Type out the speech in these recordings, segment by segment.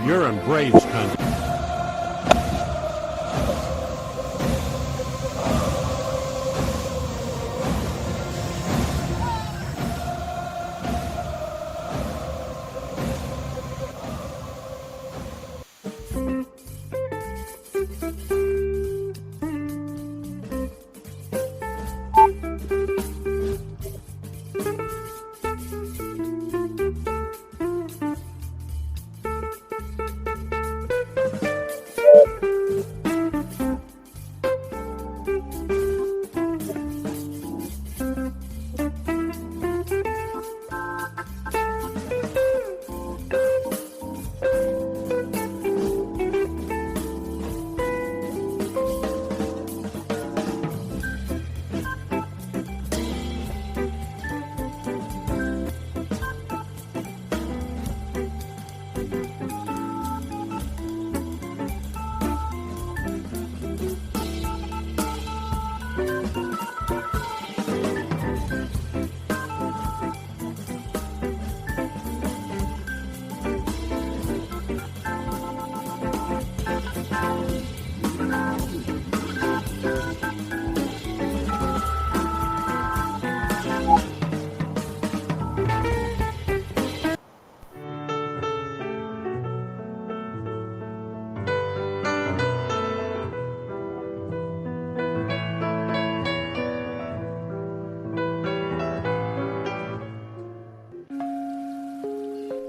You're in Braves country.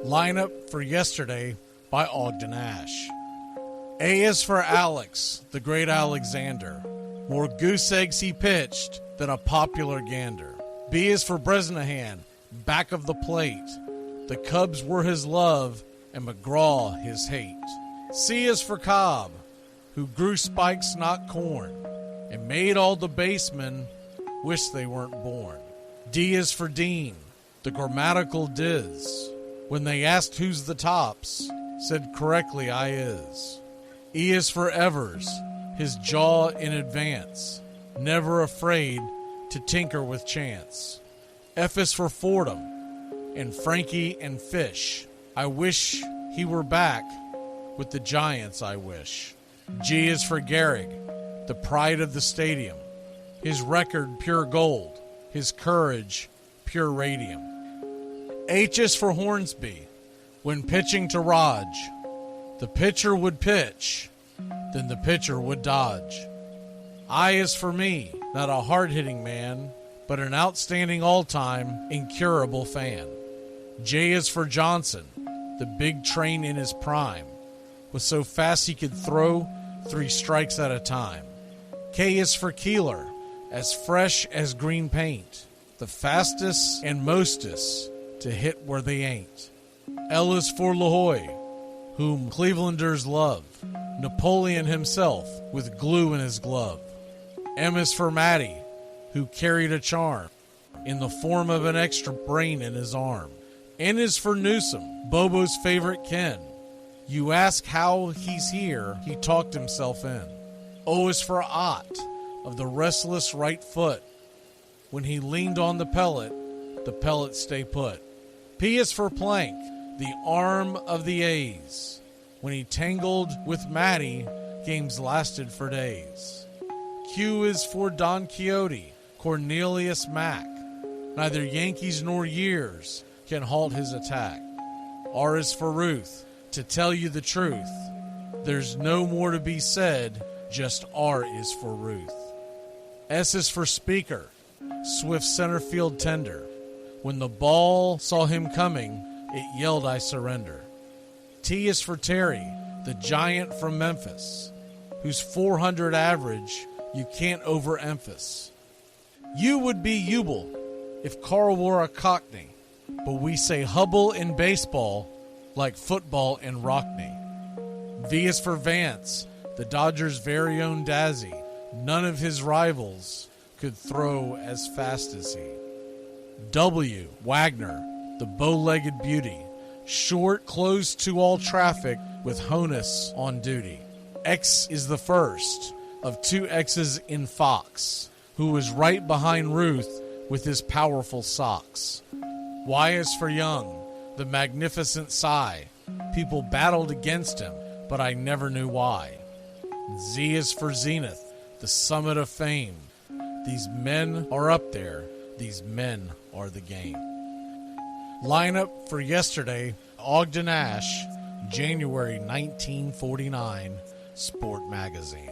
Lineup for yesterday by Ogden Ash. A is for Alex, the great Alexander. More goose eggs he pitched than a popular gander. B is for Bresnahan, back of the plate. The Cubs were his love and McGraw his hate. C is for Cobb, who grew spikes not corn and made all the basemen wish they weren't born. D is for Dean, the grammatical diz. When they asked who's the tops, said correctly I is. E is for Evers, his jaw in advance, never afraid to tinker with chance. F is for Fordham, and Frankie and Fish. I wish he were back with the Giants, I wish. G is for Gehrig, the pride of the stadium, his record pure gold, his courage pure radium. H is for Hornsby. When pitching to Raj, the pitcher would pitch, then the pitcher would dodge. I is for me, not a hard-hitting man, but an outstanding all-time, incurable fan. J is for Johnson, the big train in his prime, was so fast he could throw 3 strikes at a time. K is for Keeler, as fresh as green paint, the fastest and mostest to hit where they ain't. L is for LaHoy, whom Clevelanders love, Napoleon himself with glue in his glove. M is for Matty, who carried a charm in the form of an extra brain in his arm. N is for Newsom, Bobo's favorite Ken. You ask how he's here, he talked himself in. O is for Ott, of the restless right foot. When he leaned on the pellet stay put. P is for Plank, the arm of the A's. When he tangled with Matty, games lasted for days. Q is for Don Quixote, Cornelius Mack. Neither Yankees nor years can halt his attack. R is for Ruth, to tell you the truth. There's no more to be said, just R is for Ruth. S is for Speaker, swift center field tender. When the ball saw him coming, it yelled, I surrender. T is for Terry, the giant from Memphis, whose 400 average you can't overemphasize. U would be Ubel if Carl wore a Cockney, but we say Hubble in baseball like football in Rockney. V is for Vance, the Dodgers' very own Dazzy. None of his rivals could throw as fast as he. W, Wagner, the bow-legged beauty, short, close to all traffic with Honus on duty. X is the first of 2 X's in Fox, who was right behind Ruth with his powerful socks. Y is for Young, the magnificent Cy, People battled against him, but I never knew why. Z is for Zenith, the summit of fame. These men are up there. These men are the game. Lineup for yesterday, Ogden Ash, January 1949, Sport Magazine.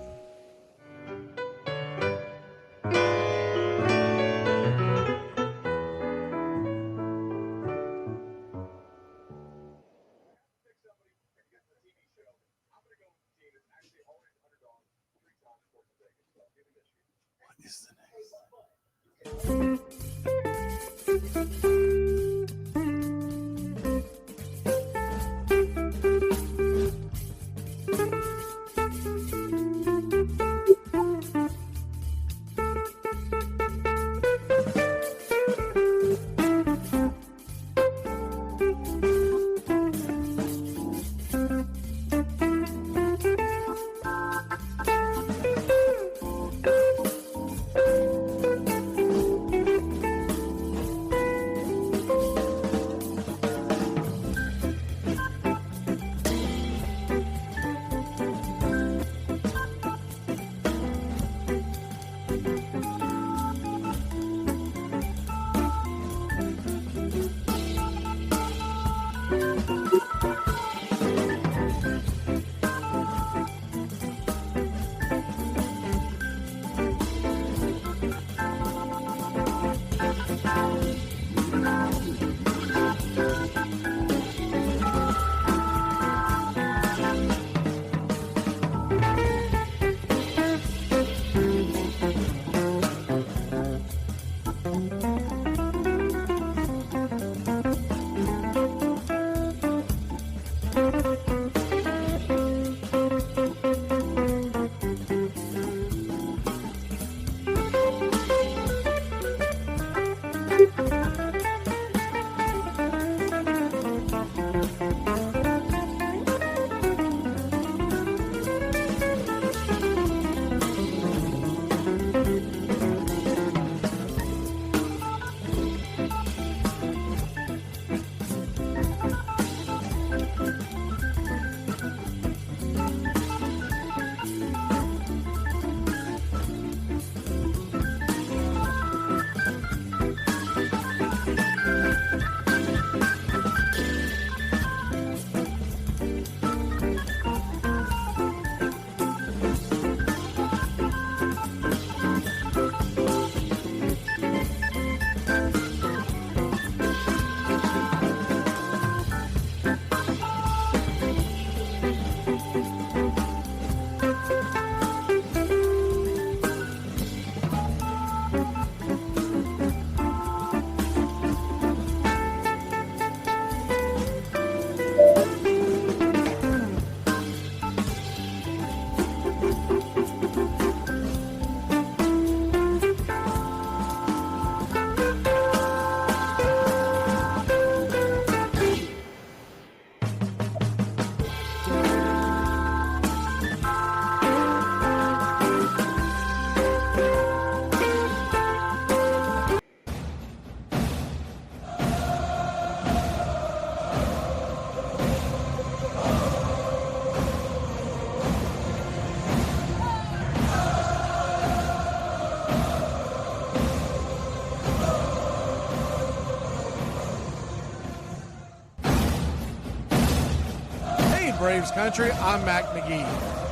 Braves Country, I'm Mac Magee.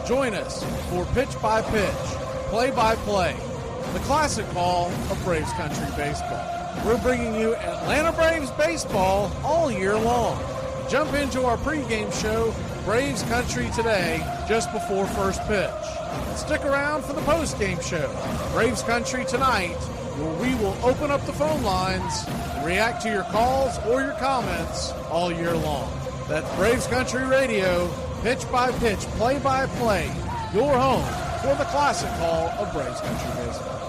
Join us for Pitch by Pitch, Play by Play, the classic call of Braves Country baseball. We're bringing you Atlanta Braves baseball all year long. Jump into our pregame show, Braves Country Today, just before first pitch. Stick around for the postgame show, Braves Country Tonight, where we will open up the phone lines and react to your calls or your comments all year long. That's Braves Country Radio, pitch by pitch, play by play, your home for the classic call of Braves Country baseball.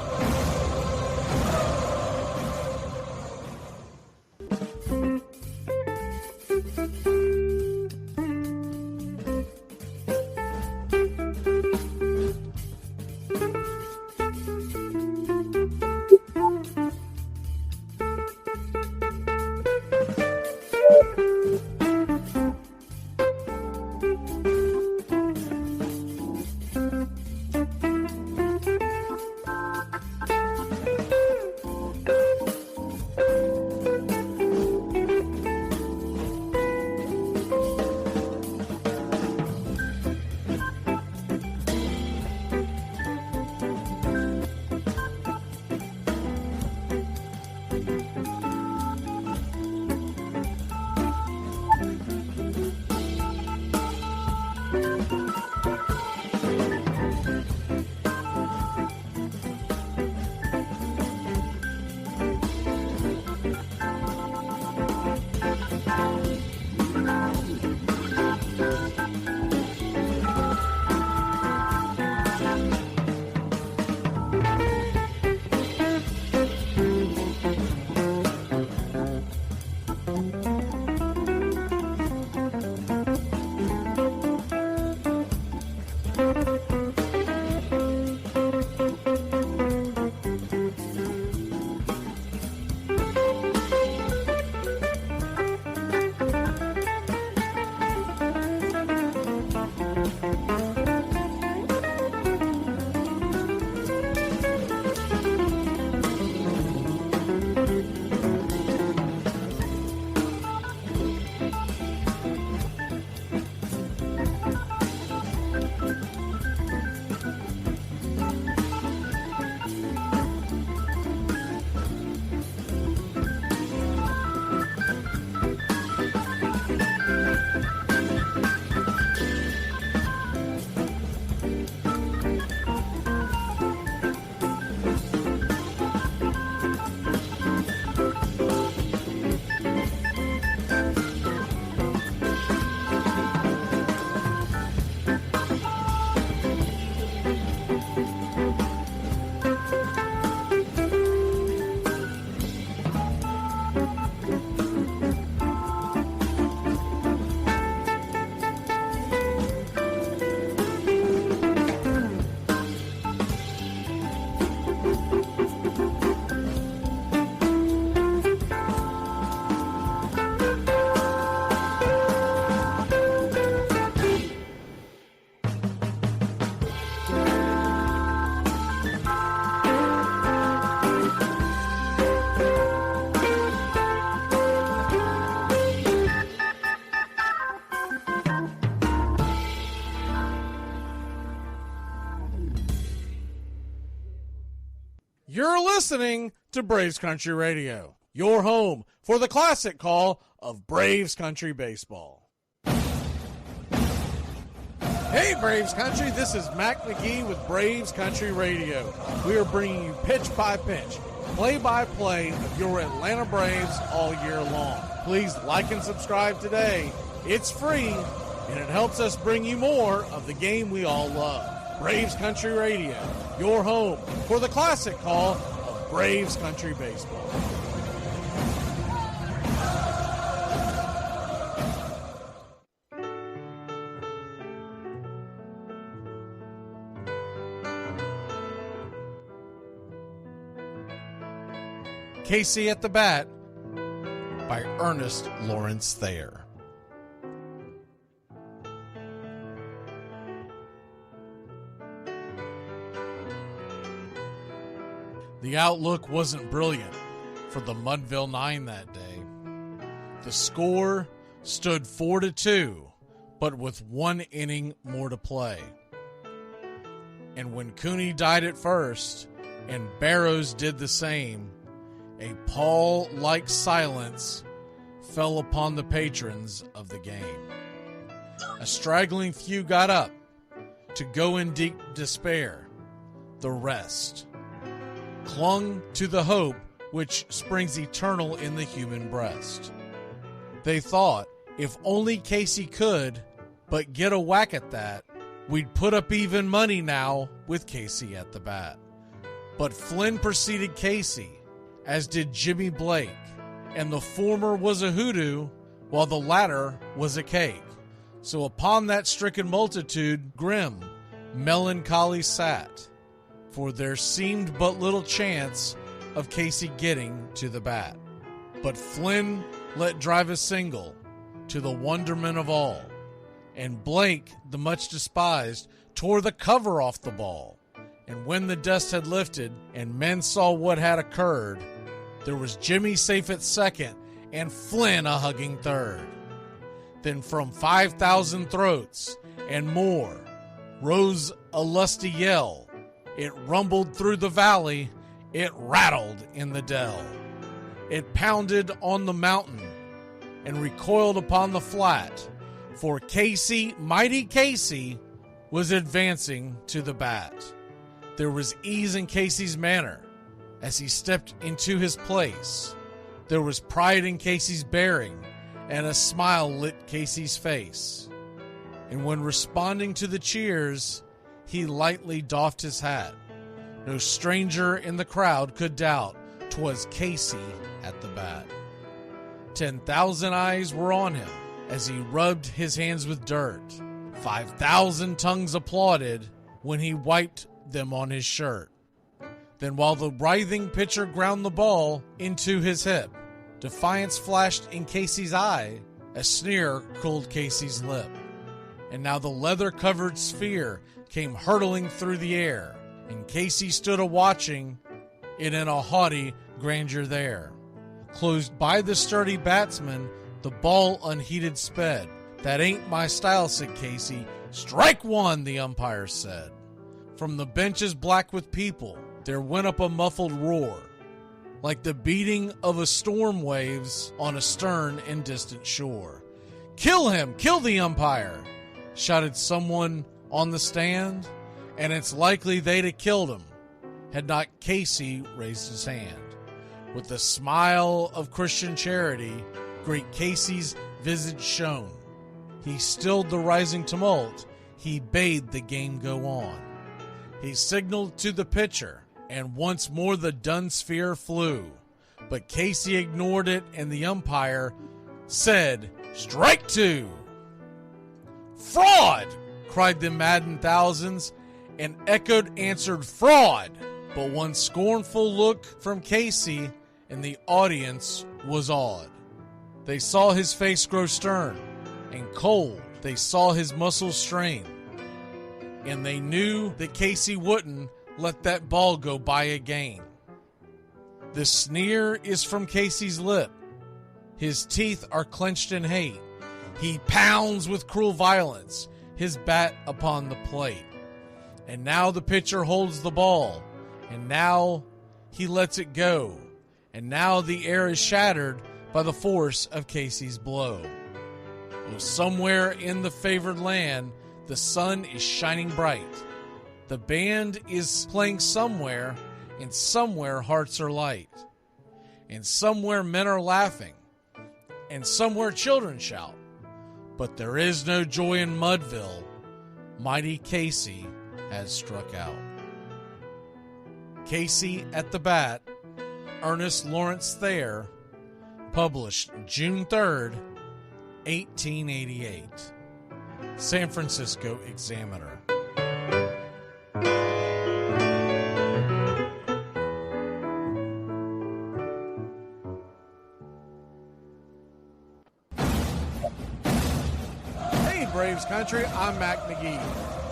You're listening to Braves Country Radio, your home for the classic call of Braves Country Baseball. Hey Braves Country, this is Mac Magee with Braves Country Radio. We are bringing you pitch by pitch, play by play of your Atlanta Braves all year long. Please like and subscribe today. It's free and it helps us bring you more of the game we all love. Braves Country Radio, your home for the classic call of Braves Country Baseball. Casey at the Bat by Ernest Lawrence Thayer. The outlook wasn't brilliant for the Mudville Nine that day. The score stood 4-2, but with one inning more to play. And when Cooney died at first, and Barrows did the same, a pall-like silence fell upon the patrons of the game. A straggling few got up to go in deep despair. The rest clung to the hope which springs eternal in the human breast. They thought, if only Casey could but get a whack at that, we'd put up even money now with Casey at the bat. But Flynn preceded Casey, as did Jimmy Blake, and the former was a hoodoo, while the latter was a cake. So upon that stricken multitude grim, melancholy sat, for there seemed but little chance of Casey getting to the bat. But Flynn let drive a single, to the wonderment of all, and Blake, the much despised, tore the cover off the ball. And when the dust had lifted, and men saw what had occurred, there was Jimmy safe at second, and Flynn a hugging third. Then from 5,000 throats and more rose a lusty yell. It rumbled through the valley, it rattled in the dell. It pounded on the mountain and recoiled upon the flat, for Casey, mighty Casey, was advancing to the bat. There was ease in Casey's manner as he stepped into his place. There was pride in Casey's bearing, and a smile lit Casey's face. And when responding to the cheers, he lightly doffed his hat. No stranger in the crowd could doubt 'twas Casey at the bat. 10,000 eyes were on him as he rubbed his hands with dirt. 5,000 tongues applauded when he wiped them on his shirt. Then while the writhing pitcher ground the ball into his hip, defiance flashed in Casey's eye, a sneer curled Casey's lip. And now the leather-covered sphere came hurtling through the air, and Casey stood a-watching it in a haughty grandeur there. Closed by the sturdy batsman, the ball unheeded sped. "That ain't my style," said Casey. "Strike one," the umpire said. From the benches black with people, there went up a muffled roar, like the beating of a storm waves on a stern and distant shore. "Kill him! Kill the umpire!" shouted someone on the stand, and it's likely they'd have killed him had not Casey raised his hand. With the smile of Christian charity, great Casey's visage shone. He stilled the rising tumult, he bade the game go on. He signaled to the pitcher, and once more the dun sphere flew. But Casey ignored it, and the umpire said, "Strike two!" "Fraud!" cried the maddened thousands, and echoed answered, "Fraud!" But one scornful look from Casey, and the audience was awed. They saw his face grow stern and cold. They saw his muscles strain. And they knew that Casey wouldn't let that ball go by again. The sneer is from Casey's lip. His teeth are clenched in hate. He pounds with cruel violence his bat upon the plate. And now the pitcher holds the ball, and now he lets it go, and now the air is shattered by the force of Casey's blow. Oh, somewhere in the favored land, the sun is shining bright. The band is playing somewhere, and somewhere hearts are light. And somewhere men are laughing, and somewhere children shout. But there is no joy in Mudville. Mighty Casey has struck out. Casey at the Bat, Ernest Lawrence Thayer, published June 3rd, 1888. San Francisco Examiner. Hey Braves Country, I'm Mac Magee.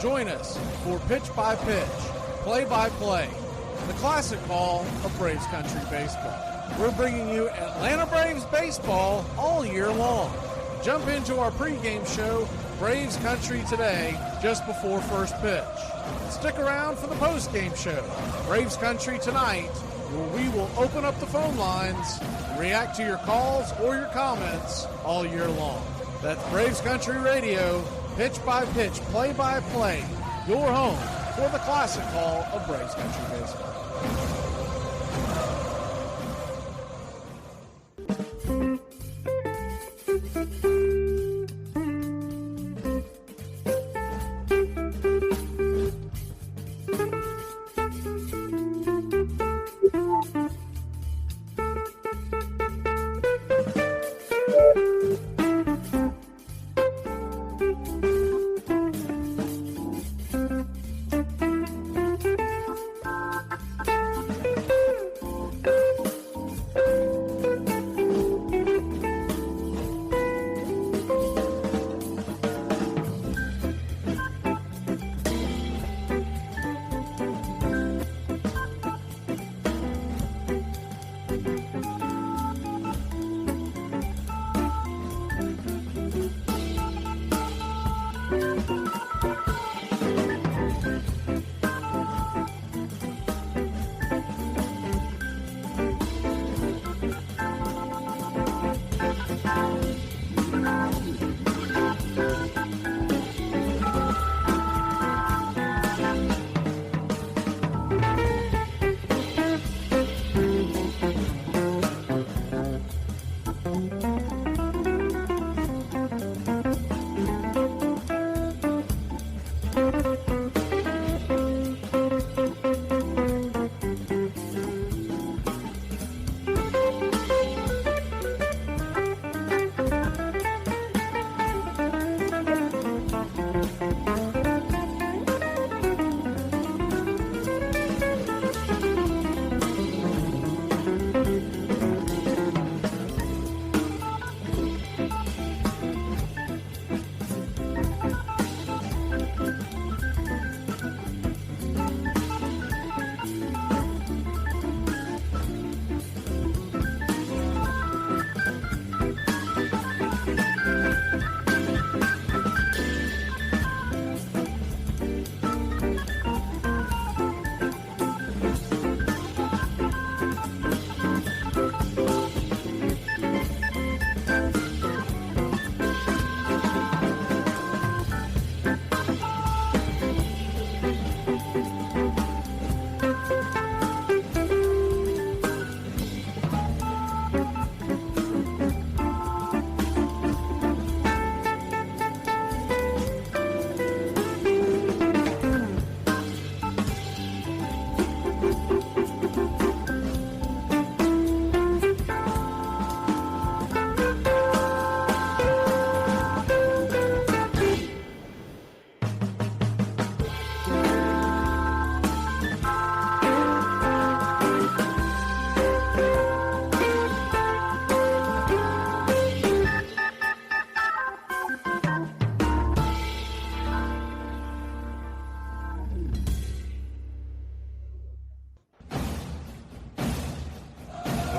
Join us for Pitch by Pitch, Play by Play, the classic call of Braves Country baseball. We're bringing you Atlanta Braves baseball all year long. Jump into our pregame show, Braves Country Today, just before first pitch. Stick around for the postgame show, Braves Country Tonight, where we will open up the phone lines and react to your calls or your comments all year long. That's Braves Country Radio, Pitch by Pitch, Play by Play, your home for the classic call of Braves Country baseball.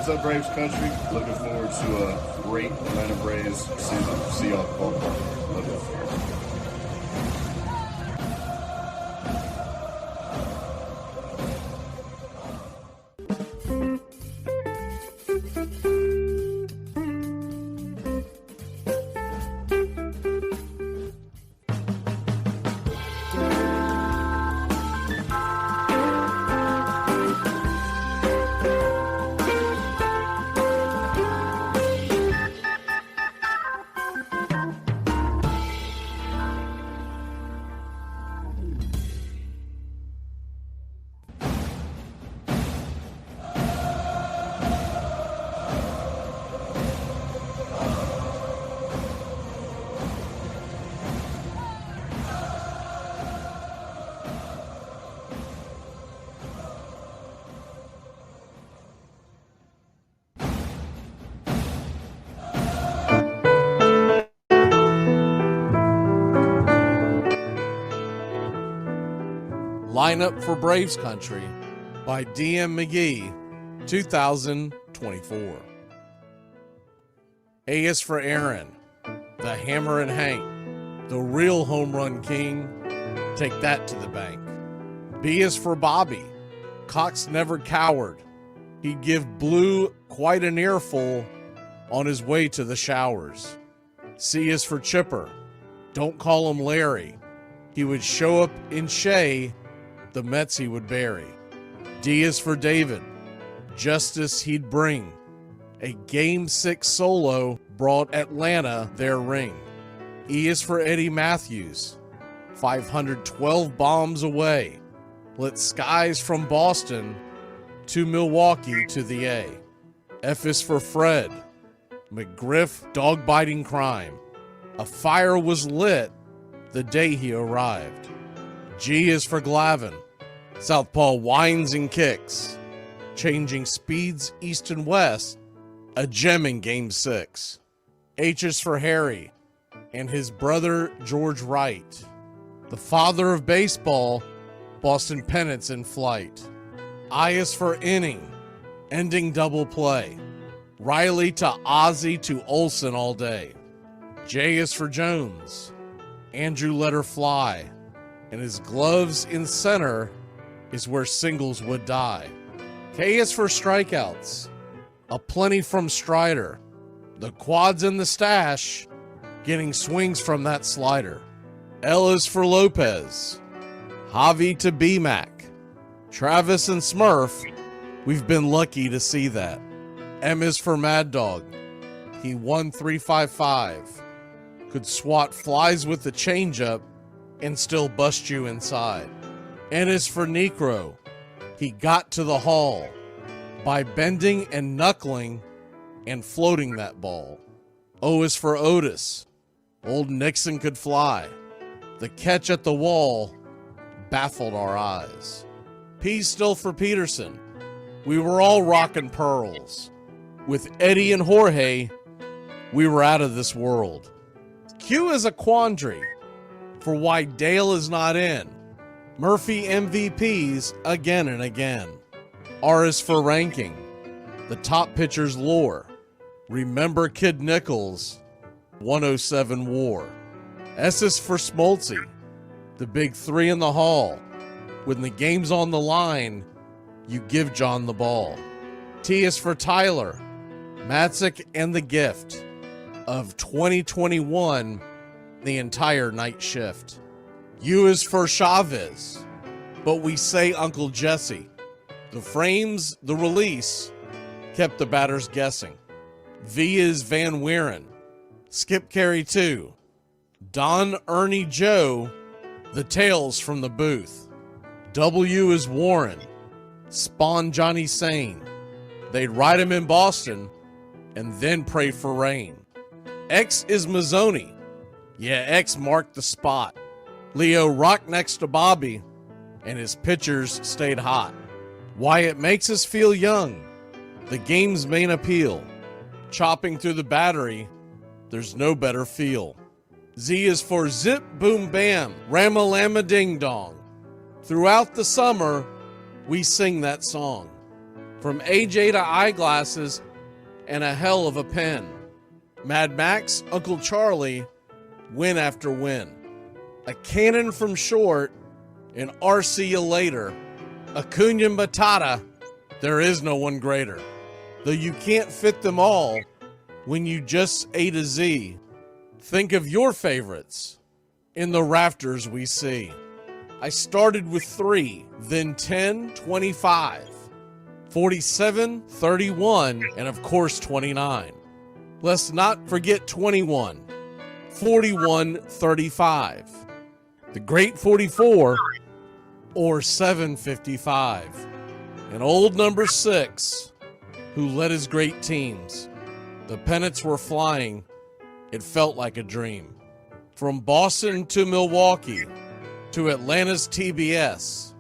What's up, Braves Country? Looking forward to a great Atlanta Braves season. See y'all at the ballpark. Love you. Lineup for Braves Country by DM Magee, 2024. A is for Aaron, the Hammer and Hank, the real home run king. Take that to the bank. B is for Bobby. Cox never cowered. He'd give Blue quite an earful on his way to the showers. C is for Chipper. Don't call him Larry. He would show up in Shea, the Mets he would bury. D is for David. Justice he'd bring. A Game 6 solo brought Atlanta their ring. E is for Eddie Matthews. 512 bombs away. Lit skies from Boston to Milwaukee to the A. F is for Fred. McGriff dog-biting crime. A fire was lit the day he arrived. G is for Glavine. Southpaw winds and kicks. Changing speeds east and west. A gem in Game 6. H is for Harry and his brother George Wright. The father of baseball, Boston pennants in flight. I is for inning, ending double play. Riley to Ozzie to Olsen all day. J is for Jones. Andrew let her fly, and his gloves in center is where singles would die. K is for strikeouts. A plenty from Strider. The quads in the stash, getting swings from that slider. L is for Lopez. Javi to B-Mac. Travis and Smurf, we've been lucky to see that. M is for Mad Dog. He won 355. Could swat flies with the changeup and still bust you inside. N is for Necro. He got to the hall by bending and knuckling and floating that ball. O is for Otis. Old Nixon could fly. The catch at the wall baffled our eyes. P still for Peterson. We were all rockin' pearls. With Eddie and Jorge, we were out of this world. Q is a quandary for why Dale is not in. Murphy MVPs again and again. R is for ranking. The top pitchers lore. Remember Kid Nichols, 107 WAR. S is for Smoltzy. The big three in the hall. When the game's on the line, you give John the ball. T is for Tyler. Matzik and the gift of 2021, the entire night shift. U is for Chavez, but we say Uncle Jesse. The frames, the release, kept the batters guessing. V is Van Weeren. Skip Carey 2. Don Ernie Joe, the tales from the booth. W is Warren. Spawn Johnny Sane. They'd ride him in Boston and then pray for rain. X is Mazzoni. Yeah, X marked the spot. Leo rocked next to Bobby, and his pitchers stayed hot. Why it makes us feel young, the game's main appeal. Chopping through the battery, there's no better feel. Z is for Zip Boom Bam, Ramalama Ding Dong. Throughout the summer, we sing that song. From AJ to eyeglasses and a hell of a pen. Mad Max, Uncle Charlie, win after win. A cannon from short, and RC you later. Acuna Matata, there is no one greater. Though you can't fit them all when you just A to Z. Think of your favorites in the rafters we see. I started with 3, then 10, 25, 47, 31, and of course 29. Let's not forget 21, 41, 35, the great 44, or 755, and old number 6, who led his great teams. The pennants were flying. It felt like a dream. From Boston to Milwaukee to Atlanta's TBS,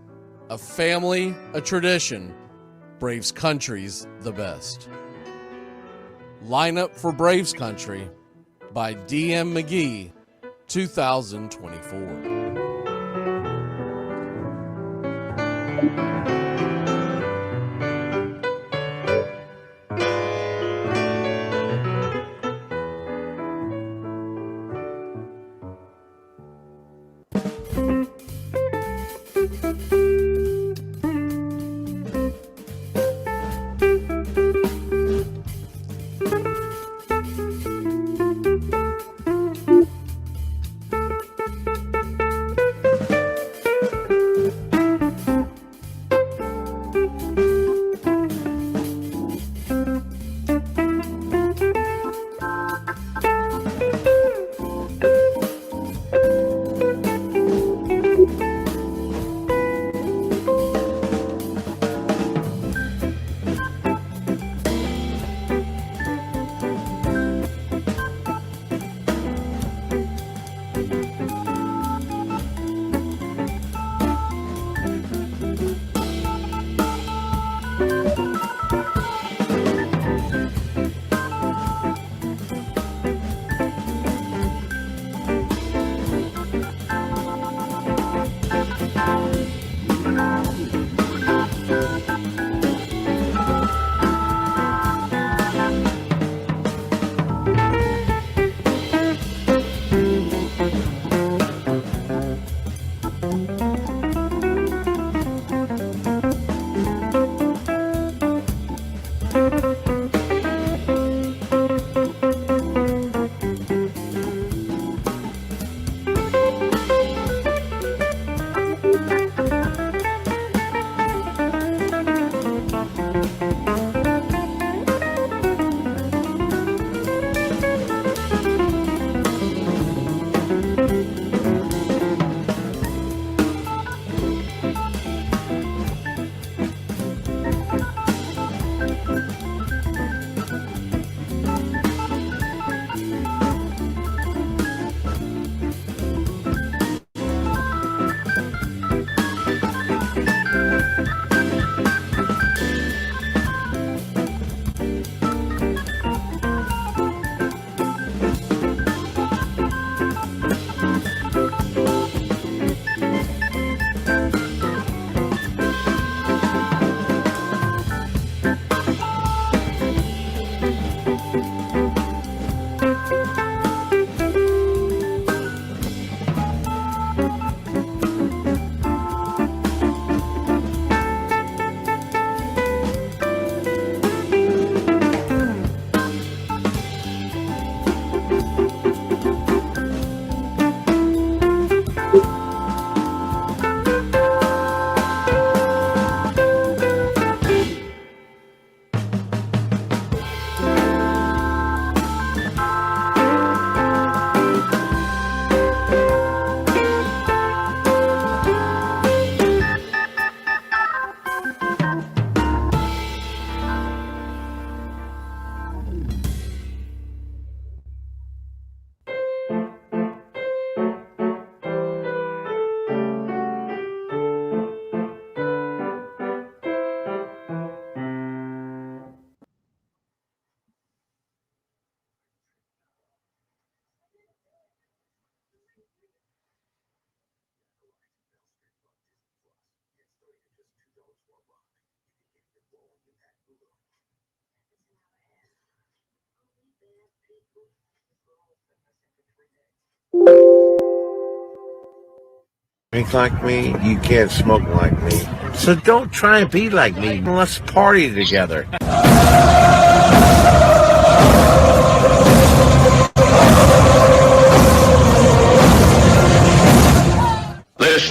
a family, a tradition, Braves Country's the best. Lineup for Braves Country by DM Magee, 2024. Drink like me, you can't smoke like me. So don't try and be like me. Let's party together. There's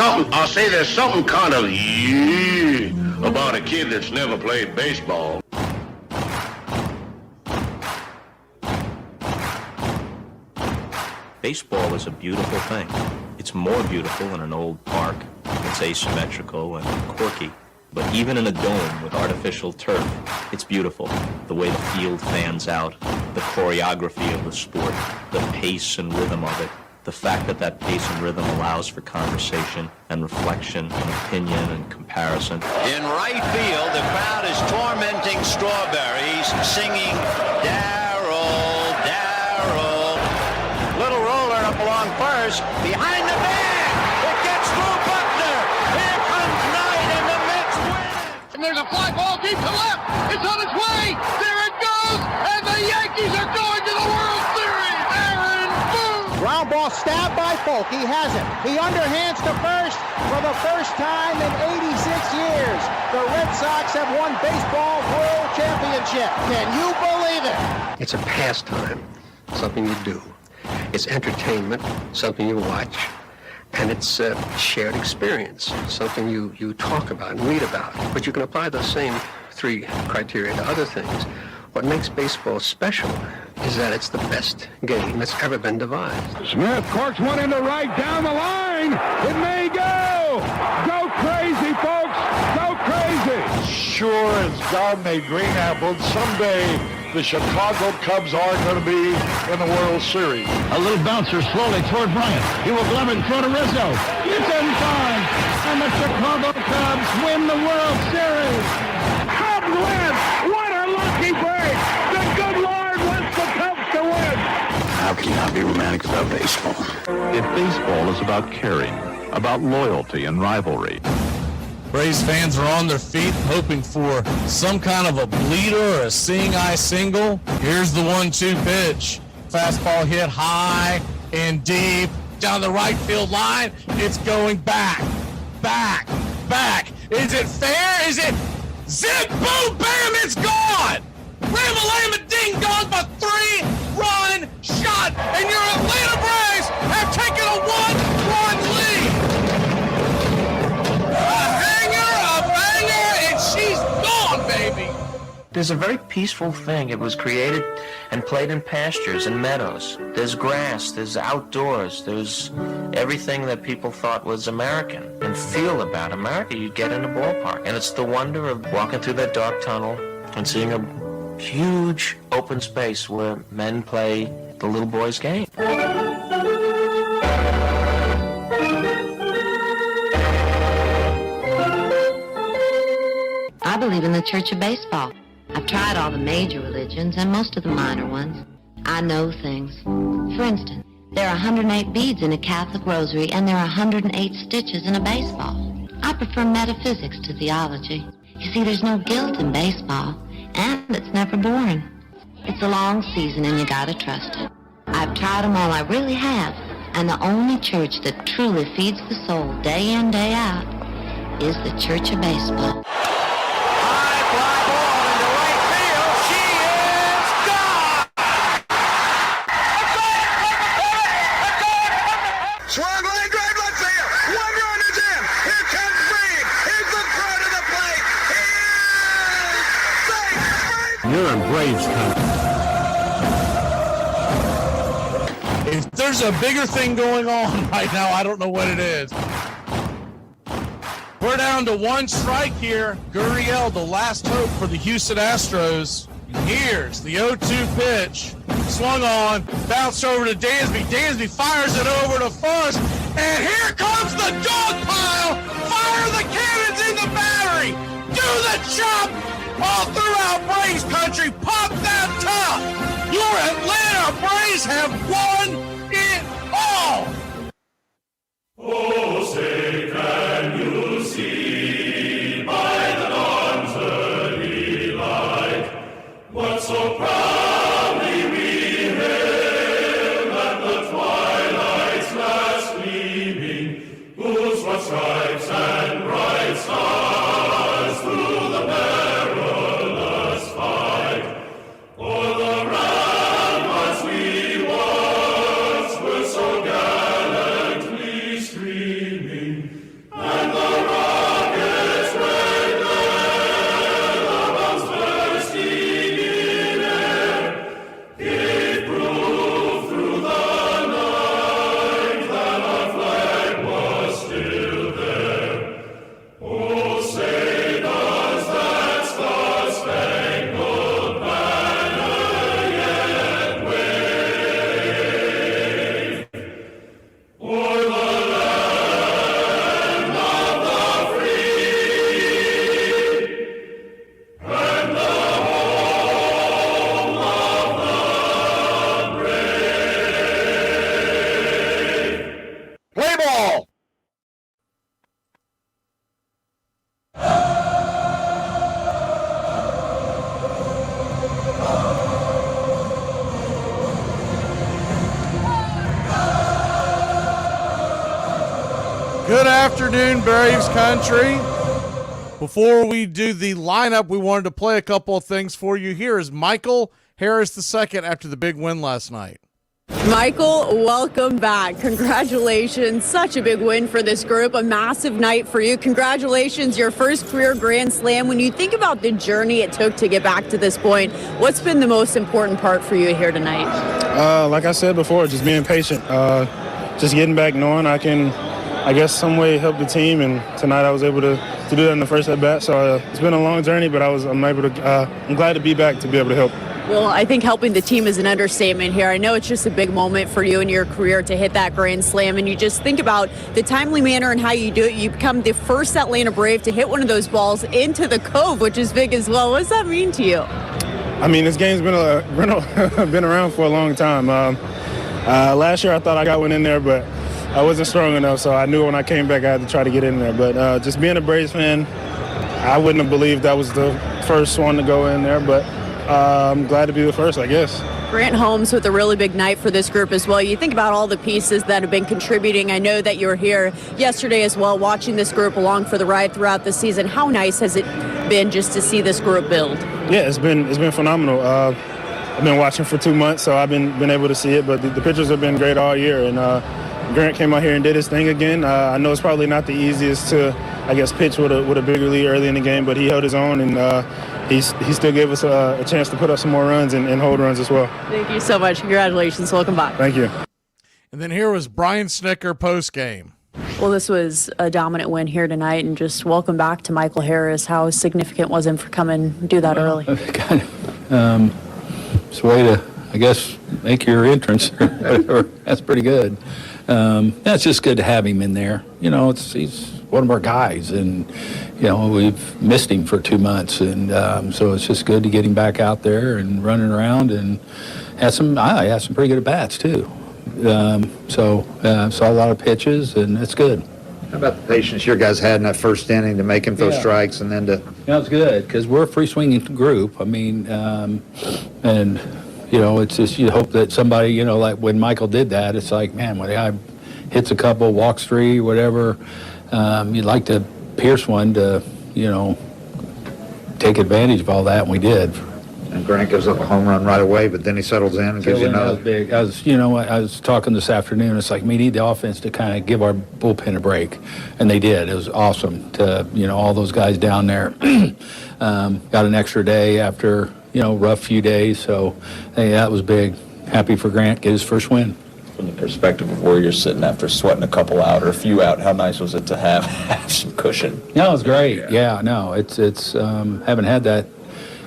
something kind of about a kid that's never played baseball. Baseball is a beautiful thing. It's more beautiful in an old park. It's asymmetrical and quirky. But even in a dome with artificial turf, it's beautiful. The way the field fans out, the choreography of the sport, the pace and rhythm of it, the fact that that pace and rhythm allows for conversation and reflection and opinion and comparison. In right field, the crowd is tormenting Strawberries, singing Darryl, Darryl. Little roller up along first, behind the man. It gets through Buckner. Here comes Knight in the mix. by Folk. He has it. He underhands to first for the first time in 86 years. The Red Sox have won baseball world championship. Can you believe it? It's a pastime, something you do. It's entertainment, something you watch. And it's a shared experience, something you talk about and read about. But you can apply those same three criteria to other things. What makes baseball special is that it's the best game that's ever been devised. Smith corks one into right, down the line. It may go. Go crazy, folks. Go crazy. Sure as God made green apples, someday the Chicago Cubs are going to be in the World Series. A little bouncer slowly toward Bryant. He will glove it in front of Rizzo. It's in time. And the Chicago Cubs win the World Series. Cubs win. What a lucky break. The good Lord wants the Cubs to win. How can you not be romantic about baseball? If baseball is about caring, about loyalty and rivalry. Braves fans are on their feet hoping for some kind of a bleeder or a seeing-eye single. Here's the 1-2 pitch. Fastball hit high and deep down the right field line. It's going back, back, back. Is it fair? Is it zip, boom, bam, it's gone. Ram-a-lam, ding-dong, a 3-run shot, and your Atlanta Braves have taken a 1-run lead. She's gone, baby! There's a very peaceful thing. It was created and played in pastures and meadows. There's grass, there's outdoors, there's everything that people thought was American and feel about America you get in a ballpark. And it's the wonder of walking through that dark tunnel and seeing a huge open space where men play the little boy's game. I believe in the Church of Baseball. I've tried all the major religions and most of the minor ones. I know things. For instance, there are 108 beads in a Catholic rosary and there are 108 stitches in a baseball. I prefer metaphysics to theology. You see, there's no guilt in baseball, and it's never boring. It's a long season and you gotta trust it. I've tried them all, I really have. And the only church that truly feeds the soul day in, day out is the Church of Baseball. Swung line drive left field. 1 run is in. Here comes Reed. Here's the throw to the plate. He is safe. You're in Braves country. If there's a bigger thing going on right now, I don't know what it is. We're down to 1 strike here. Gurriel, the last hope for the Houston Astros. And here's the 0-2 pitch. Swung on, bounced over to Dansby. Dansby fires it over to first, and here comes the dog pile. Fire the cannons in the battery. Do the chop all throughout Braves country. Pop that top. Your Atlanta Braves have won it all. Oh, say, can you see by the dawn's early light what so proudly we hailed at the twilight's last gleaming, whose broad stripes and bright stars through the perilous fight o'er the ramparts we once were so gallantly streaming, and the rockets red glare, the bombs bursting in air, gave proof through the night that our flag was still there. afternoon, Braves country. Before we do the lineup, we wanted to play a couple of things for you. Here is Michael Harris II after the big win last night. Michael, welcome back. Congratulations. Such a big win for this group. A massive night for you. Congratulations, your first career Grand Slam. When you think about the journey it took to get back to this point, what's been the most important part for you here tonight? Like I said before, just being patient. Just getting back, knowing I can, I guess, some way help the team. And tonight I was able to do that in the first at-bat. So it's been a long journey, but I'm glad to be back to be able to help. Well, I think helping the team is an understatement here. I know it's just a big moment for you in your career to hit that Grand Slam, and you just think about the timely manner and how you do it. You become the first Atlanta Brave to hit one of those balls into the Cove, which is big as well. What does that mean to you? I mean, this game's been around for a long time. Last year I thought I got one in there, but I wasn't strong enough, so I knew when I came back I had to try to get in there. But just being a Braves fan, I wouldn't have believed that was the first one to go in there, but I'm glad to be the first, I guess. Grant Holmes with a really big night for this group as well. You think about all the pieces that have been contributing. I know that you were here yesterday as well, watching this group along for the ride throughout the season. How nice has it been just to see this group build? Yeah, it's been phenomenal. I've been watching for 2 months, so I've been able to see it. But the pitchers have been great all year, and Grant came out here and did his thing again. I know it's probably not the easiest to, I guess, pitch with a bigger lead early in the game, but he held his own, and he still gave us a chance to put up some more runs and hold runs as well. Thank you so much. Congratulations. Welcome back. Thank you. And then here was Brian Snitker post-game. Well, this was a dominant win here tonight, and just welcome back to Michael Harris. How significant was him for coming and do that early? It's a way to, I guess, make your entrance. That's pretty good. It's just good to have him in there. You know, he's one of our guys, and you know we've missed him for 2 months, and so it's just good to get him back out there and running around, and had some pretty good at bats too. Saw a lot of pitches, and it's good. How about the patience your guys had in that first inning to make him throw strikes and then to... Yeah, it's good because we're a free-swinging group. I mean, and, you know, it's just you hope that somebody, you know, like when Michael did that, it's like, man, when the guy hits a couple, walks 3, whatever, you'd like to pierce one to, you know, take advantage of all that, and we did. And Grant gives up a home run right away, but then he settles in and gives you another. That was big. I was talking this afternoon. It's like we need the offense to kind of give our bullpen a break, and they did. It was awesome to, you know, all those guys down there got an extra day after, you know, rough few days. So, hey, that was big. Happy for Grant get his first win. From the perspective of where you're sitting after sweating a couple out or a few out, how nice was it to have some cushion? No, it was great. Yeah, no, it's haven't had that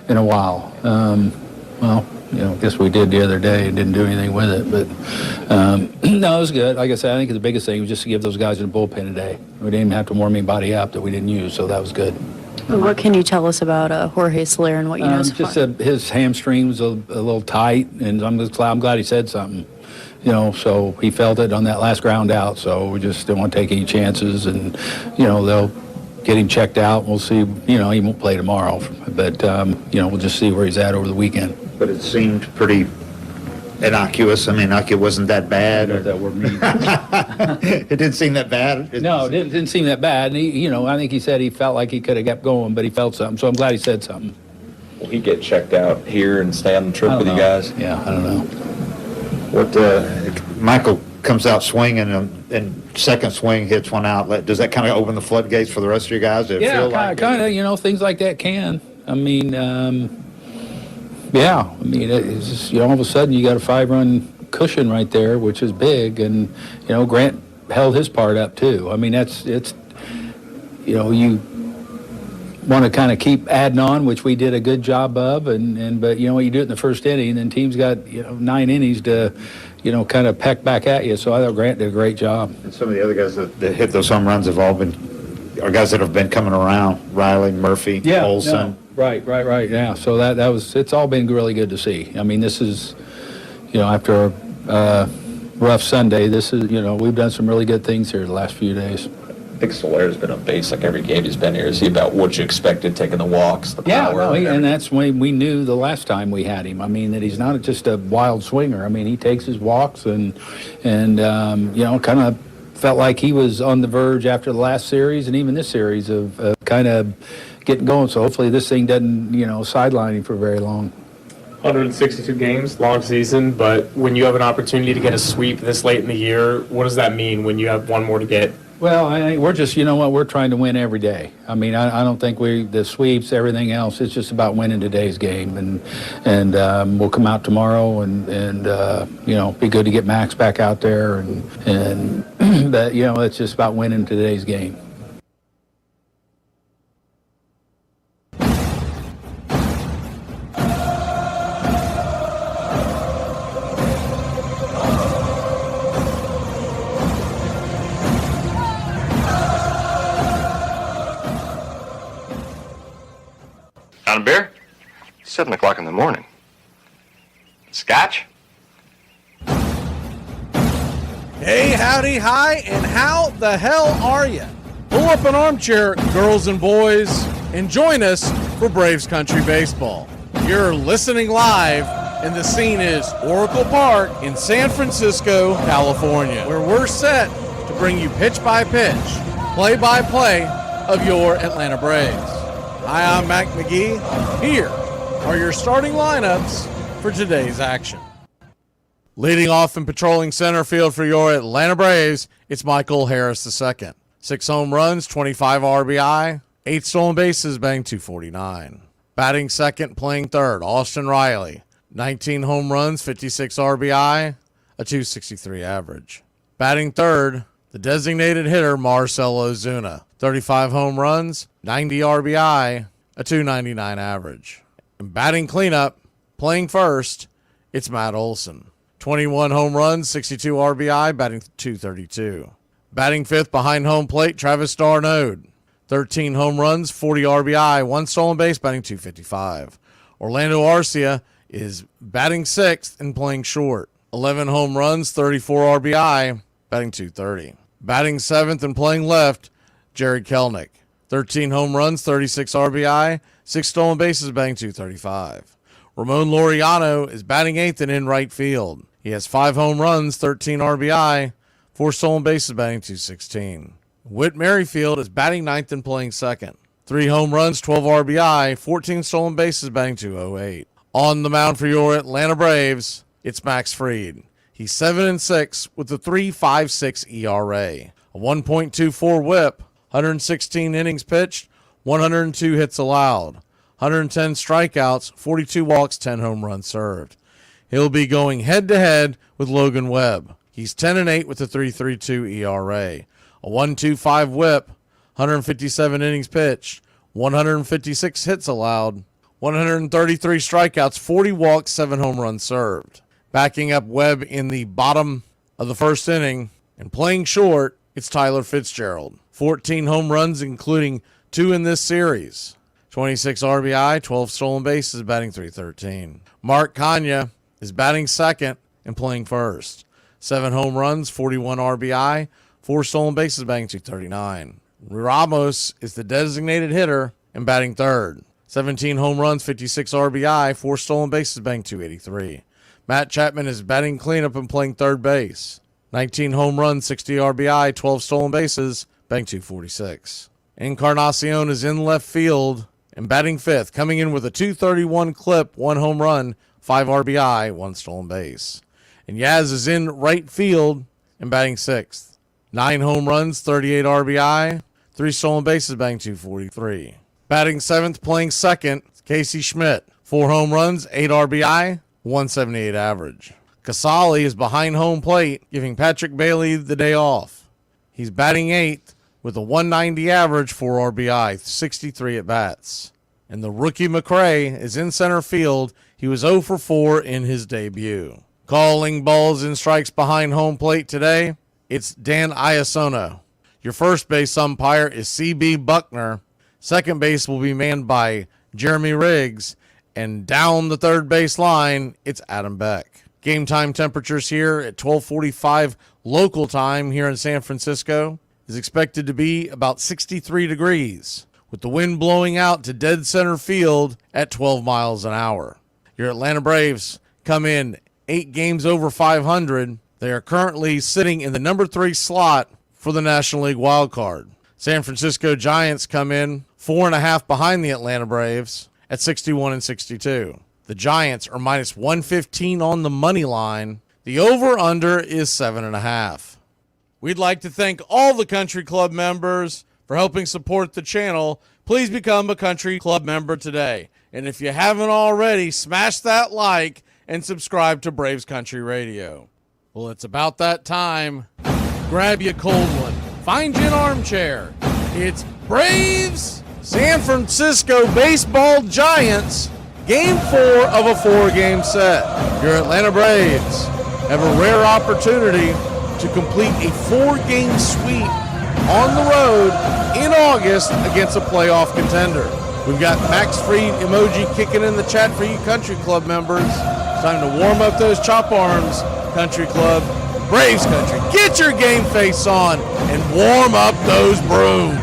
in a while. Well, you know, I guess we did the other day and didn't do anything with it, but no, it was good. Like I said, I think the biggest thing was just to give those guys in the bullpen today. We didn't even have to warm anybody up that we didn't use, so that was good. What can you tell us about Jorge Soler and what you know so just far? His hamstring was a little tight, and I'm glad he said something. You know, so he felt it on that last ground out, so we just don't want to take any chances, and, you know, they'll get him checked out. We'll see. You know, he won't play tomorrow, but you know, we'll just see where he's at over the weekend. But it seemed pretty innocuous. I mean, like it wasn't that bad. I don't know what that word means. It didn't seem that bad. No, it didn't seem that bad. And he, you know, I think he said he felt like he could have kept going, but he felt something. So I'm glad he said something. Will he get checked out here and stay on the trip with you guys? Yeah, I don't know. What Michael comes out swinging and second swing hits one out. Does that kind of open the floodgates for the rest of you guys? Yeah, kind of. You know, things like that can. I mean, yeah. I mean, it's just, you know, all of a sudden you got a 5-run cushion right there, which is big, and you know, Grant held his part up too. I mean, it's you know, you want to kind of keep adding on, which we did a good job of, but you know, you do it in the first inning, and teams got, you know, 9 innings to, you know, kind of peck back at you. So I thought Grant did a great job. And some of the other guys that hit those home runs have all been, are guys that have been coming around, Riley, Murphy, Olson. No, right. Yeah. So that was, it's all been really good to see. I mean, this is, you know, after a rough Sunday, this is, you know, we've done some really good things here the last few days. I think Soler's been on base like every game he's been here. Is he about what you expected, taking the walks, the power? Yeah, and that's when we knew the last time we had him. I mean, that he's not just a wild swinger. I mean, he takes his walks and you know, kind of felt like he was on the verge after the last series and even this series of kind of getting going. So hopefully this thing doesn't, sideline him for very long. 162 games, long season, but when you have an opportunity to get a sweep this late in the year, what does that mean when you have one more to get? Well, we're just, we're trying to win every day. I mean, I don't think the sweeps, everything else, it's just about winning today's game. And we'll come out tomorrow and be good to get Max back out there. And that, it's just about winning today's game. On a beer? 7 o'clock in the morning. Scotch? Hey, howdy, hi, and how the hell are you? Pull up an armchair, girls and boys, and join us for Braves Country Baseball. You're listening live, and the scene is Oracle Park in San Francisco, California, where we're set to bring you pitch by pitch, play by play of your Atlanta Braves. Hi, I'm Mac Magee. Here are your starting lineups for today's action. Leading off and patrolling center field for your Atlanta Braves, it's Michael Harris II. 6 home runs, 25 RBI, 8 stolen bases, batting .249. Batting second, playing third, Austin Riley. 19 home runs, 56 RBI, a .263 average. Batting third, the designated hitter, Marcell Ozuna. 35 home runs, 90 RBI, a .299 average. And batting cleanup, playing first, it's Matt Olson. 21 home runs, 62 RBI, batting .232. Batting fifth behind home plate, Travis d'Arnaud. 13 home runs, 40 RBI, 1 stolen base, batting .255. Orlando Arcia is batting sixth and playing short. 11 home runs, 34 RBI, batting .230. Batting seventh and playing left, Jared Kelenic. 13 home runs, 36 RBI, 6 stolen bases, batting .235. Ramon Laureano is batting eighth and in right field. He has 5 home runs, 13 RBI, 4 stolen bases, batting .216. Whit Merrifield is batting ninth and playing second. 3 home runs, 12 RBI, 14 stolen bases, batting .208. On the mound for your Atlanta Braves, it's Max Fried. He's 7-6 with a 3.56 ERA, a 1.24 WHIP, 116 innings pitched, 102 hits allowed, 110 strikeouts, 42 walks, 10 home runs served. He'll be going head-to-head with Logan Webb. He's 10-8 with a 3.32 ERA, a 1.25 WHIP, 157 innings pitched, 156 hits allowed, 133 strikeouts, 40 walks, 7 home runs served. Backing up Webb in the bottom of the first inning and playing short, it's Tyler Fitzgerald. 14 home runs, including 2 in this series. 26 RBI, 12 stolen bases, batting .313. Mark Kanya is batting second and playing first. 7 home runs, 41 RBI, 4 stolen bases, batting .239. Ramos is the designated hitter and batting third. 17 home runs, 56 RBI, 4 stolen bases, batting .283. Matt Chapman is batting cleanup and playing third base. 19 home runs, 60 RBI, 12 stolen bases, batting .246. Encarnacion is in left field and batting fifth, coming in with a .231 clip, 1 home run, 5 RBI, 1 stolen base. And Yaz is in right field and batting sixth. 9 home runs, 38 RBI, 3 stolen bases, batting .243. Batting seventh, playing second, Casey Schmidt. 4 home runs, 8 RBI, 178 average. Casali is behind home plate, giving Patrick Bailey the day off. He's batting eighth with a 190 average, 4 RBI, 63 at-bats. And the rookie McRae is in center field. He was 0 for 4 in his debut. Calling balls and strikes behind home plate today, it's Dan Iasono. Your first base umpire is C.B. Buckner. Second base will be manned by Jeremy Riggs. And down the third base line, it's Adam Beck. Game time temperatures here at 12:45 local time here in San Francisco is expected to be about 63 degrees, with the wind blowing out to dead center field at 12 miles an hour. Your Atlanta Braves come in 8 games over 500. They are currently sitting in the number 3 slot for the National League wild card. San Francisco Giants come in 4.5 behind the Atlanta Braves at 61-62. The Giants are minus 115 on the money line. The over-under is 7.5. We'd like to thank all the Country Club members for helping support the channel. Please become a Country Club member today. And if you haven't already, smash that like and subscribe to Braves Country Radio. Well, it's about that time. Grab you a cold one. Find you an armchair. It's Braves San Francisco Baseball Giants, Game 4 of a 4-game set. Your Atlanta Braves have a rare opportunity to complete a 4-game sweep on the road in August against a playoff contender. We've got Max Fried emoji kicking in the chat for you Country Club members. It's time to warm up those chop arms, Country Club. Braves Country, get your game face on and warm up those brooms.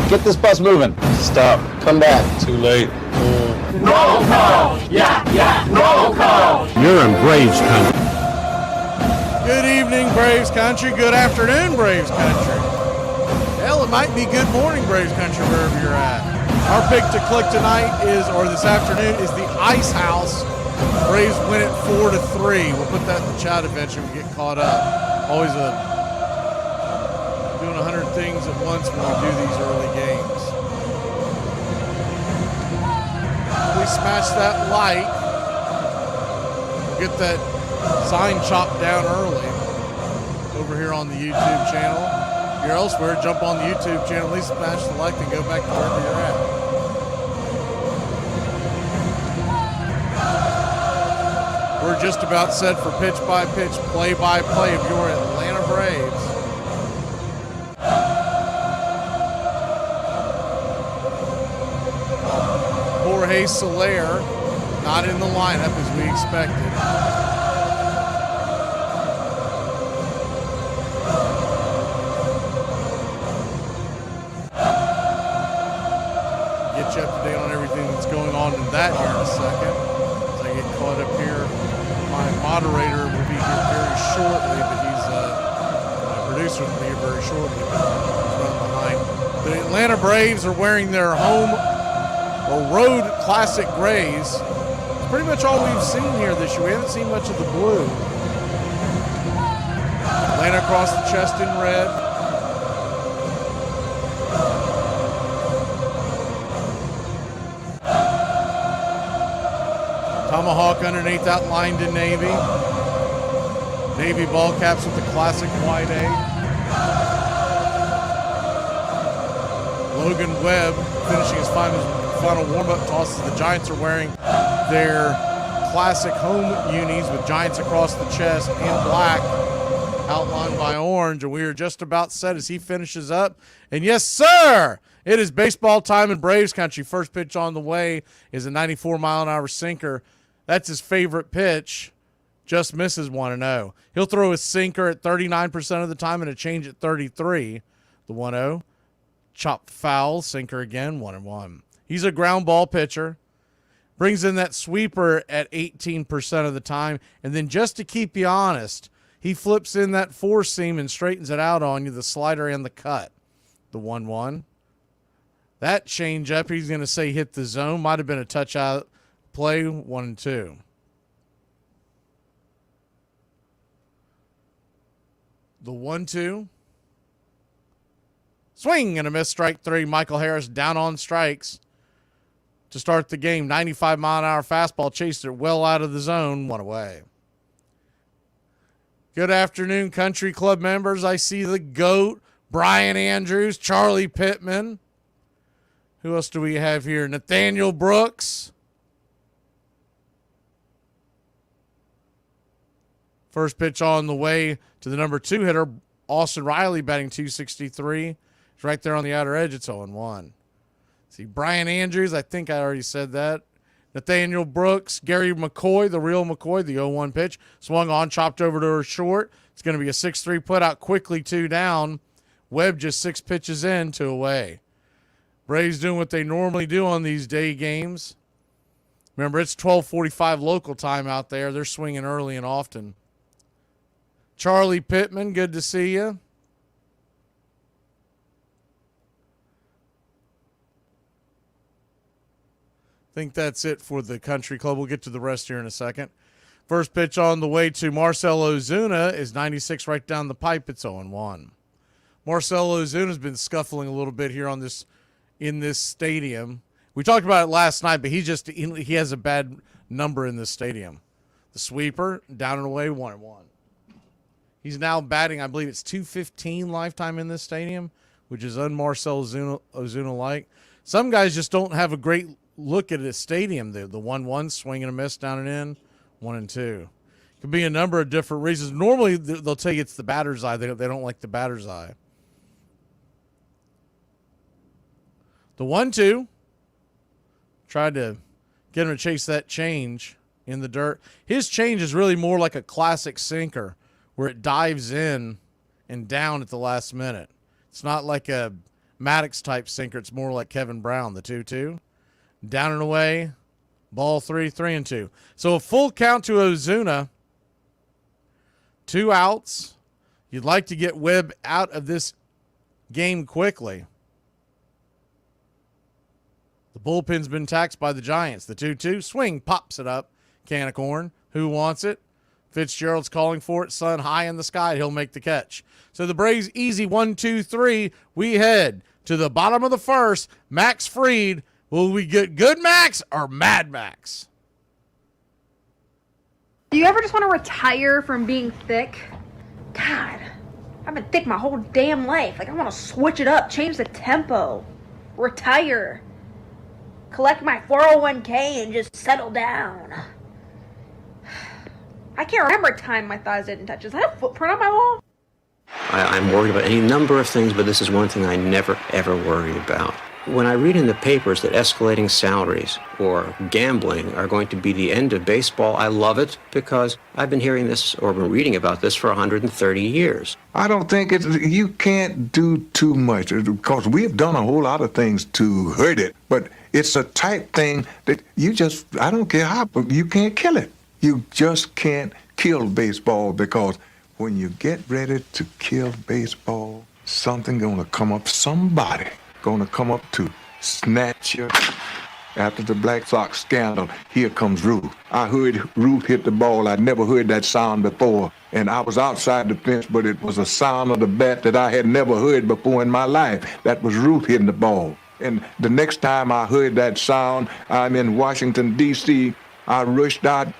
Get this bus moving. Stop. Come back. Too late. Roll call! Yeah! Roll call! You're in Braves Country. Good evening, Braves Country. Good afternoon, Braves Country. Hell, it might be good morning, Braves Country, wherever you're at. Our pick to click tonight or this afternoon, is the Ice House. Braves win it 4-3. We'll put that in the chat eventually. We get caught up. Always doing 100 things at once when we do these early games. Please smash that like. We'll get that sign chopped down early over here on the YouTube channel. If you're elsewhere, jump on the YouTube channel, at least smash the like and go back to wherever you're at. We're just about set for pitch-by-pitch, play-by-play of your Atlanta Braves. Jorge Soler not in the lineup as we expected. Get you up to date on everything that's going on in that here in a second. As I get caught up here, my moderator will be here very shortly, but my producer will be here very shortly, but he's running behind. The Atlanta Braves are wearing their home or road classic grays. It's pretty much all we've seen here this year. We haven't seen much of the blue. Atlanta across the chest in red. Tomahawk underneath outlined in navy. Navy ball caps with the classic white A. Logan Webb finishing his final warm-up tosses. The Giants are wearing their classic home unis with Giants across the chest in black, outlined by orange, and we are just about set as he finishes up. And yes, sir, it is baseball time in Braves Country. First pitch on the way is a 94-mile-an-hour sinker. That's his favorite pitch. Just misses 1-0. He'll throw his sinker at 39% of the time and a change at 33. The 1-0. Chop foul, sinker again, 1-1. He's a ground ball pitcher. Brings in that sweeper at 18% of the time. And then just to keep you honest, he flips in that four seam and straightens it out on you, the slider and the cut. The 1-1. That change up, he's going to say hit the zone. Might have been a touch out play, 1-2. The 1-2. Swing and a miss, strike three. Michael Harris down on strikes to start the game. 95-mile-an-hour fastball chased it well out of the zone. One away. Good afternoon, Country Club members. I see the GOAT, Brian Andrews, Charlie Pittman. Who else do we have here? Nathaniel Brooks. First pitch on the way to the number 2 hitter, Austin Riley, batting .263. It's right there on the outer edge. It's 0-1. See, Brian Andrews, I think I already said that. Nathaniel Brooks, Gary McCoy, the real McCoy, the 0-1 pitch. Swung on, chopped over to her short. It's going to be a 6-3 put out quickly, 2 down. Webb just 6 pitches in, 2 away. Braves doing what they normally do on these day games. Remember, it's 12:45 local time out there. They're swinging early and often. Charlie Pittman, good to see you. I think that's it for the Country Club. We'll get to the rest here in a second. First pitch on the way to Marcell Ozuna is 96 right down the pipe. It's 0-1. Marcell Ozuna's been scuffling a little bit here in this stadium. We talked about it last night, but he has a bad number in this stadium. The sweeper, down and away, 1-1. He's now batting, I believe it's .215 lifetime in this stadium, which is un-Marcell Ozuna-like. Some guys just don't have a great look at a stadium. The 1-1, swing and a miss, down and in, 1-2. Could be a number of different reasons. Normally, they'll tell you it's the batter's eye. They don't like the batter's eye. The 1-2. Tried to get him to chase that change in the dirt. His change is really more like a classic sinker where it dives in and down at the last minute. It's not like a Maddox-type sinker. It's more like Kevin Brown, the 2-2. Down and away, ball 3, 3-2. So a full count to Ozuna. 2 outs. You'd like to get Webb out of this game quickly. The bullpen's been taxed by the Giants. The 2-2, swing, pops it up. Can of corn. Who wants it? Fitzgerald's calling for it. Sun high in the sky. He'll make the catch. So the Braves easy 1-2-3. We head to the bottom of the first. Max Fried. Will we get good Max or Mad Max? Do you ever just want to retire from being thick? God, I've been thick my whole damn life. Like, I want to switch it up, change the tempo, retire, collect my 401k and just settle down. I can't remember a time my thighs didn't touch. Is that a footprint on my wall? I'm worried about any number of things, but this is one thing I never, ever worry about. When I read in the papers that escalating salaries or gambling are going to be the end of baseball, I love it because I've been hearing this or been reading about this for 130 years. I don't think you can't do too much because we've done a whole lot of things to hurt it, but it's a type thing that I don't care how, but you can't kill it. You just can't kill baseball because when you get ready to kill baseball, something gonna come up, somebody gonna come up to snatch you. After the Black Sox scandal, here comes Ruth. I heard Ruth hit the ball. I'd never heard that sound before. And I was outside the fence, but it was a sound of the bat that I had never heard before in my life. That was Ruth hitting the ball. And the next time I heard that sound, I'm in Washington, D.C., I rushed out,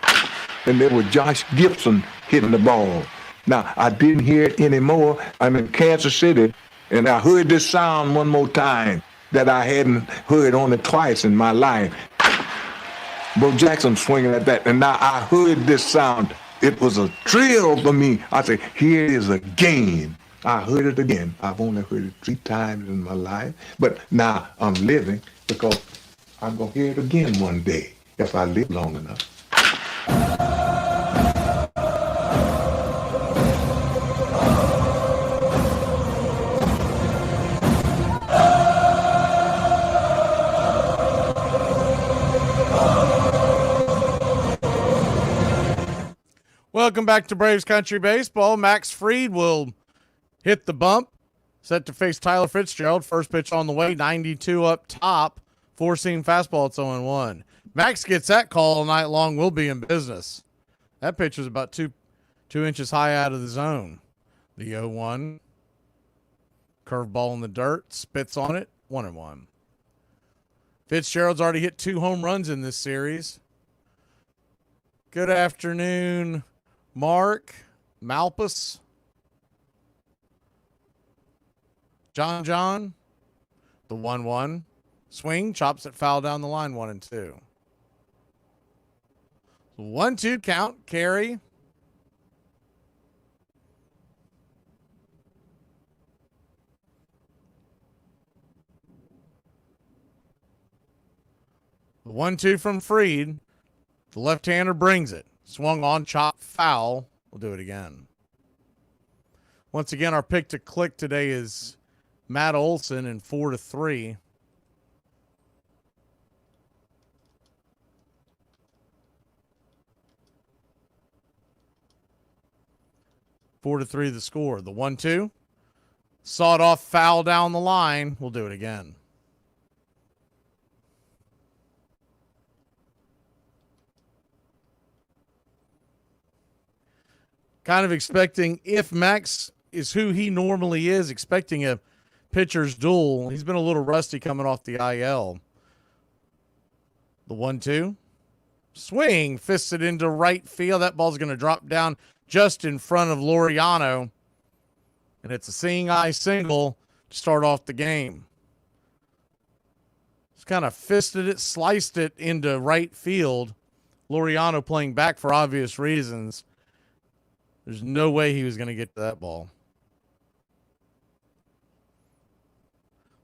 and there was Josh Gibson hitting the ball. Now, I didn't hear it anymore. I'm in Kansas City, and I heard this sound one more time that I hadn't heard only twice in my life. Bo Jackson swinging at that, and now I heard this sound. It was a thrill for me. I said, here is a game. I heard it again. I've only heard it 3 times in my life, but now I'm living because I'm going to hear it again one day if I live long enough. Welcome back to Braves Country Baseball. Max Fried will hit the bump, set to face Tyler Fitzgerald. First pitch on the way, 92 up top, 4-seam fastball. It's 0-1. Max gets that call all night long. We'll be in business. That pitch was about two inches high out of the zone. The 0-1. Curveball in the dirt, spits on it, 1-1. Fitzgerald's already hit 2 home runs in this series. Good afternoon, Mark Malpas. John, the 1-1. Swing, chops it foul down the line, 1-2. 1-2 count, carry. The 1-2 from Fried. The left-hander brings it. Swung on, chop, foul. We'll do it again. Once again, our pick to click today is Matt Olson in 4-3. Four to 3 the score. The 1-2. Sawed off foul down the line. We'll do it again. Kind of expecting, if Max is who he normally is, expecting a pitcher's duel. He's been a little rusty coming off the IL. The 1-2. Swing. Fists it into right field. That ball's going to drop down just in front of Laureano. And it's a seeing eye single to start off the game. Just kind of fisted it, sliced it into right field. Laureano playing back for obvious reasons. There's no way he was going to get to that ball.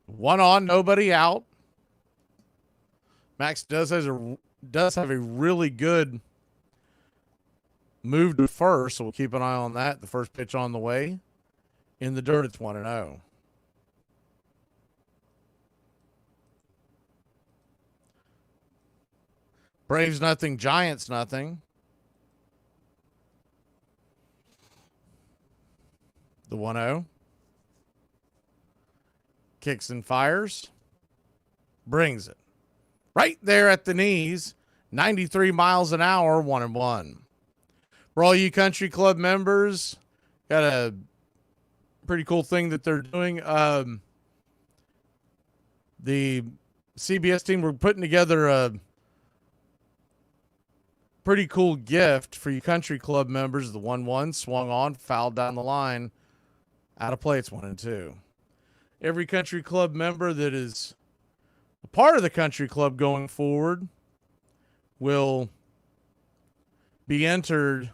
One on, nobody out. Max does have a really good move to first, so we'll keep an eye on that. The first pitch on the way. In the dirt, it's 1-0. Braves nothing, Giants nothing. The 1-0. Kicks and fires. Brings it. Right there at the knees. 93 miles an hour, 1-1. For all you country club members, got a pretty cool thing that they're doing. The CBS team, we're putting together a pretty cool gift for you country club members. The 1-1 swung on, fouled down the line. Out of play, it's 1-2. Every country club member that is a part of the country club going forward will be entered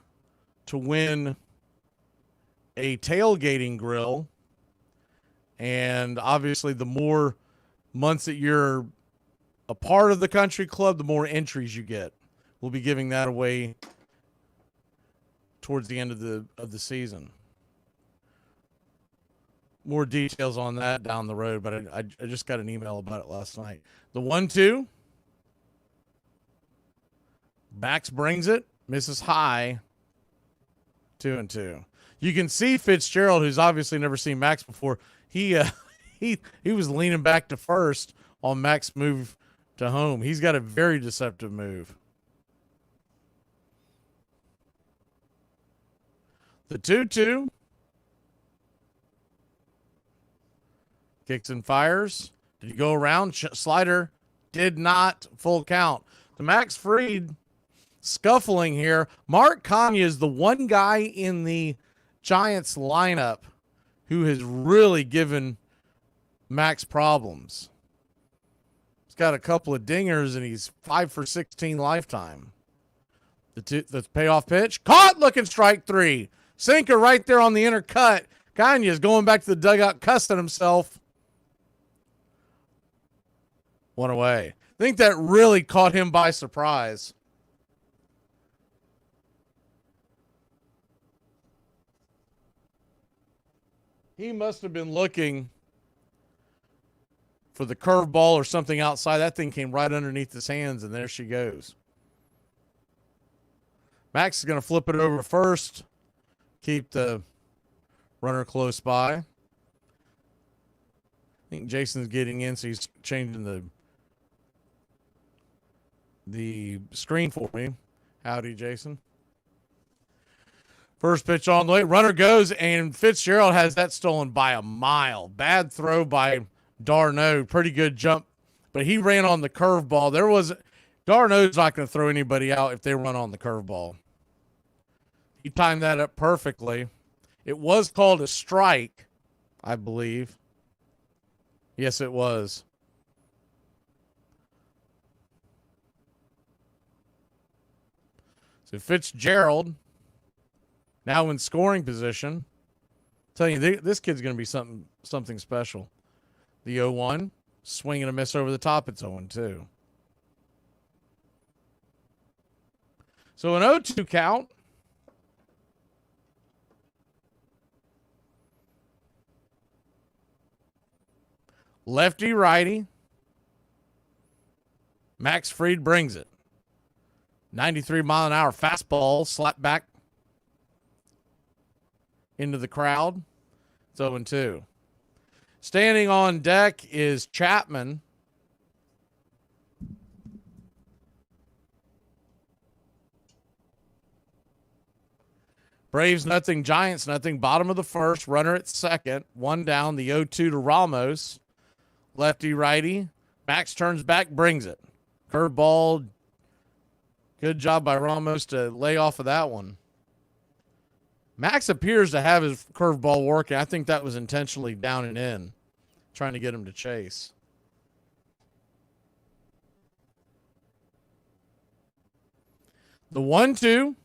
to win a tailgating grill. And obviously, the more months that you're a part of the country club, the more entries you get. We'll be giving that away towards the end of the season. More details on that down the road, but I just got an email about it last night. The 1-2. Max brings it, misses high. 2-2. You can see Fitzgerald, who's obviously never seen Max before. He was leaning back to first on Max's move to home. He's got a very deceptive move. The 2-2. Kicks and fires. Did he go around? Slider did not. Full count. The Max Fried scuffling here. Mark Kanye is the one guy in the Giants lineup who has really given Max problems. He's got a couple of dingers, and he's 5 for 16 lifetime. The payoff pitch. Caught, looking strike 3. Sinker right there on the inner cut. Kanye is going back to the dugout, cussing himself. 1 away. I think that really caught him by surprise. He must have been looking for the curveball or something outside. That thing came right underneath his hands, and there she goes. Max is going to flip it over first. Keep the runner close by. I think Jason's getting in, so he's changing the screen for me. Howdy, Jason. First pitch on the way. Runner goes, and Fitzgerald has that stolen by a mile. Bad throw by Darno. Pretty good jump, but he ran on the curveball. Darno's not going to throw anybody out if they run on the curveball. He timed that up perfectly. It was called a strike, I believe. Yes, it was. So Fitzgerald now in scoring position. I'm telling you, this kid's going to be something special. The 0-1, swing and a miss over the top. It's 0-2. So an 0-2 count. Lefty, righty. Max Fried brings it. 93-mile-an-hour fastball slapped back into the crowd. It's 0-2. Standing on deck is Chapman. Braves nothing, Giants nothing. Bottom of the first, runner at second. One down, the 0-2 to Ramos. Lefty, righty. Max turns back, brings it. Curveball. Good job by Ramos to lay off of that one. Max appears to have his curveball working. I think that was intentionally down and in, trying to get him to chase. The 1-2.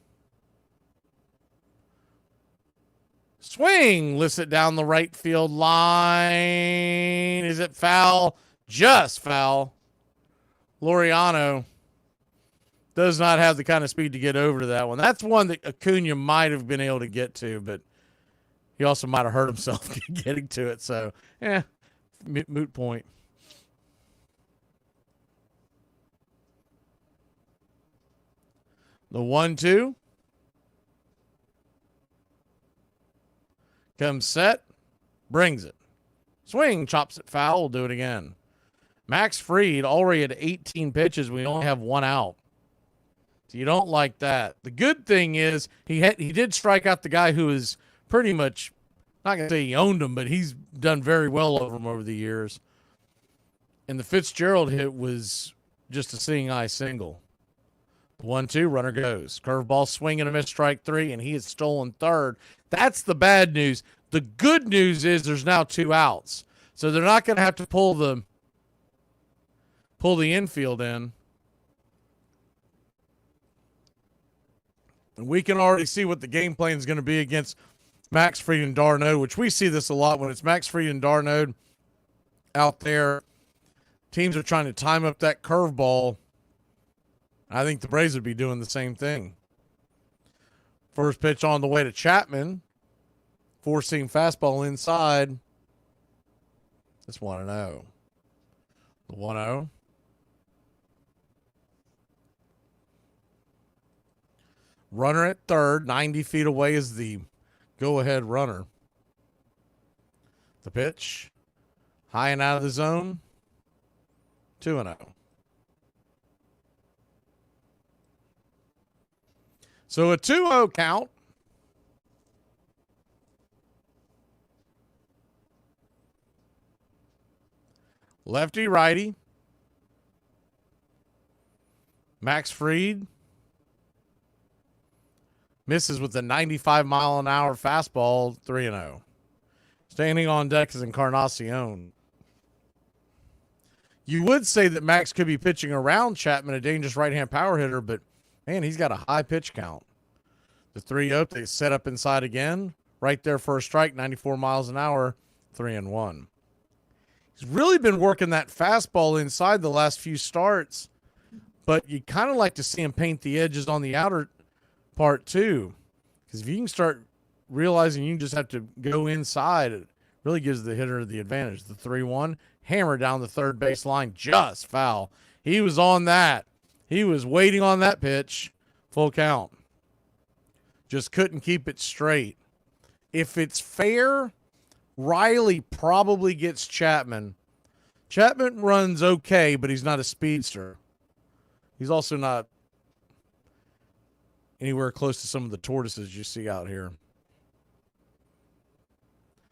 Swing, lifts it down the right field line. Is it foul? Just foul. Laureano does not have the kind of speed to get over to that one. That's one that Acuna might have been able to get to, but he also might have hurt himself getting to it. So, moot point. The 1-2. Comes set, brings it. Swing, chops it foul, we'll do it again. Max Fried already at 18 pitches. We only have one out. So you don't like that. The good thing is he did strike out the guy who is pretty much, not going to say he owned him, but he's done very well over him over the years. And the Fitzgerald hit was just a seeing eye single. 1-2, runner goes. Curveball swing and a miss, strike three, and he has stolen third. That's the bad news. The good news is there's now 2 outs. So they're not going to have to pull the infield in. And we can already see what the game plan is going to be against Max Fried and d'Arnaud, which we see this a lot when it's Max Fried and d'Arnaud out there. Teams are trying to time up that curveball. I think the Braves would be doing the same thing. First pitch on the way to Chapman. Four-seam fastball inside. It's 1-0. The 1-0. Runner at third. 90 feet away is the go-ahead runner. The pitch. High and out of the zone. 2-0. So a 2-0 count. Lefty, righty. Max Fried misses with a 95-mile-an-hour fastball, 3-0. Standing on deck is Encarnacion. You would say that Max could be pitching around Chapman, a dangerous right-hand power hitter, but man, he's got a high pitch count. The 3-0, they set up inside again. Right there for a strike, 94 miles an hour, 3-1. He's really been working that fastball inside the last few starts, but you kind of like to see him paint the edges on the outer part too. Because if you can start realizing you just have to go inside, it really gives the hitter the advantage. The 3-1, hammer down the third base line, just foul. He was on that. He was waiting on that pitch. Full count. Just couldn't keep it straight. If it's fair, Riley probably gets Chapman. Chapman runs okay, but he's not a speedster. He's also not anywhere close to some of the tortoises you see out here.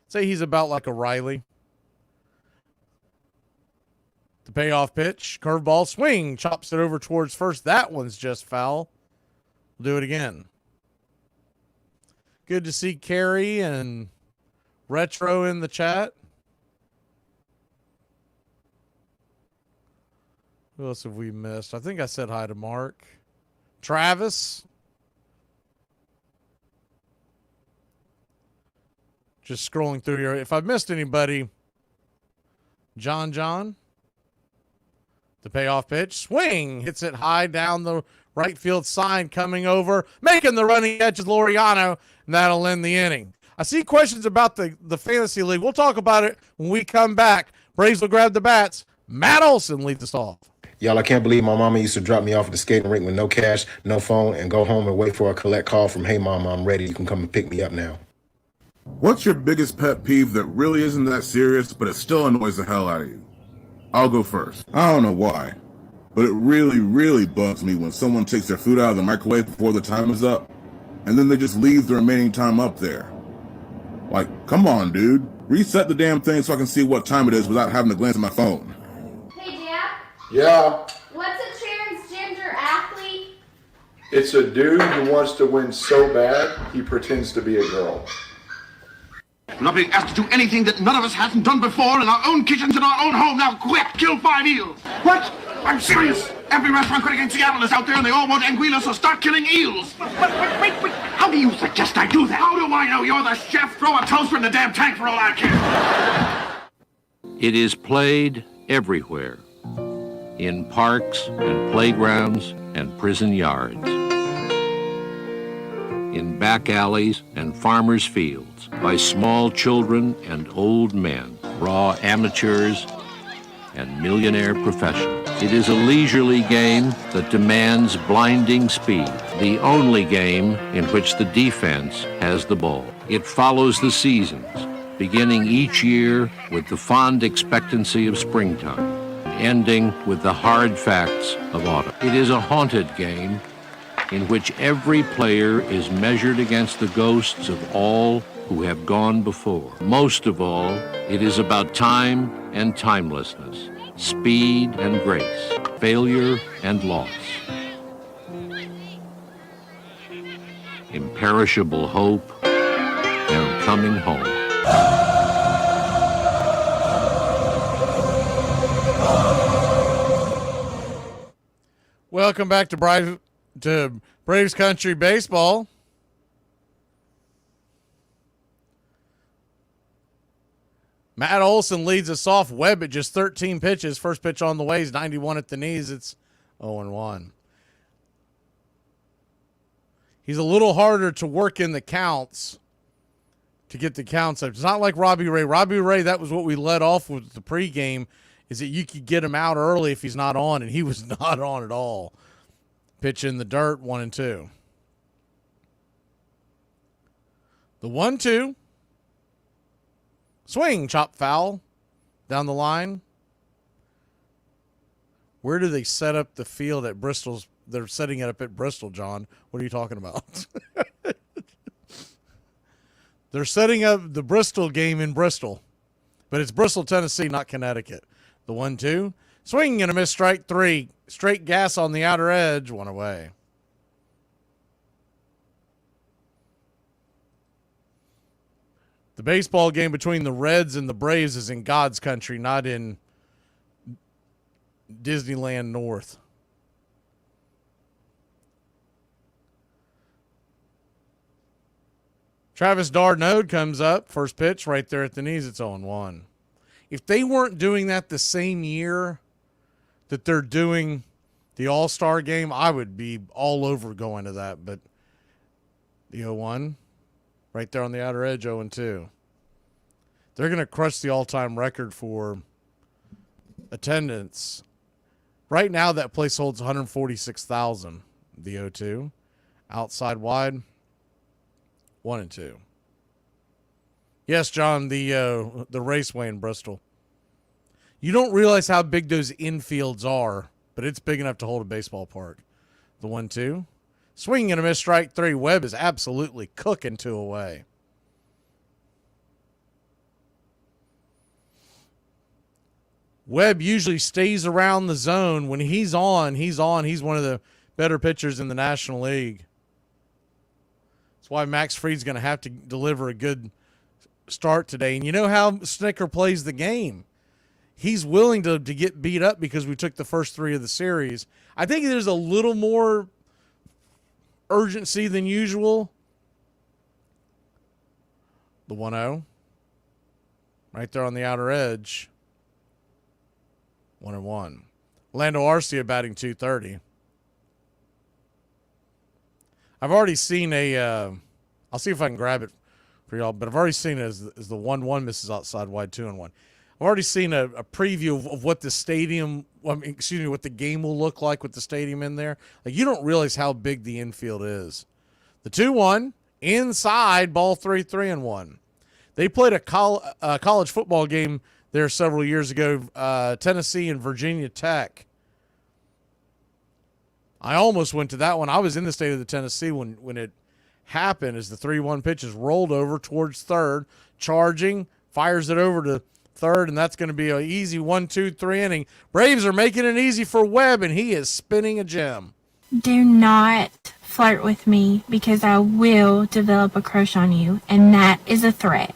Say he's about like a Riley. The payoff pitch, curveball swing, chops it over towards first. That one's just foul. We'll do it again. Good to see Carrie and Retro in the chat. Who else have we missed? I think I said hi to Mark. Travis. Just scrolling through here. If I've missed anybody, John. The payoff pitch. Swing. Hits it high down the Right field sign coming over, making the running catch is Laureano, and that'll end the inning. I see questions about the fantasy league. We'll talk about it when we come back. Braves will grab the bats. Matt Olson leads us off. Y'all, I can't believe my mama used to drop me off at the skating rink with no cash, no phone, and go home and wait for a collect call from, "Hey, mama, I'm ready. You can come and pick me up now." What's your biggest pet peeve that really isn't that serious, but it still annoys the hell out of you? I'll go first. I don't know why, but it really, really bugs me when someone takes their food out of the microwave before the time is up, and then they just leave the remaining time up there. Like, come on, dude. Reset the damn thing so I can see what time it is without having to glance at my phone. Hey, Dad. Yeah, What's a transgender athlete? it's a dude who wants to win so bad, he pretends to be a girl. I'm not being asked to do anything that none of us hasn't done before in our own kitchens in our own home. Now, quick, kill 5 eels. What? I'm serious. Every restaurant critic in Seattle is out there, and they all want anguilla, so start killing eels. But, wait. How do you suggest I do that? How do I know? You're the chef. Throw a toaster in the damn tank for all I care. It is played everywhere, in parks and playgrounds and prison yards, in back alleys and farmers' fields, by small children and old men, raw amateurs and millionaire professionals. It is a leisurely game that demands blinding speed, the only game in which the defense has the ball. It follows the seasons, beginning each year with the fond expectancy of springtime, ending with the hard facts of autumn. It is a haunted game in which every player is measured against the ghosts of all who have gone before. Most of all, it is about time and timelessness, speed and grace, failure and loss, imperishable hope and coming home. Welcome back to Braves Country Baseball. Matt Olson leads us off. Webb at just 13 pitches. First pitch on the way is 91 at the knees. It's 0-1. He's a little harder to work in the counts, to get the counts up. It's not like Robbie Ray. Robbie Ray, that was what we led off with the pregame, is that you could get him out early if he's not on, and he was not on at all. Pitch in the dirt, 1-2. The 1-2. Swing, chop foul. Down the line. Where do they set up the field at Bristol's? They're setting it up at Bristol, John. What are you talking about? They're setting up the Bristol game in Bristol. But it's Bristol, Tennessee, not Connecticut. The 1-2. Swing and a miss, strike 3. Straight gas on the outer edge. 1 away. The baseball game between the Reds and the Braves is in God's country, not in Disneyland North. Travis d'Arnaud comes up. First pitch right there at the knees. It's 0-1. If they weren't doing that the same year that they're doing the All-Star game, I would be all over going to that. But the 0-1, right there on the outer edge, 0-2. They're going to crush the all-time record for attendance. Right now, that place holds 146,000. The 0-2. Outside wide, 1-2. Yes, John, the raceway in Bristol. You don't realize how big those infields are, but it's big enough to hold a baseball park. The 1-2. Swing and a miss, strike 3. Webb is absolutely cooking 2 away. Webb usually stays around the zone. When he's on. He's one of the better pitchers in the National League. That's why Max Fried's going to have to deliver a good start today. And you know how Snicker plays the game. He's willing to get beat up because we took the first 3 of the series. I think there's a little more urgency than usual. The 1-0. Right there on the outer edge. 1-1. Lando Arcia batting .230. I've already seen I'll see if I can grab it for y'all, but I've already seen it as the 1-1 misses outside wide 2-1. I've already seen a preview of what the stadium, what the game will look like with the stadium in there. Like, you don't realize how big the infield is. The 2-1 inside, ball 3-1. They played a college football game there several years ago, Tennessee and Virginia Tech. I almost went to that one. I was in the state of the Tennessee when it happened, as the 3-1 pitch is rolled over towards third, charging, fires it over to third, and that's going to be an easy 1-2-3 inning. Braves are making it easy for Webb, and he is spinning a gem. Do not flirt with me, because I will develop a crush on you, and that is a threat.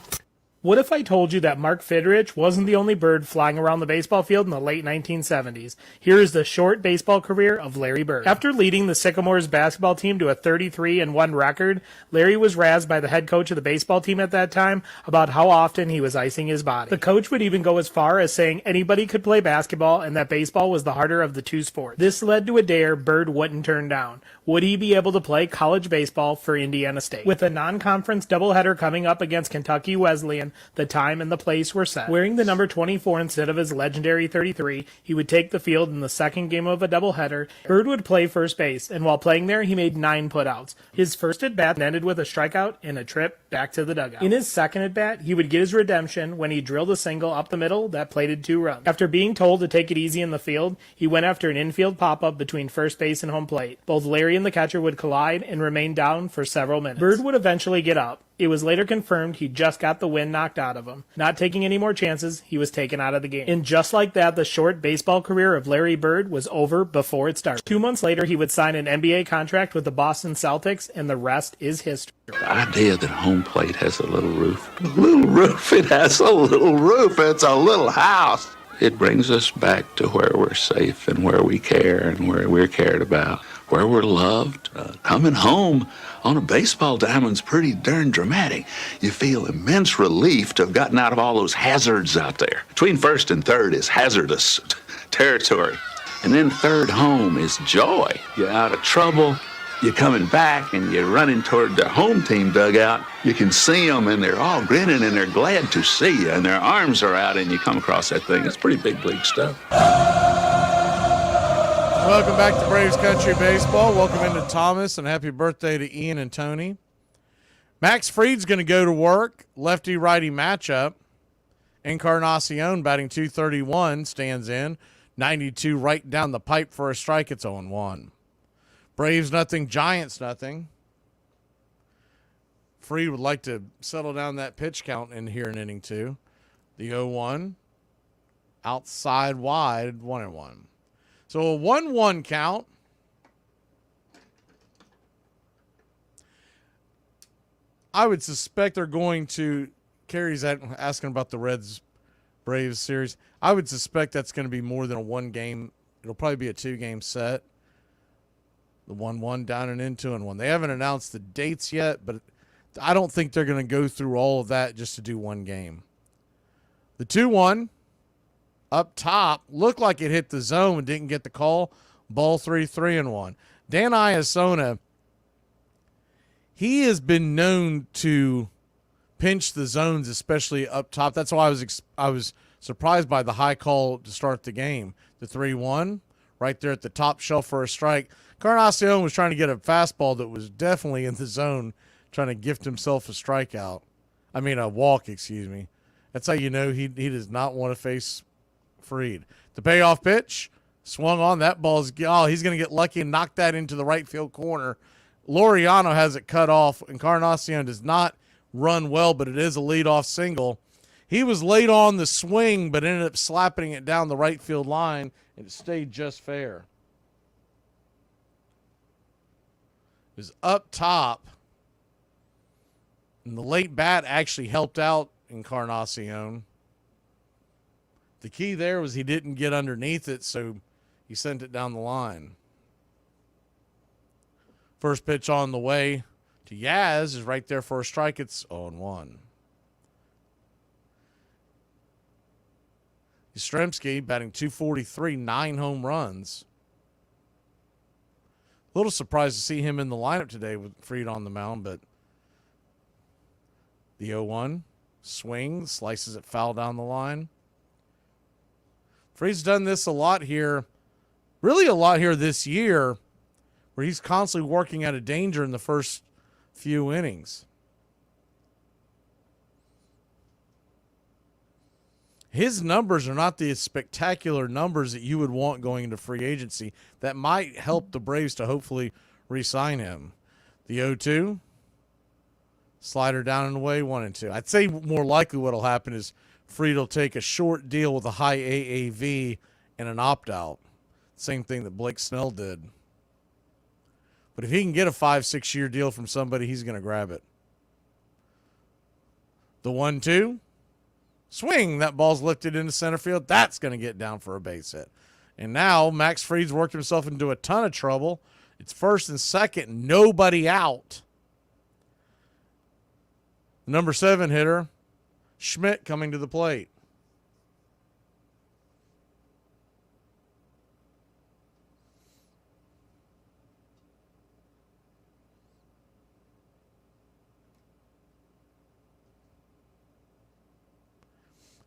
What if I told you that Mark Fidrich wasn't the only bird flying around the baseball field in the late 1970s? Here is the short baseball career of Larry Bird. After leading the Sycamores basketball team to a 33-1 record, Larry was razzed by the head coach of the baseball team at that time about how often he was icing his body. The coach would even go as far as saying anybody could play basketball and that baseball was the harder of the two sports. This led to a dare Bird wouldn't turn down. Would he be able to play college baseball for Indiana State? With a non-conference doubleheader coming up against Kentucky Wesleyan, the time and the place were set. Wearing the number 24 instead of his legendary 33, he would take the field in the second game of a doubleheader. Bird would play first base, and while playing there, he made 9 putouts. His first at-bat ended with a strikeout and a trip back to the dugout. In his second at-bat, he would get his redemption when he drilled a single up the middle that plated 2 runs. After being told to take it easy in the field, he went after an infield pop-up between first base and home plate. Both Larry and the catcher would collide and remain down for several minutes. Bird would eventually get up. It was later confirmed he just got the wind knocked out of him. Not taking any more chances, he was taken out of the game. And just like that, the short baseball career of Larry Bird was over before it started. 2 months later, he would sign an NBA contract with the Boston Celtics, and the rest is history. The idea that home plate has a little roof. A little roof, it has a little roof. It's a little house. It brings us back to where we're safe and where we care and where we're cared about, where we're loved. Coming home on a baseball diamond's pretty darn dramatic. You feel immense relief to have gotten out of all those hazards out there. Between first and third is hazardous territory. And then third home is joy. You're out of trouble. You're coming back and you're running toward the home team dugout. You can see them and they're all grinning and they're glad to see you. And their arms are out and you come across that thing. It's pretty big league stuff. Welcome back to Braves Country Baseball. Welcome into Thomas, and happy birthday to Ian and Tony. Max Fried's going to go to work. Lefty-righty matchup. Encarnacion batting .231 stands in. 92 right down the pipe for a strike. It's 0-1. Braves nothing, Giants nothing. Fried would like to settle down that pitch count in here in inning 2. The 0-1. Outside wide, 1-1. So a 1-1 count. I would suspect they're going to, Carrie's asking about the Reds-Braves series. I would suspect that's going to be more than a 1 game. It'll probably be a 2-game set. The 1-1 down and in 2-1. They haven't announced the dates yet, but I don't think they're going to go through all of that just to do 1 game. The 2-1. Up top, looked like it hit the zone and didn't get the call. Ball 3-1. Dan Iasona, he has been known to pinch the zones, especially up top. That's why I was surprised by the high call to start the game. The 3-1, right there at the top shelf for a strike. Encarnacion was trying to get a fastball that was definitely in the zone, trying to gift himself a walk, excuse me. That's how you know he does not want to face Fried. The payoff pitch swung on. That ball's he's going to get lucky and knock that into the right field corner. Laureano has it cut off. Encarnacion does not run well, but it is a leadoff single. He was late on the swing, but ended up slapping it down the right field line, and it stayed just fair. It was up top, and the late bat actually helped out Encarnacion. The key there was he didn't get underneath it, so he sent it down the line. First pitch on the way to Yaz is right there for a strike. It's 0-1. Yastrzemski batting .243, 9 home runs. A little surprised to see him in the lineup today with Fried on the mound, but the 0-1 swing, slices it foul down the line. Fried's done this a lot here, really a lot here this year, where he's constantly working out of danger in the first few innings. His numbers are not the spectacular numbers that you would want going into free agency. That might help the Braves to hopefully re-sign him. The 0-2, slider down and away, 1-2. I'd say more likely what will happen is Fried will take a short deal with a high AAV and an opt-out. Same thing that Blake Snell did. But if he can get a 5-6 year deal from somebody, he's going to grab it. The 1-2. Swing, that ball's lifted into center field. That's going to get down for a base hit. And now Max Fried's worked himself into a ton of trouble. It's first and second, nobody out. Number 7 hitter, Schmidt, coming to the plate.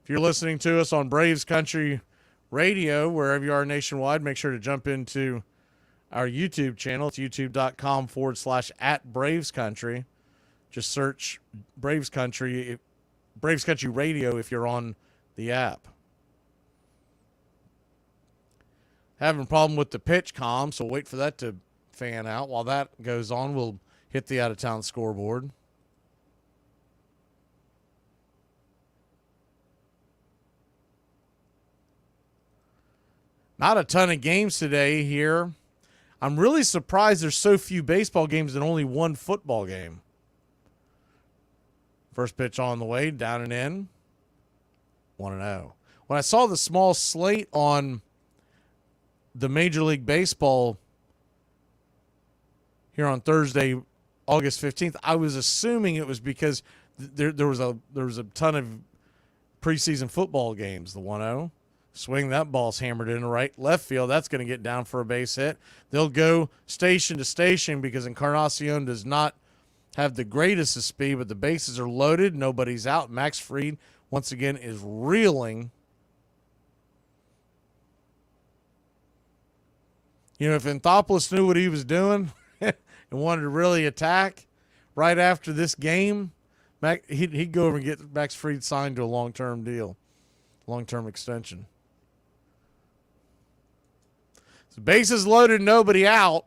If you're listening to us on Braves Country Radio, wherever you are nationwide, make sure to jump into our YouTube channel. It's youtube.com/@BravesCountry. Just search Braves Country Radio if you're on the app. Having a problem with the pitch comm, so wait for that to fan out. While that goes on, we'll hit the out-of-town scoreboard. Not a ton of games today here. I'm really surprised there's so few baseball games and only one football game. First pitch on the way, down and in. 1-0. When I saw the small slate on the Major League Baseball here on Thursday, August 15th, I was assuming it was because there was a ton of preseason football games. The 1-0. Swing, that ball's hammered in right left field. That's going to get down for a base hit. They'll go station to station because Encarnacion does not have the greatest of speed, but the bases are loaded. Nobody's out. Max Fried, once again, is reeling. You know, if Anthopoulos knew what he was doing and wanted to really attack right after this game, he'd go over and get Max Fried signed to a long-term deal, long-term extension. So bases loaded, nobody out.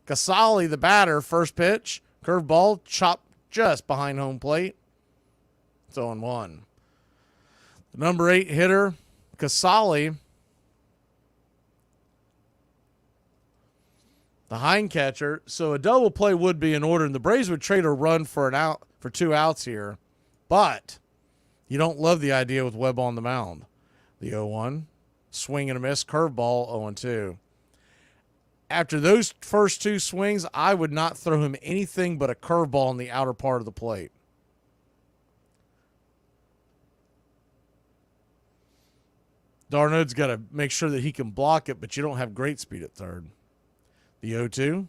Casali, the batter, first pitch, curveball, chopped just behind home plate. It's 0-1. The number 8 hitter, Casali, the hind catcher. So a double play would be in order, and the Braves would trade a run for an out for 2 outs here. But you don't love the idea with Webb on the mound. The 0-1, swing and a miss, curveball, 0-2. After those first 2 swings, I would not throw him anything but a curveball in the outer part of the plate. Darnold's got to make sure that he can block it, but you don't have great speed at third. The 0-2,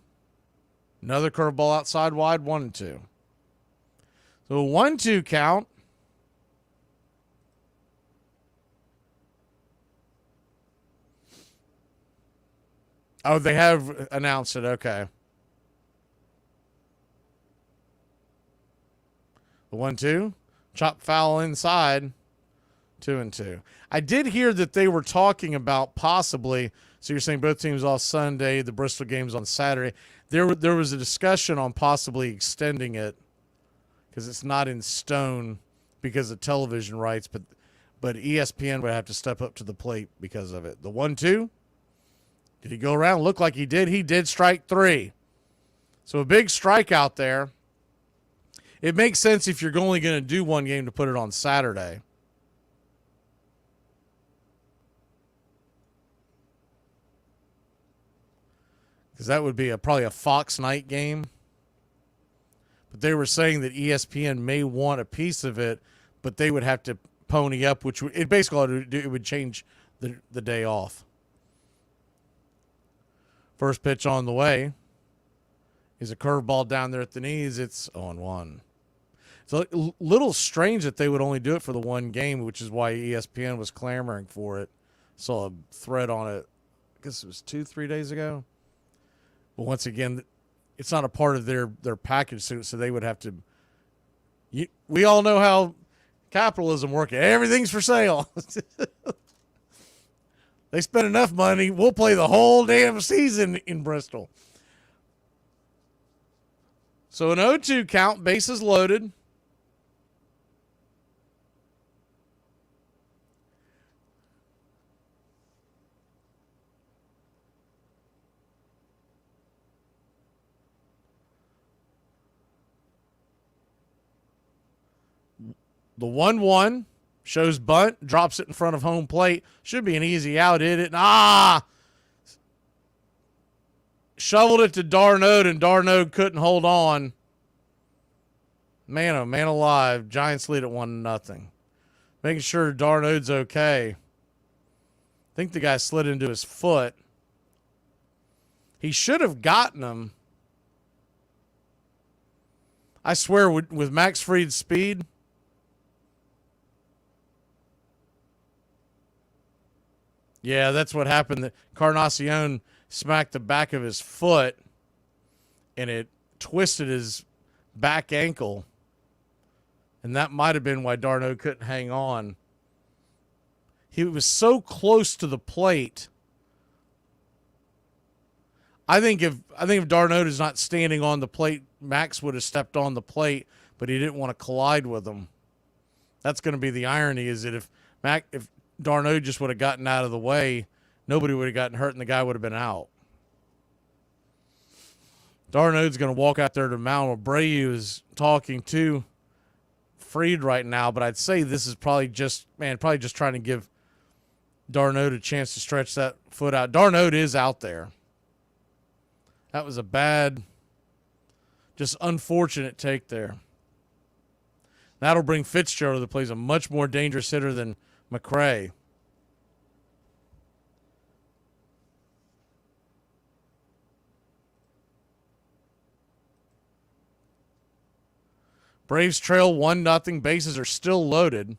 another curveball outside wide, 1-2. So a 1-2 count. Oh, they have announced it. Okay. The 1-2, chop foul inside, 2-2. I did hear that they were talking about possibly. So you're saying both teams off Sunday, the Bristol game's on Saturday. There was a discussion on possibly extending it because it's not in stone because of television rights, but ESPN would have to step up to the plate because of it. The 1-2. Did he go around? Looked like he did. He did strike 3. So a big strikeout there. It makes sense if you're only going to do one game to put it on Saturday. Because that would be probably a Fox night game. But they were saying that ESPN may want a piece of it, but they would have to pony up, which it basically it would change the day off. First pitch on the way. He's a curveball down there at the knees. It's 0-1. It's a little strange that they would only do it for the one game, which is why ESPN was clamoring for it. Saw a thread on it, I guess it was 2-3 days ago. But once again, it's not a part of their package, so they would have to. We all know how capitalism works. Everything's for sale. They spend enough money, we'll play the whole damn season in Bristol. So an 0-2 count, bases loaded. The 1-1 shows bunt, drops it in front of home plate. Should be an easy out, hit it. Shoveled it to Darnode, and Darnode couldn't hold on. Man, oh man alive. Giants lead at 1-0. Making sure Darnode's okay. I think the guy slid into his foot. He should have gotten him. I swear, with Max Fried's speed, yeah, that's what happened. Carnacion smacked the back of his foot, and it twisted his back ankle. And that might have been why Darno couldn't hang on. He was so close to the plate. I think if Darno is not standing on the plate, Max would have stepped on the plate, but he didn't want to collide with him. That's going to be the irony, is that if Darno just would have gotten out of the way, nobody would have gotten hurt, and the guy would have been out. Darnode's going to walk out there to the mound. Abreu is talking to Fried right now, but I'd say this is probably just trying to give Darnode a chance to stretch that foot out. Darnode is out there. That was a bad, just unfortunate take there. That'll bring Fitzgerald, that plays a much more dangerous hitter than McRae. Braves trail 1-0. Bases are still loaded.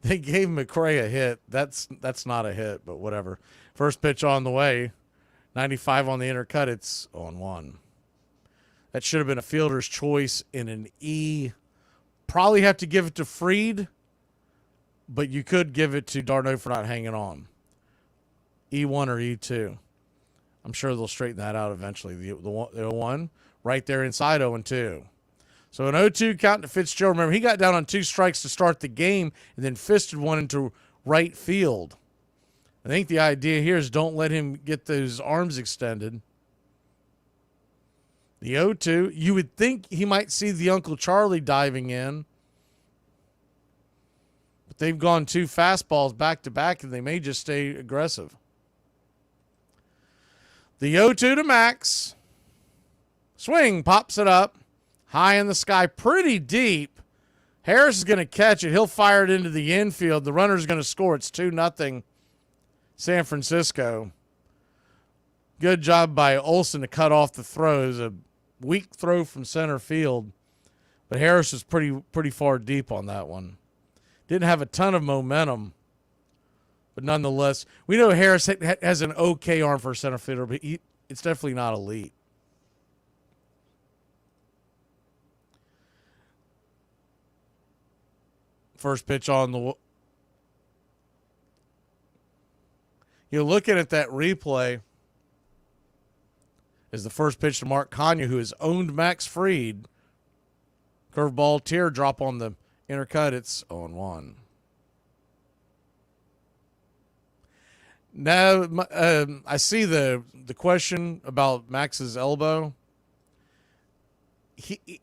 They gave McRae a hit. That's not a hit, but whatever. First pitch on the way. 95 on the intercut. It's 0-1. That should have been a fielder's choice in an E. Probably have to give it to Fried, but you could give it to Darno for not hanging on. E1 or E2. I'm sure they'll straighten that out eventually. The 0-1 right there inside 0-2. So an 0-2 count to Fitzgerald. Remember, he got down on 2 strikes to start the game and then fisted one into right field. I think the idea here is don't let him get those arms extended. The 0-2, you would think he might see the Uncle Charlie diving in. But they've gone 2 fastballs back to back, and they may just stay aggressive. The 0-2 to Max. Swing, pops it up. High in the sky, pretty deep. Harris is going to catch it. He'll fire it into the infield. The runner's going to score. It's 2-0 San Francisco. Good job by Olsen to cut off the throw. It was a weak throw from center field, but Harris was pretty far deep on that one. Didn't have a ton of momentum, but nonetheless, we know Harris has an okay arm for a center fielder, but it's definitely not elite. First pitch on the... You're looking at that replay is the first pitch to Mark Kanya, who has owned Max Fried. Curveball, teardrop on the intercut. It's 0-1. Now, I see the question about Max's elbow.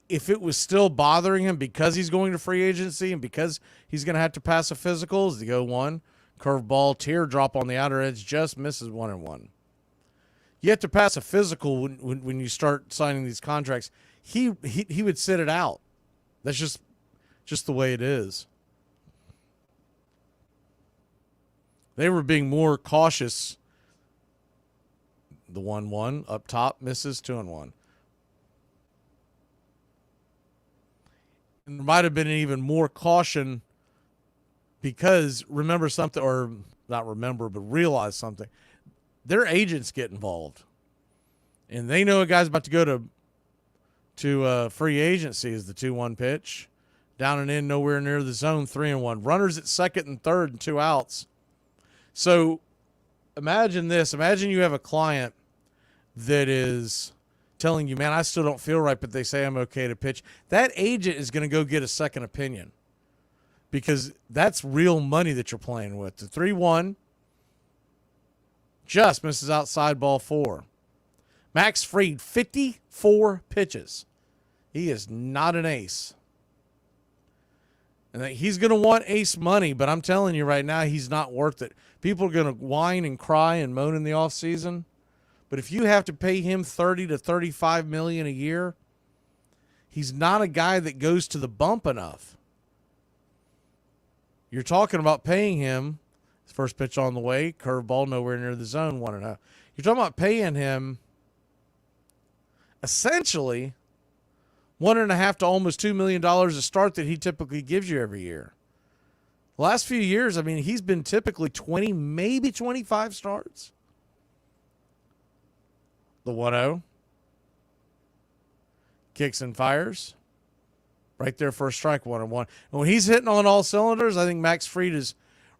If it was still bothering him because he's going to free agency and because he's going to have to pass a physical, is the 0-1. Curveball, teardrop on the outer edge, just misses 1-1. You have to pass a physical when you start signing these contracts. He would sit it out. That's just the way it is. They were being more cautious. The 1-1 up top misses 2-1. And there might have been even more caution because remember something, or not remember, but realize something. Their agents get involved. And they know a guy's about to go to free agency is the 2-1 pitch. Down and in, nowhere near the zone, 3-1. Runners at second and third and 2 outs. So imagine this. Imagine you have a client that is telling you, man, I still don't feel right, but they say I'm okay to pitch. That agent is going to go get a second opinion because that's real money that you're playing with. The 3-1 just misses outside, ball 4. Max Fried, 54 pitches. He is not an ace. And he's going to want ace money, but I'm telling you right now, he's not worth it. People are going to whine and cry and moan in the offseason. But if you have to pay him $30 to $35 million a year, he's not a guy that goes to the bump enough. You're talking about paying him, his first pitch on the way, curveball nowhere near the zone, 1-0. You're talking about paying him essentially $1.5 to almost $2 million a start that he typically gives you every year. The last few years, I mean, he's been typically 20, maybe 25 starts. The 1-0. Kicks and fires. Right there for a strike, 1-1. And when he's hitting on all cylinders, I think Max Fried is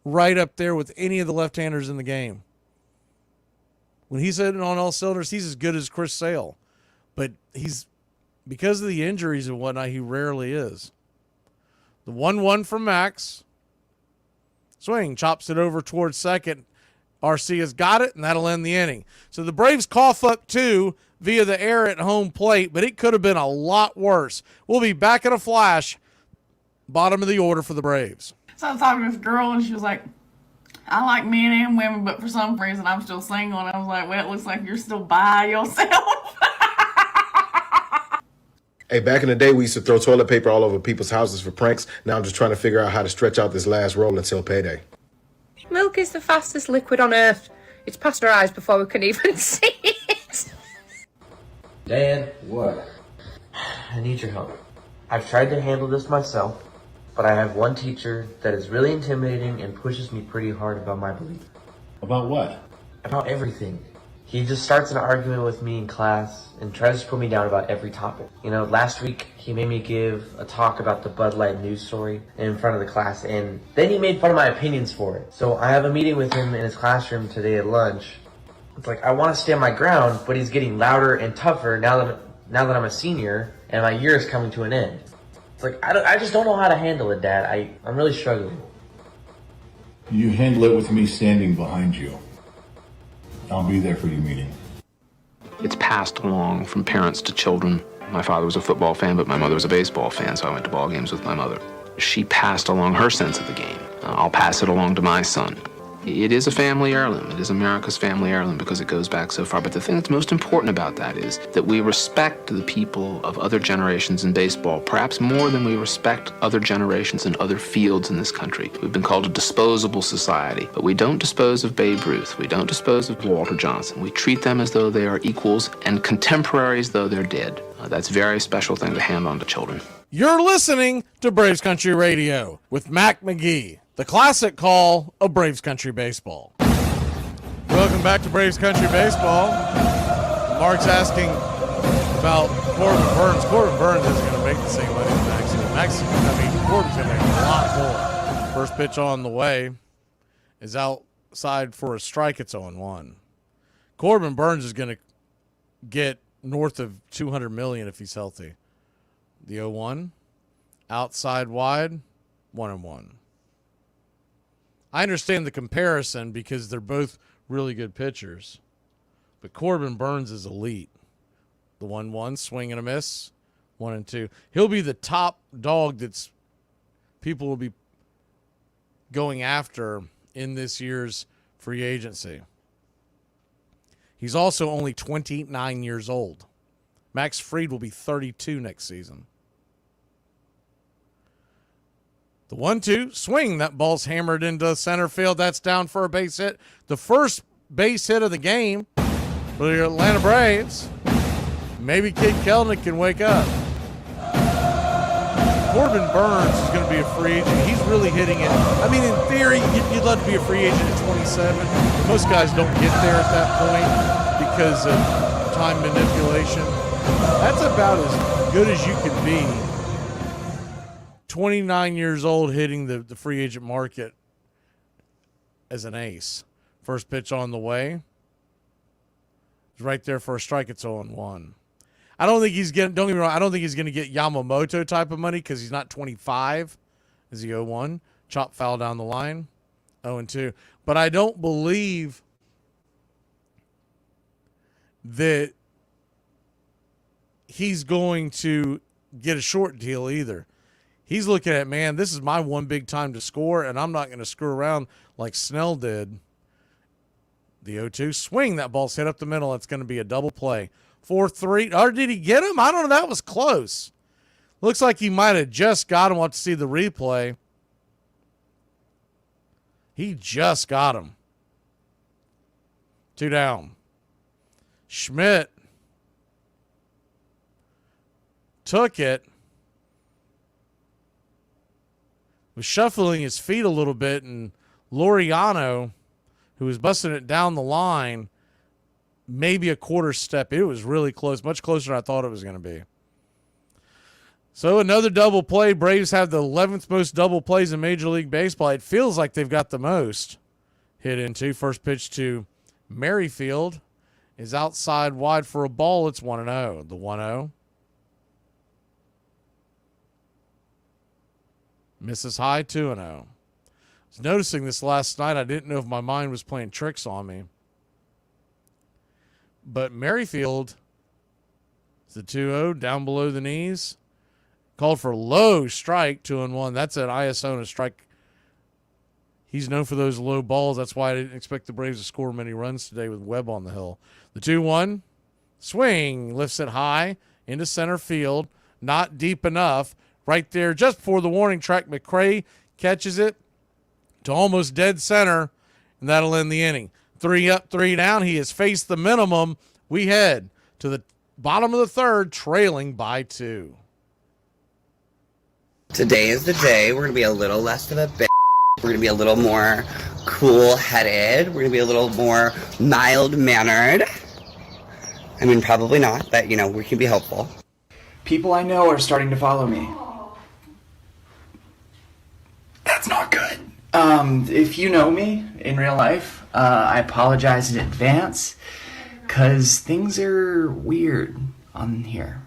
right up there with any of the left-handers in the game. When he's hitting on all cylinders, he's as good as Chris Sale. But because of the injuries and whatnot, he rarely is. The 1-1 from Max. Swing, chops it over towards second. RC has got it, and that'll end the inning. So the Braves cough up 2 via the error at home plate, but it could have been a lot worse. We'll be back in a flash. Bottom of the order for the Braves. So I was talking to this girl, and she was like, I like men and women, but for some reason I'm still single. And I was like, well, it looks like you're still by yourself. Hey, back in the day, we used to throw toilet paper all over people's houses for pranks. Now I'm just trying to figure out how to stretch out this last roll until payday. Milk is the fastest liquid on earth. It's pasteurized before we can even see it. Dad, what? I need your help. I've tried to handle this myself, but I have one teacher that is really intimidating and pushes me pretty hard about my belief. About what? About everything. He just starts an argument with me in class and tries to put me down about every topic. You know, last week he made me give a talk about the Bud Light news story in front of the class, and then he made fun of my opinions for it. So I have a meeting with him in his classroom today at lunch. It's like, I want to stand my ground, but he's getting louder and tougher now that I'm a senior and my year is coming to an end. It's like, I just don't know how to handle it, Dad. I'm really struggling. You handle it with me standing behind you. I'll be there for your meeting. It's passed along from parents to children. My father was a football fan, but my mother was a baseball fan, so I went to ball games with my mother. She passed along her sense of the game. I'll pass it along to my son. It is a family heirloom. It is America's family heirloom because it goes back so far. But the thing that's most important about that is that we respect the people of other generations in baseball, perhaps more than we respect other generations in other fields in this country. We've been called a disposable society, but we don't dispose of Babe Ruth. We don't dispose of Walter Johnson. We treat them as though they are equals and contemporaries though they're dead. That's a very special thing to hand on to children. You're listening to Braves Country Radio with Mac Magee, the classic call of Braves Country Baseball. Welcome back to Braves Country Baseball. Mark's asking about Corbin Burns. Corbin Burns isn't going to make the same money as Max. Corbin's going to make a lot more. First pitch on the way is outside for a strike. It's 0-1. Corbin Burns is going to get north of $200 million if he's healthy. The 0-1, outside wide, 1-1. I understand the comparison because they're both really good pitchers, but Corbin Burns is elite. The 1-1, swing and a miss, 1-2. He'll be the top dog that's people will be going after in this year's free agency. He's also only 29 years old. Max Fried will be 32 next season. The 1-2 swing. That ball's hammered into center field. That's down for a base hit. The first base hit of the game for the Atlanta Braves. Maybe Kid Kelnick can wake up. Corbin Burns is going to be a free agent. He's really hitting it. I mean, in theory, you'd love to be a free agent at 27. Most guys don't get there at that point because of time manipulation. That's about as good as you can be. 29 years old hitting the free agent market as an ace. First pitch on the way. It's right there for a strike. It's 0-1. I don't think he's getting, don't get me wrong, I don't think he's going to get Yamamoto type of money because he's not 25. Is he 0-1? Chop foul down the line. 0-2. But I don't believe that he's going to get a short deal either. He's looking at, man, this is my one big time to score, and I'm not going to screw around like Snell did. The 0-2 swing. That ball's hit up the middle. It's going to be a double play. 4-3. Or did he get him? I don't know. That was close. Looks like he might have just got him. We'll have to see the replay. He just got him. 2 down. Schmidt took it. Was shuffling his feet a little bit, and Laureano, who was busting it down the line, maybe a quarter step. It was really close, much closer than I thought it was going to be. So another double play. Braves have the 11th most double plays in Major League Baseball. It feels like they've got the most hit into. First pitch to Merrifield is outside wide for a ball. It's 1-0. The 1-0. Misses high, 2-0. I was noticing this last night. I didn't know if my mind was playing tricks on me. But Merrifield is the 2-0 down below the knees. Called for low strike, 2-1. That's an Iosona strike. He's known for those low balls. That's why I didn't expect the Braves to score many runs today with Webb on the hill. The 2-1 swing, lifts it high into center field. Not deep enough. Right there, just before the warning track, McCray catches it to almost dead center, and that'll end the inning. 3 up, 3 down. He has faced the minimum. We head to the bottom of the third, trailing by 2. Today is the day. We're going to be a little less of a bitch. We're going to be a little more cool-headed. We're going to be a little more mild-mannered. I mean, probably not, but, you know, we can be helpful. People I know are starting to follow me. That's not good. If you know me in real life, I apologize in advance, because things are weird on here.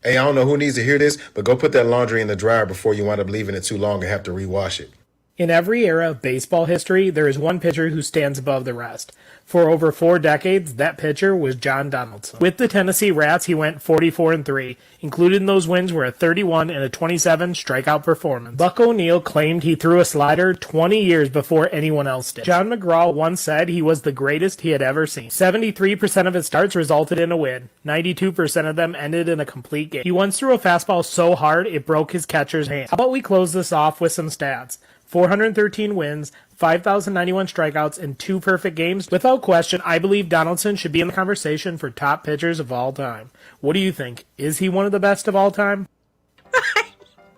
Hey, I don't know who needs to hear this, but go put that laundry in the dryer before you wind up leaving it too long and have to rewash it. In every era of baseball history, there is one pitcher who stands above the rest. For over 4 decades, that pitcher was John Donaldson. With the Tennessee Rats, he went 44-3. Included in those wins were a 31 and a 27 strikeout performance. Buck O'Neil claimed he threw a slider 20 years before anyone else did. John McGraw once said he was the greatest he had ever seen. 73% of his starts resulted in a win. 92% of them ended in a complete game. He once threw a fastball so hard it broke his catcher's hand. How about we close this off with some stats? 413 wins, 5,091 strikeouts, and 2 perfect games. Without question, I believe Donaldson should be in the conversation for top pitchers of all time. What do you think? Is he one of the best of all time?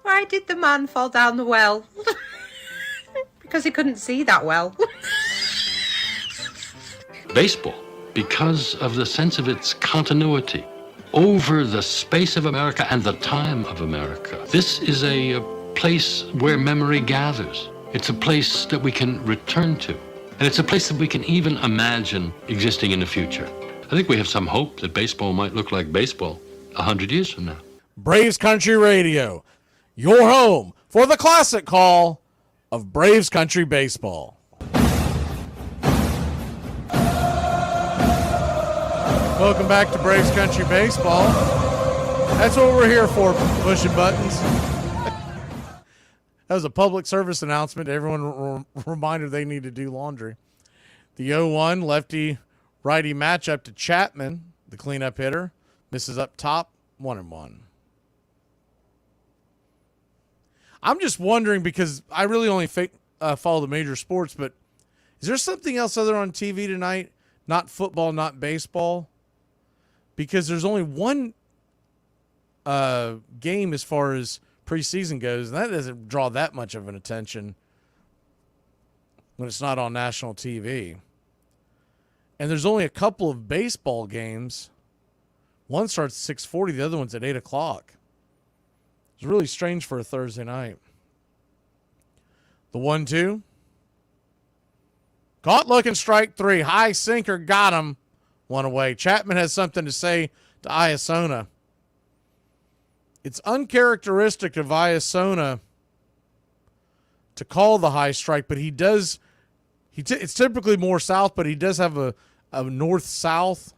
Why did the man fall down the well? Because he couldn't see that well. Baseball, because of the sense of its continuity over the space of America and the time of America. This is a place where memory gathers. It's a place that we can return to. And it's a place that we can even imagine existing in the future. I think we have some hope that baseball might look like baseball 100 years from now. Braves Country Radio, your home for the classic call of Braves Country Baseball. Welcome back to Braves Country Baseball. That's what we're here for, pushing buttons. That was a public service announcement. Everyone reminder they need to do laundry. The 0-1 lefty-righty matchup to Chapman, the cleanup hitter. Misses up top, 1-1. I'm just wondering, because I really only follow the major sports, but is there something else other on TV tonight? Not football, not baseball? Because there's only one game as far as preseason goes, and that doesn't draw that much of an attention when it's not on national TV. And there's only a couple of baseball games. One starts at 6:40, the other one's at 8 o'clock. It's really strange for a Thursday night. The 1-2. Caught looking, strike 3. High sinker, got him. One away. Chapman has something to say to Iasona. It's uncharacteristic of Iasona to call the high strike, but he does. It's typically more south, but he does have a north-south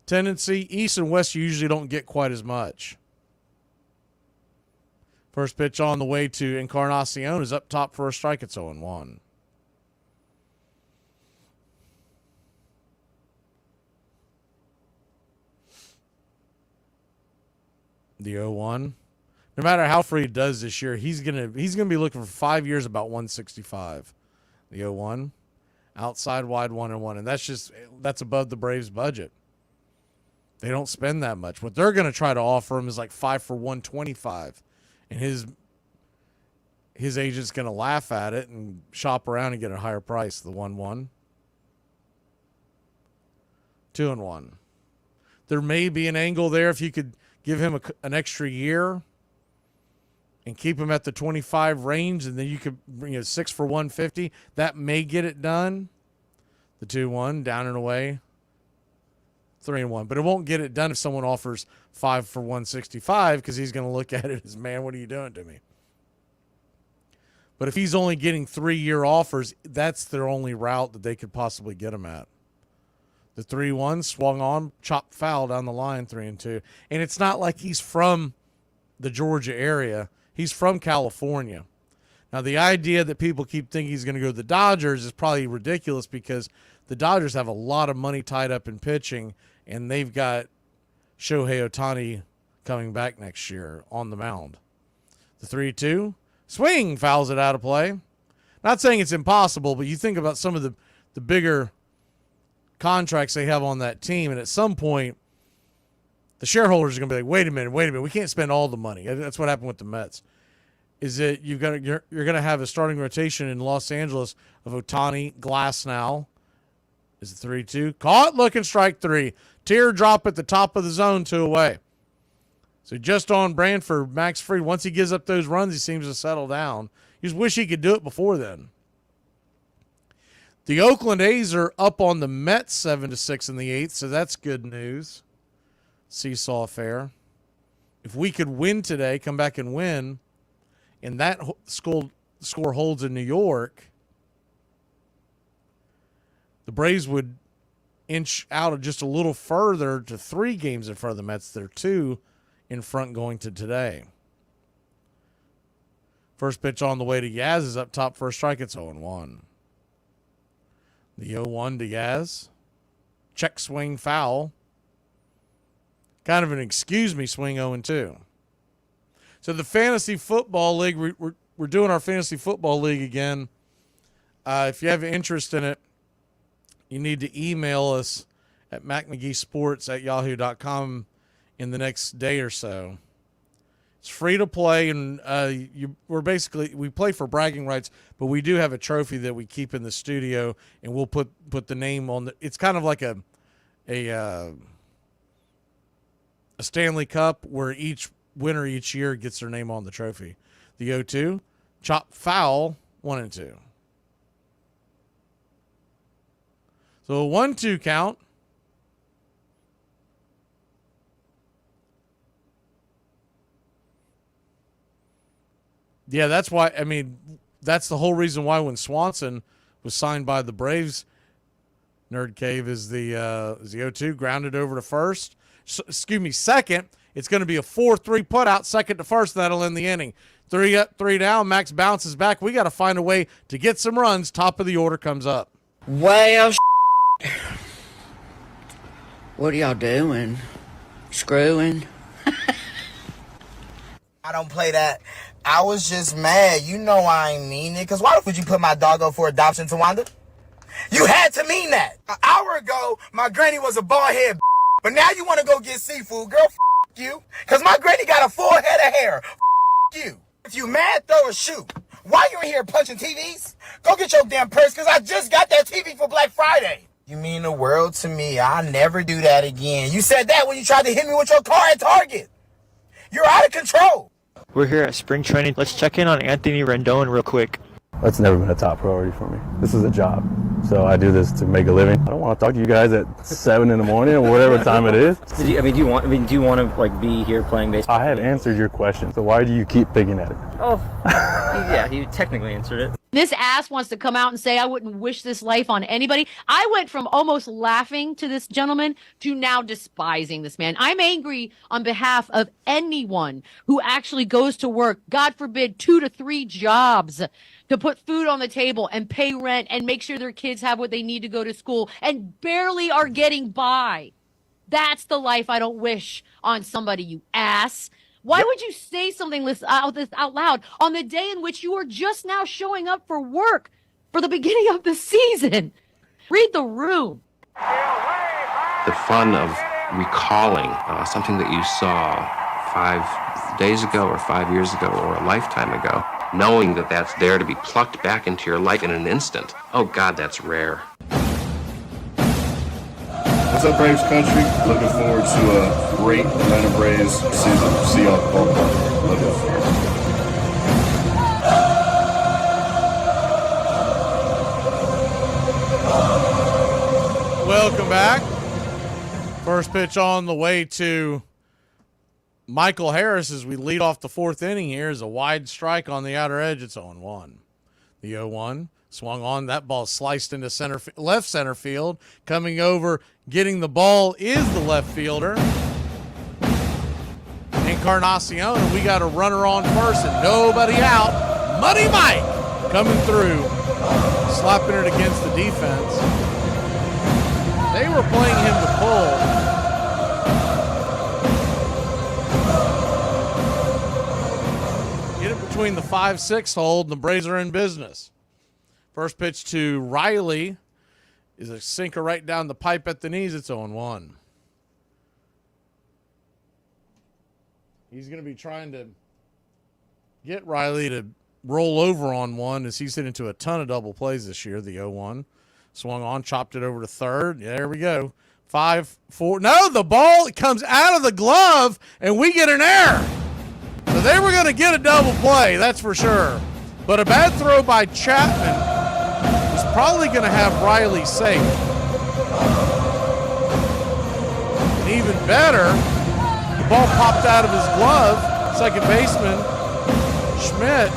tendency. East and west usually don't get quite as much. First pitch on the way to Encarnacion is up top for a strike. It's 0-1. The 0-1. No matter how free he does this year, he's gonna be looking for 5 years about 165. The 0-1. Outside wide 1-1. And that's above the Braves' budget. They don't spend that much. What they're gonna try to offer him is like 5 for 125. And his agent's gonna laugh at it and shop around and get a higher price. The 1-1. 2-1. There may be an angle there if you could give him an extra year and keep him at the 25 range, and then you could bring 6 for 150. That may get it done. The 2-1, down and away. 3-1. But it won't get it done if someone offers 5 for 165, because he's going to look at it as, man, what are you doing to me? But if he's only getting 3-year offers, that's their only route that they could possibly get him at. The 3-1 swung on, chopped foul down the line, 3-2. And it's not like he's from the Georgia area. He's from California. Now, the idea that people keep thinking he's going to go to the Dodgers is probably ridiculous, because the Dodgers have a lot of money tied up in pitching, and they've got Shohei Ohtani coming back next year on the mound. The 3-2, swing, fouls it out of play. Not saying it's impossible, but you think about some of the bigger contracts they have on that team, and at some point the shareholders are going to be like, wait a minute, we can't spend all the money. That's what happened with the Mets. Is that you're going to have a starting rotation in Los Angeles of Ohtani, Glasnow. Is it 3-2? Caught looking, strike 3. Teardrop at the top of the zone, 2 away. So just on brand for Max Fried. Once he gives up those runs, he seems to settle down. You just wish he could do it before then. The Oakland A's are up on the Mets 7-6 in the 8th, so that's good news. Seesaw affair. If we could win today, come back and win, and that score holds in New York, the Braves would inch out just a little further to 3 games in front of the Mets. They're 2 in front going to today. First pitch on the way to Yaz is up top for a strike. It's 0-1. The 0-1 to Yaz. Check swing foul. Kind of an excuse me swing, 0-2. So the Fantasy Football League, we're doing our Fantasy Football League again. If you have interest in it, you need to email us at macmageesports@yahoo.com in the next day or so. It's free to play, and we play for bragging rights, but we do have a trophy that we keep in the studio, and we'll put the name on it's kind of like a Stanley Cup, where each winner each year gets their name on the trophy. The 0-2, chop foul, 1-2. So a 1-2 count. Yeah, that's why. I mean, that's the whole reason why when Swanson was signed by the Braves, Nerd Cave is the 0-2, grounded over to first. Second. It's going to be a 4-3 put out, second to first. That'll end the inning. 3 up, 3 down. Max bounces back. We got to find a way to get some runs. Top of the order comes up. Well, what are y'all doing? Screwing? I don't play that. I was just mad. You know I ain't mean it. Because why would you put my dog up for adoption, Tawanda? You had to mean that. An hour ago, my granny was a bald head, but now you want to go get seafood. Girl, you. Because my granny got a full head of hair. You. If you mad, throw a shoe. Why you in here punching TVs? Go get your damn purse, because I just got that TV for Black Friday. You mean the world to me. I'll never do that again. You said that when you tried to hit me with your car at Target. You're out of control. We're here at spring training. Let's check in on Anthony Rendon real quick. That's never been a top priority for me. This is a job. So I do this to make a living. I don't want to talk to you guys at 7 in the morning or whatever time it is. Do you want to like be here playing baseball? I have answered your question. So why do you keep picking at it? Oh, yeah, you technically answered it. This ass wants to come out and say, I wouldn't wish this life on anybody. I went from almost laughing to this gentleman to now despising this man. I'm angry on behalf of anyone who actually goes to work, God forbid, 2 to 3 jobs to put food on the table and pay rent and make sure their kids have what they need to go to school and barely are getting by. That's the life I don't wish on somebody, you ass. Why would you say something this out loud on the day in which you are just now showing up for work for the beginning of the season? Read the room. The fun of recalling something that you saw 5 days ago or 5 years ago or a lifetime ago, knowing that that's there to be plucked back into your life in an instant. Oh, God, that's rare. What's up, Braves country? Looking forward to a great Atlanta Braves season. See y'all at the ballpark. Love y'all. Welcome back. First pitch on the way to Michael Harris as we lead off the 4th inning here is a wide strike on the outer edge. It's 0-1. The 0-1 swung on. That ball sliced into left center field. Coming over, getting the ball is the left fielder, Encarnacion. And we got a runner on first and nobody out. Muddy Mike coming through, slapping it against the defense. They were playing him to pull. Between the 5-6 hold, and the Braves are in business. First pitch to Riley is a sinker right down the pipe at the knees. It's 0-1. He's going to be trying to get Riley to roll over on one as he's hit into a ton of double plays this year. The 0-1 swung on, chopped it over to third. Yeah, there we go. 5-4. No, the ball comes out of the glove, and we get an error. So they were going to get a double play, that's for sure. But a bad throw by Chapman is probably going to have Riley safe. And even better, the ball popped out of his glove. Second baseman, Schmidt,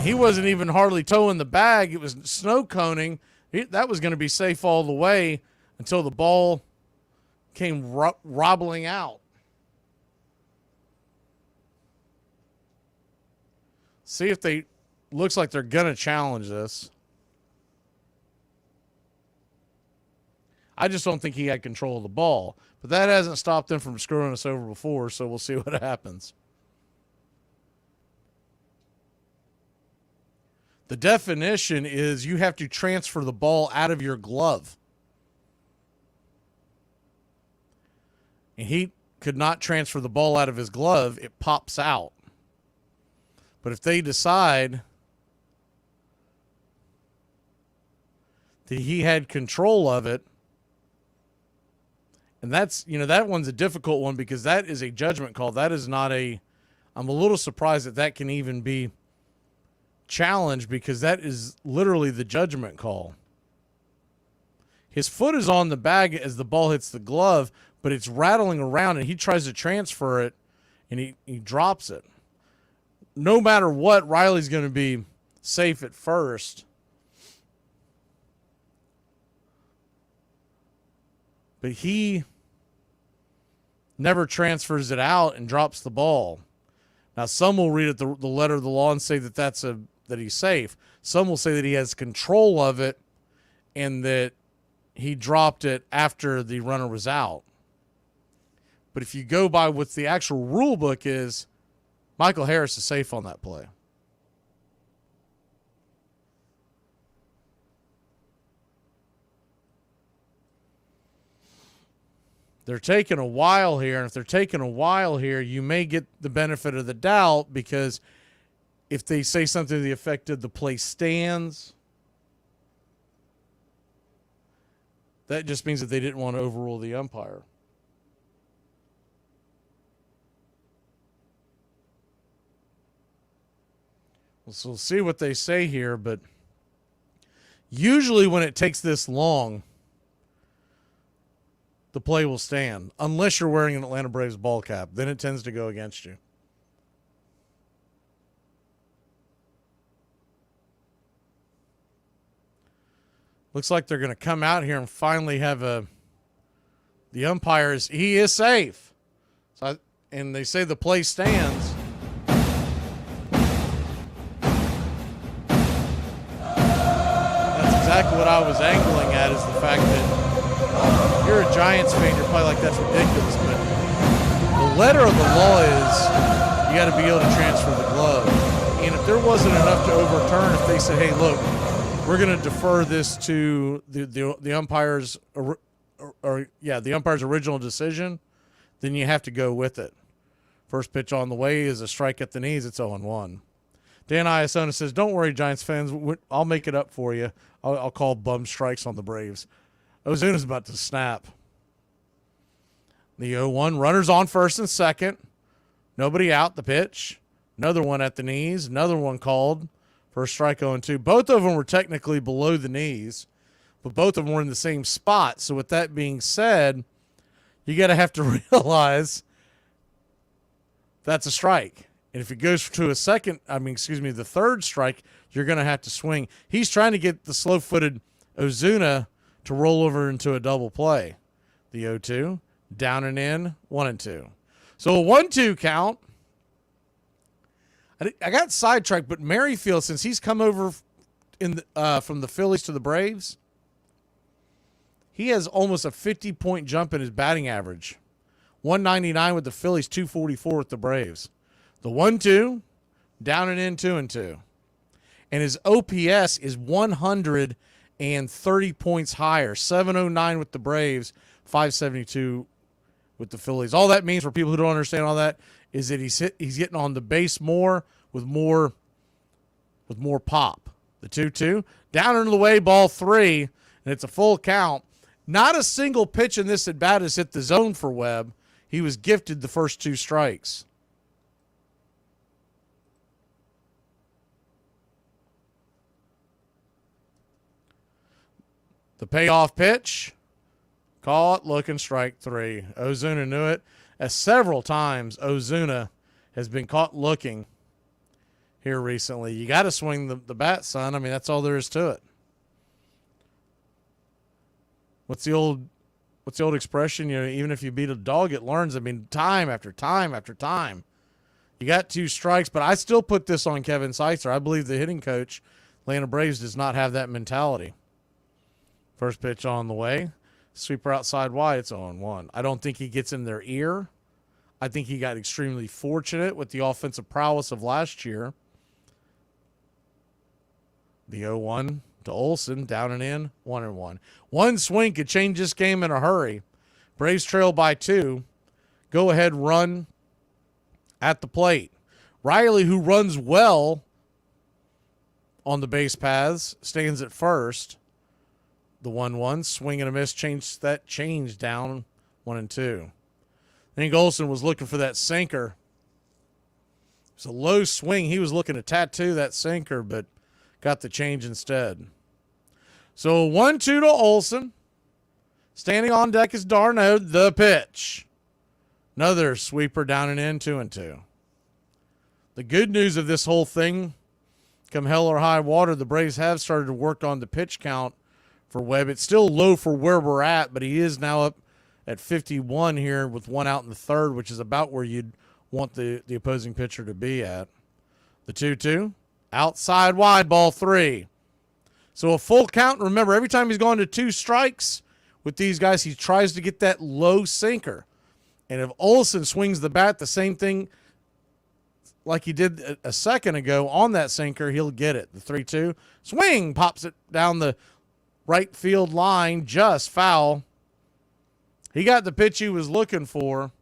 he wasn't even hardly towing the bag. It was snow coning. That was going to be safe all the way until the ball came wobbling out. See if they, looks like they're going to challenge this. I just don't think he had control of the ball. But that hasn't stopped them from screwing us over before, so we'll see what happens. The definition is you have to transfer the ball out of your glove. And he could not transfer the ball out of his glove. It pops out. But if they decide that he had control of it, and that's, that one's a difficult one because that is a judgment call. That is not I'm a little surprised that can even be challenged because that is literally the judgment call. His foot is on the bag as the ball hits the glove, but it's rattling around and he tries to transfer it and he drops it. No matter what, Riley's going to be safe at first. But he never transfers it out and drops the ball. Now, some will read it the letter of the law and say that that he's safe. Some will say that he has control of it and that he dropped it after the runner was out. But if you go by what the actual rule book is, Michael Harris is safe on that play. They're taking a while here, and if they're taking a while here, you may get the benefit of the doubt, because if they say something to the effect of the play stands, that just means that they didn't want to overrule the umpire. So we'll see what they say here, but usually when it takes this long, the play will stand, unless you're wearing an Atlanta Braves ball cap. Then it tends to go against you. Looks like they're going to come out here and finally have the umpires. He is safe. And they say the play stands. That's exactly what I was angling at, is the fact that you're a Giants fan, you're probably like, that's ridiculous. But the letter of the law is you got to be able to transfer the glove. And if there wasn't enough to overturn, if they said, hey, look, we're going to defer this to the umpire's the umpire's original decision, then you have to go with it. First pitch on the way is a strike at the knees. It's 0-1. Dan Iasona says, don't worry, Giants fans. I'll make it up for you. I'll call bum strikes on the Braves. Ozuna's about to snap. The 0-1. Runners on first and second. Nobody out. The pitch. Another one at the knees. Another one called. First strike 0-2. Both of them were technically below the knees, but both of them were in the same spot. So with that being said, you got to have to realize that's a strike. And if it goes to the third strike, you're going to have to swing. He's trying to get the slow-footed Ozuna to roll over into a double play. The 0-2, down and in, 1-2. So a 1-2 count. I got sidetracked, but Merrifield, since he's come over from the Phillies to the Braves, he has almost a 50-point jump in his batting average. 199 with the Phillies, 244 with the Braves. The 1-2, down and in, 2-2. And his OPS is 130 points higher, 709 with the Braves, 572 with the Phillies. All that means, for people who don't understand all that, is that he's getting on the base more with more pop. The 2-2, down into the way, ball 3, and it's a full count. Not a single pitch in this at bat has hit the zone for Webb. He was gifted the first 2 strikes. The payoff pitch, call it, looking, strike 3. Ozuna knew it. As several times Ozuna has been caught looking here recently. You got to swing the bat, son. I mean, that's all there is to it. What's the old expression? You know, even if you beat a dog, it learns. I mean, time after time after time. You got 2 strikes, but I still put this on Kevin Seitzer. I believe the hitting coach, Atlanta Braves, does not have that mentality. First pitch on the way. Sweeper outside wide, it's 0-1. I don't think he gets in their ear. I think he got extremely fortunate with the offensive prowess of last year. The 0-1 to Olsen, down and in, 1-1. One swing could change this game in a hurry. Braves trail by 2. Go ahead run at the plate. Riley, who runs well on the base paths, stands at first. The 1-1, swing and a miss, change down 1-2. I think Olsen was looking for that sinker. It's a low swing. He was looking to tattoo that sinker, but got the change instead. So 1-2 to Olsen. Standing on deck is d'Arnaud. The pitch. Another sweeper down and in, 2-2. The good news of this whole thing, come hell or high water, the Braves have started to work on the pitch count for Webb. It's still low for where we're at, but he is now up at 51 here with 1 out in the third, which is about where you'd want the opposing pitcher to be at. The 2-2, outside wide, ball 3. So a full count. Remember, every time he's gone to 2 strikes with these guys, he tries to get that low sinker. And if Olsen swings the bat the same thing like he did a second ago on that sinker, he'll get it. The 3-2. Swing, pops it down the right field line, just foul. He got the pitch he was looking for,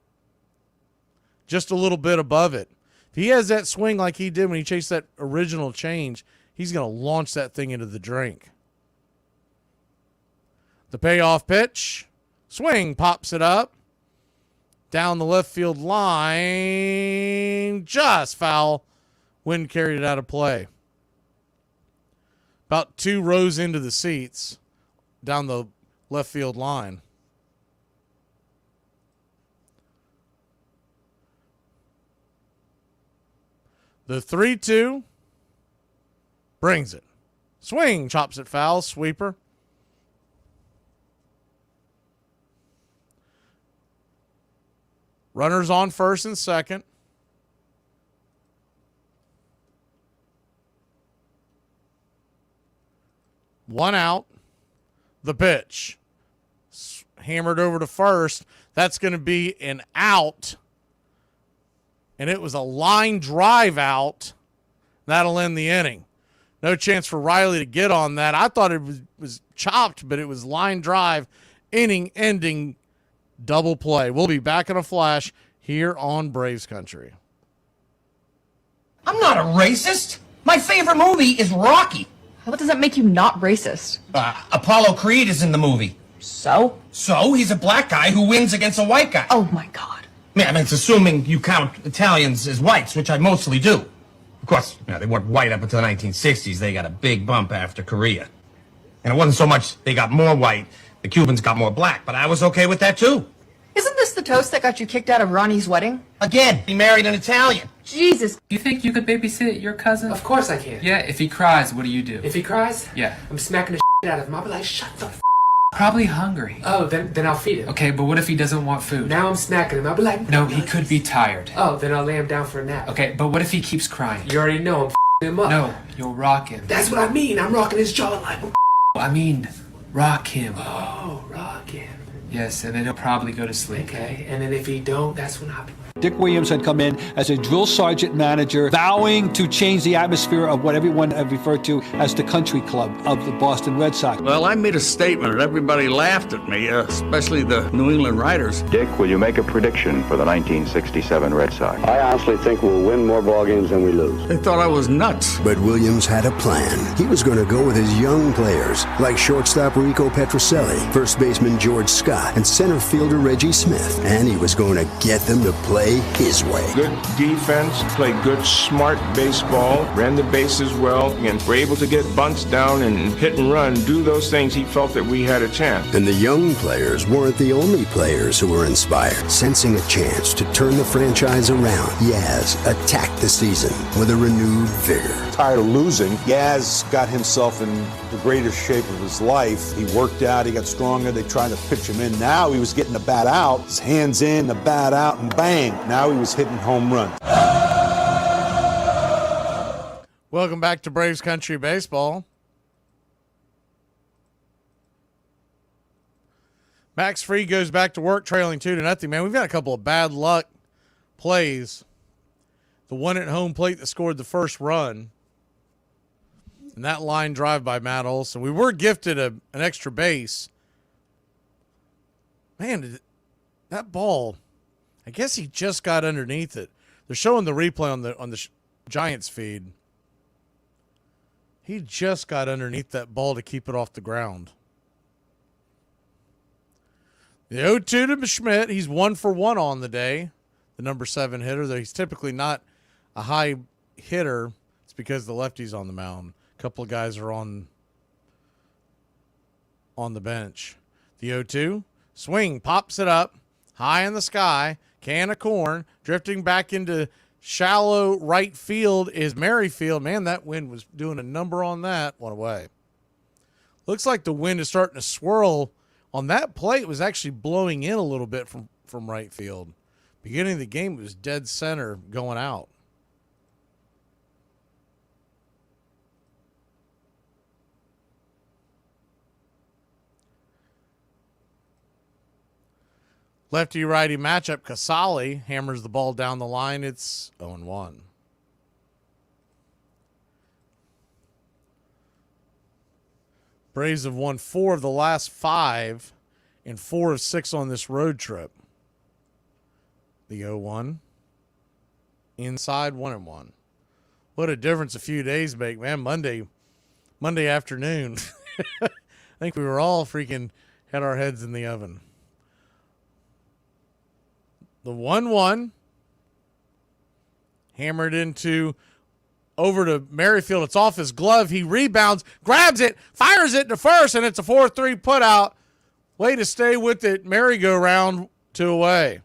just a little bit above it. If he has that swing like he did when he chased that original change, he's going to launch that thing into the drink. The payoff pitch. Swing, pops it up. Down the left field line. Just foul. Wind carried it out of play. About 2 rows into the seats down the left field line. The 3-2 brings it. Swing, chops it foul, sweeper. Runners on first and second. One out. The pitch. Hammered over to first. That's going to be an out. And it was a line drive out. That'll end the inning. No chance for Riley to get on that. I thought it was chopped, but it was line drive. Inning ending double play. We'll be back in a flash here on Braves Country. I'm not a racist. My favorite movie is Rocky. What does that make you not racist? Apollo Creed is in the movie. So? So, he's a black guy who wins against a white guy. Oh my God. Yeah, I mean, it's assuming you count Italians as whites, which I mostly do. Of course, they weren't white up until the 1960s. They got a big bump after Korea. And it wasn't so much they got more white, the Cubans got more black, but I was okay with that too. Isn't this the toast that got you kicked out of Ronnie's wedding? Again, he married an Italian. Jesus. You think you could babysit your cousin? Of course I can. Yeah, if he cries, what do you do? If he cries? Yeah. I'm smacking the shit out of him. I'll be like, shut the f***. Probably hungry. Oh, then I'll feed him. Okay, but what if he doesn't want food? Now I'm smacking him. I'll be like, no, he could be tired. Oh, then I'll lay him down for a nap. Okay, but what if he keeps crying? You already know I'm f***ing him up. No, you'll rock him. That's what I mean. I'm rocking his jaw like. I mean, rock him. Oh, rock him. Yes, and then he'll probably go to sleep. Okay, and then if he don't, that's when I'll be. Dick Williams had come in as a drill sergeant manager, vowing to change the atmosphere of what everyone had referred to as the country club of the Boston Red Sox. Well, I made a statement and everybody laughed at me, especially the New England writers. Dick, will you make a prediction for the 1967 Red Sox? I honestly think we'll win more ball games than we lose. They thought I was nuts. But Williams had a plan. He was going to go with his young players, like shortstop Rico Petrocelli, first baseman George Scott, and center fielder Reggie Smith. And he was going to get them to play his way. Good defense, played good, smart baseball, ran the bases well, and were able to get bunts down and hit and run, do those things. He felt that we had a chance. And the young players weren't the only players who were inspired. Sensing a chance to turn the franchise around, Yaz attacked the season with a renewed vigor. Tired of losing, Yaz got himself in the greatest shape of his life. He worked out, he got stronger, they tried to pitch him in. Now he was getting the bat out, his hands in, the bat out, and bang, now he was hitting home runs. Welcome back to Braves Country Baseball. Max Fried goes back to work trailing 2-0. Man, we've got a couple of bad luck plays. The one at home plate that scored the first run. And that line drive by Matt Olson. We were gifted an extra base. Man, that ball, I guess he just got underneath it. They're showing the replay on the Giants feed. He just got underneath that ball to keep it off the ground. The 0-2 to Schmidt. He's 1 for 1 on the day. The number 7 hitter, though he's typically not a high hitter. It's because the lefty's on the mound. A couple of guys are on the bench. The 0-2. Swing, pops it up. High in the sky. Can of corn. Drifting back into shallow right field is Merrifield. Man, that wind was doing a number on that. One away. Looks like the wind is starting to swirl. On that play, it was actually blowing in a little bit from right field. Beginning of the game, it was dead center going out. Lefty-righty matchup, Casale hammers the ball down the line. It's 0-1. Braves have won 4 of the last 5 and 4 of 6 on this road trip. The 0-1. Inside 1-1. What a difference a few days make, man. Monday afternoon. I think we were all freaking had our heads in the oven. The 1-1. Hammered over to Merrifield. It's off his glove. He rebounds, grabs it, fires it to first, and it's a 4-3 putout. Way to stay with it. Merry-go-round 2 away.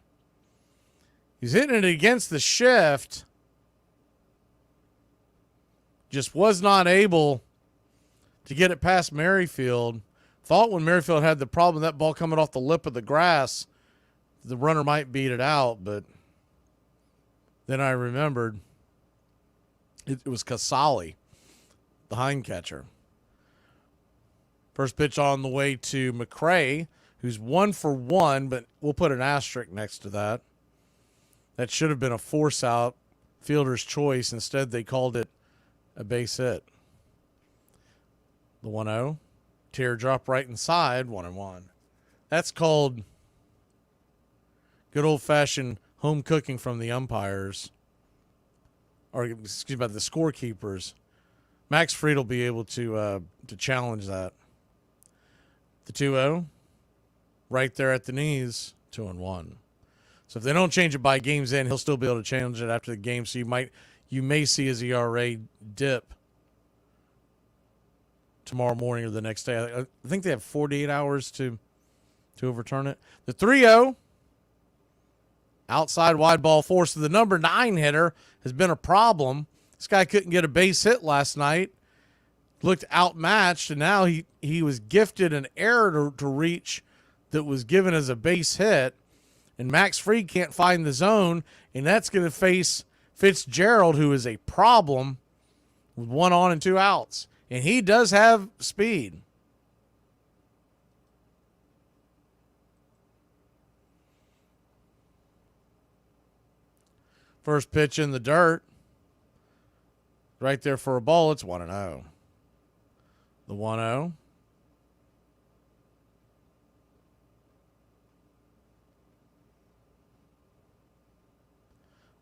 He's hitting it against the shift. Just was not able to get it past Merrifield. Thought when Merrifield had the problem, that ball coming off the lip of the grass, the runner might beat it out, but then I remembered it was Casale, the hind catcher. First pitch on the way to McRae, who's 1 for 1, but we'll put an asterisk next to that. That should have been a force out, fielder's choice. Instead, they called it a base hit. The 1-0. Teardrop right inside, 1-1. That's called good old-fashioned home cooking from the umpires. Or, excuse me, the scorekeepers. Max Fried will be able to challenge that. The 2-0. Right there at the knees, 2-1. So if they don't change it by game's end, he'll still be able to change it after the game. So you may see his ERA dip tomorrow morning or the next day. I think they have 48 hours to overturn it. The 3-0, outside wide ball force to the number 9 hitter has been a problem. This guy couldn't get a base hit last night. Looked outmatched, and now he was gifted an error to reach that was given as a base hit. And Max Fried can't find the zone, and that's going to face Fitzgerald, who is a problem with 1 on and 2 outs. And he does have speed. First pitch in the dirt. Right there for a ball. It's 1-0. The 1-0.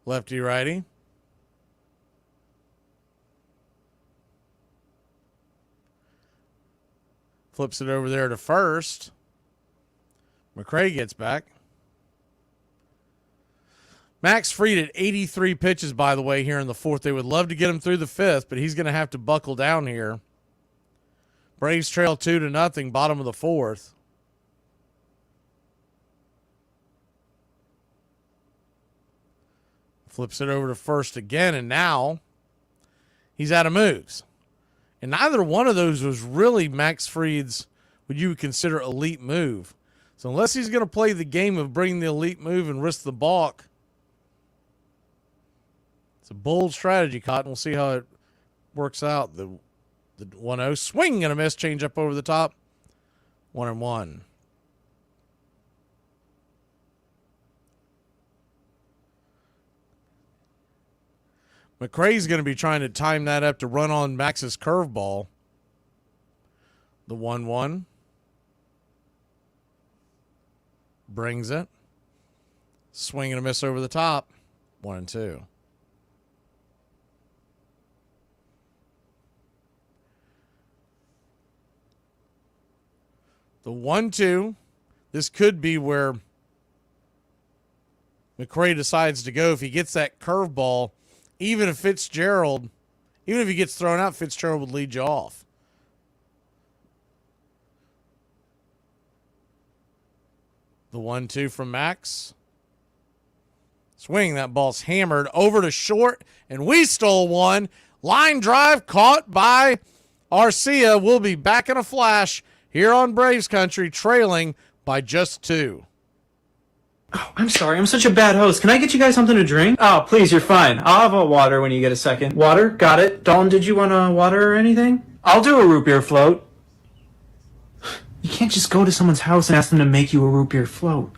Lefty righty. Flips it over there to first. McRae gets back. Max Fried at 83 pitches, by the way, here in the 4th. They would love to get him through the 5th, but he's going to have to buckle down here. Braves trail 2-0, bottom of the 4th. Flips it over to first again, and now he's out of moves. And neither one of those was really Max Fried's, what you would consider, elite move. So unless he's going to play the game of bringing the elite move and risk the balk, it's a bold strategy, Cotton. We'll see how it works out. The 1-0, swing and a miss, change up over the top. 1-1. McRae's going to be trying to time that up to run on Max's curveball. The 1-1. Brings it. Swing and a miss over the top. 1-2. The 1-2. This could be where McRae decides to go. If he gets that curveball, even if he gets thrown out, Fitzgerald would lead you off. The 1-2 from Max. Swing, that ball's hammered over to short, and we stole one. Line drive caught by Arcia. We'll be back in a flash here on Braves Country, trailing by just 2. Oh, I'm sorry. I'm such a bad host. Can I get you guys something to drink? Oh, please, you're fine. I'll have a water when you get a second. Water? Got it. Dalton, did you want a water or anything? I'll do a root beer float. You can't just go to someone's house and ask them to make you a root beer float.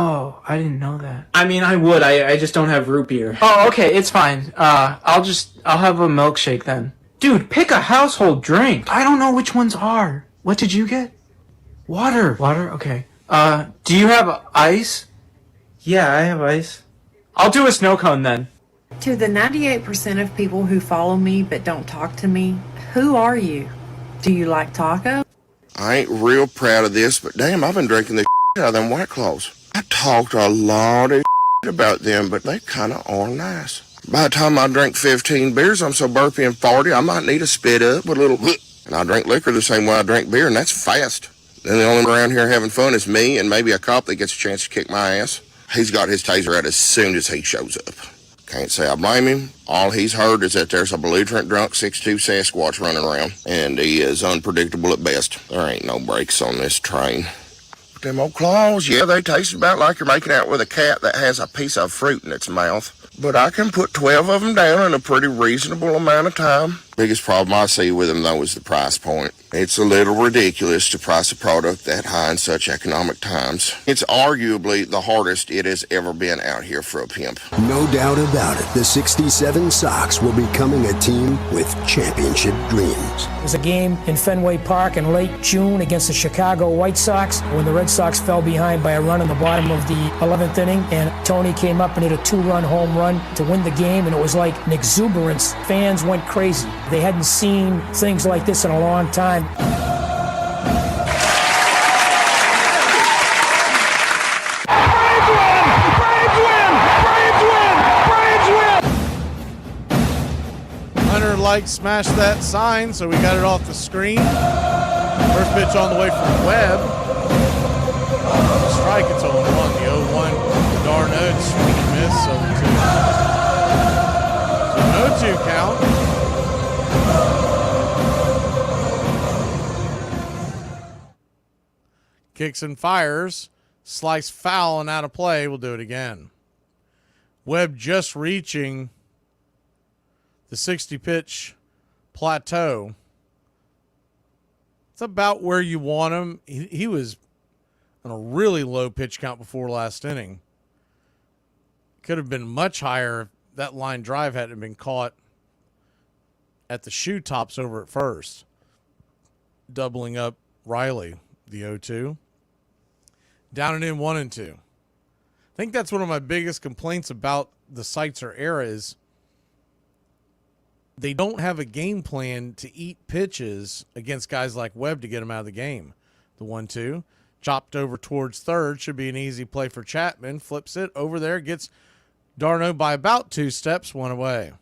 Oh, I didn't know that. I mean, I would. I just don't have root beer. Oh, okay, it's fine. I'll have a milkshake then. Dude, pick a household drink. I don't know which ones are. What did you get? Water. Water? Okay. Do you have ice? Yeah, I have ice. I'll do a snow cone then. To the 98% of people who follow me but don't talk to me, who are you? Do you like taco? I ain't real proud of this, but damn, I've been drinking the out of them White Claws. I talked a lot of about them, but they kind of are nice. By the time I drink 15 beers, I'm so burpy and farty, I might need a spit up with a little and I drink liquor the same way I drink beer, and that's fast. Then the only one around here having fun is me and maybe a cop that gets a chance to kick my ass. He's got his taser out as soon as he shows up. Can't say I blame him. All he's heard is that there's a belligerent drunk 6'2" Sasquatch running around, and he is unpredictable at best. There ain't no brakes on this train. But them old claws, yeah, they taste about like you're making out with a cat that has a piece of fruit in its mouth. But I can put 12 of them down in a pretty reasonable amount of time. Biggest problem I see with them, though, is the price point. It's a little ridiculous to price a product that high in such economic times. It's arguably the hardest it has ever been out here for a pimp. No doubt about it, the 67 Sox will be becoming a team with championship dreams. There was a game in Fenway Park in late June against the Chicago White Sox when the Red Sox fell behind by a run in the bottom of the 11th inning, and Tony came up and hit a 2-run home run to win the game, and it was like an exuberance. Fans went crazy. They hadn't seen things like this in a long time. Hunter smashed that sign, so we got it off the screen. First pitch on the way from Webb. Strike, it's 0-1. The 0-1, Darno, swing and miss, 0-2. So 0-2 count. Kicks and fires. Slice foul and out of play. We'll do it again. Webb just reaching the 60-pitch plateau. It's about where you want him. He was on a really low pitch count before last inning. Could have been much higher if that line drive hadn't been caught at the shoe tops over at first. Doubling up Riley, the 0-2. Down and in 1-2. I think that's one of my biggest complaints about the Seitzer era is they don't have a game plan to eat pitches against guys like Webb to get him out of the game. The 1-2. Chopped over towards third. Should be an easy play for Chapman. Flips it over there. Gets Darno by about 2 steps. 1 away.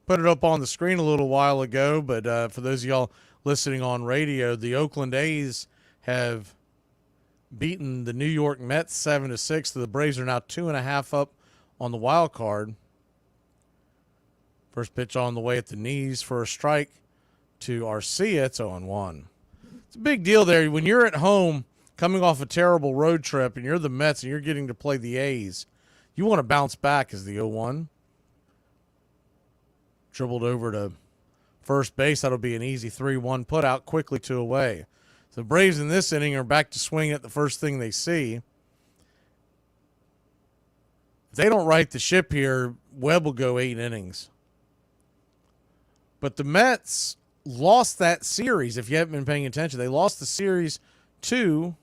Put it up on the screen a little while ago, but for those of y'all listening on radio, the Oakland A's have beaten the New York Mets 7-6. The Braves are now 2.5 up on the wild card. First pitch on the way at the knees for a strike to Arcia. It's 0-1. It's a big deal there. When you're at home coming off a terrible road trip and you're the Mets and you're getting to play the A's, you want to bounce back as the 0-1. Dribbled over to first base. That'll be an easy 3-1 put out, quickly 2 away. So the Braves in this inning are back to swing at the first thing they see. If they don't right the ship here, Webb will go 8 innings. But the Mets lost that series, if you haven't been paying attention. They lost the series to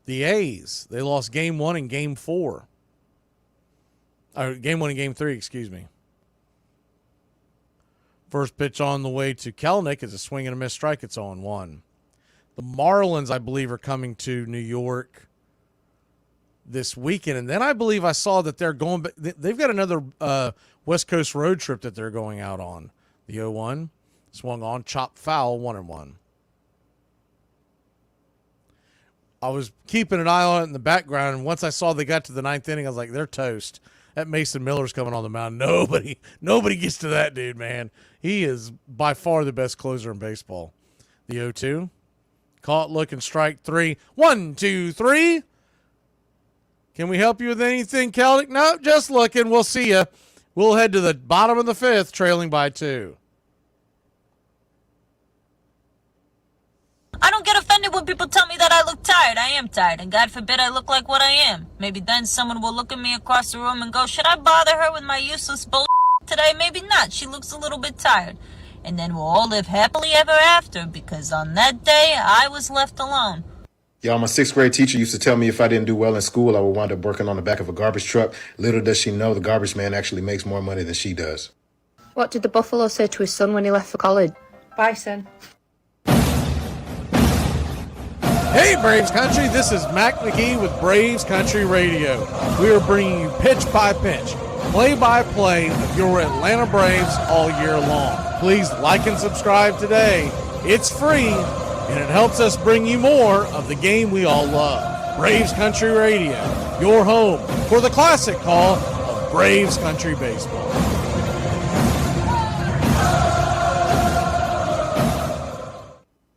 the A's. They lost game 1 and game 4. Game 1 and game 3, excuse me. First pitch on the way to Kelenic is a swing and a miss strike. It's 0-1. The Marlins, I believe, are coming to New York this weekend. And then I believe I saw that they're going, they've got another West Coast road trip that they're going out on. The 0-1 swung on, chopped foul, 1-1. I was keeping an eye on it in the background, and once I saw they got to the 9th inning, I was like, they're toast. That Mason Miller's coming on the mound. Nobody gets to that dude, man. He is by far the best closer in baseball. The 0-2. Caught looking, strike 3. 1, 2, 3. Can we help you with anything, Celtic? No, just looking. We'll see you. We'll head to the bottom of the fifth, trailing by 2. I don't get offended when people tell me that I look tired. I am tired, and God forbid I look like what I am. Maybe then someone will look at me across the room and go, should I bother her with my useless bullshit today? Maybe not. She looks a little bit tired. And then we'll all live happily ever after, because on that day, I was left alone. Y'all, my 6th grade teacher used to tell me if I didn't do well in school, I would wind up working on the back of a garbage truck. Little does she know the garbage man actually makes more money than she does. What did the buffalo say to his son when he left for college? Bye, son. Hey, Braves Country, this is Mac Magee with Braves Country Radio. We are bringing you pitch by pitch, play-by-play of your Atlanta Braves all year long. Please like and subscribe today. It's free, and it helps us bring you more of the game we all love. Braves Country Radio, your home for the classic call of Braves Country Baseball.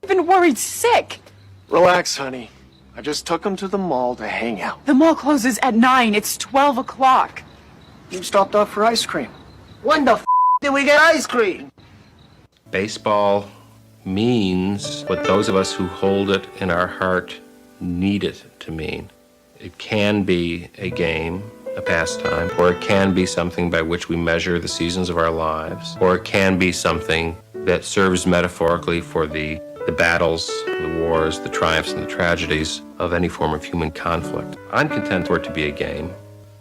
I've been worried sick. Relax, honey. I just took him to the mall to hang out. The mall closes at 9. It's 12 o'clock. You stopped off for ice cream. When the did we get ice cream? Baseball means what those of us who hold it in our heart need it to mean. It can be a game, a pastime, or it can be something by which we measure the seasons of our lives, or it can be something that serves metaphorically for the battles, the wars, the triumphs, and the tragedies of any form of human conflict. I'm content for it to be a game.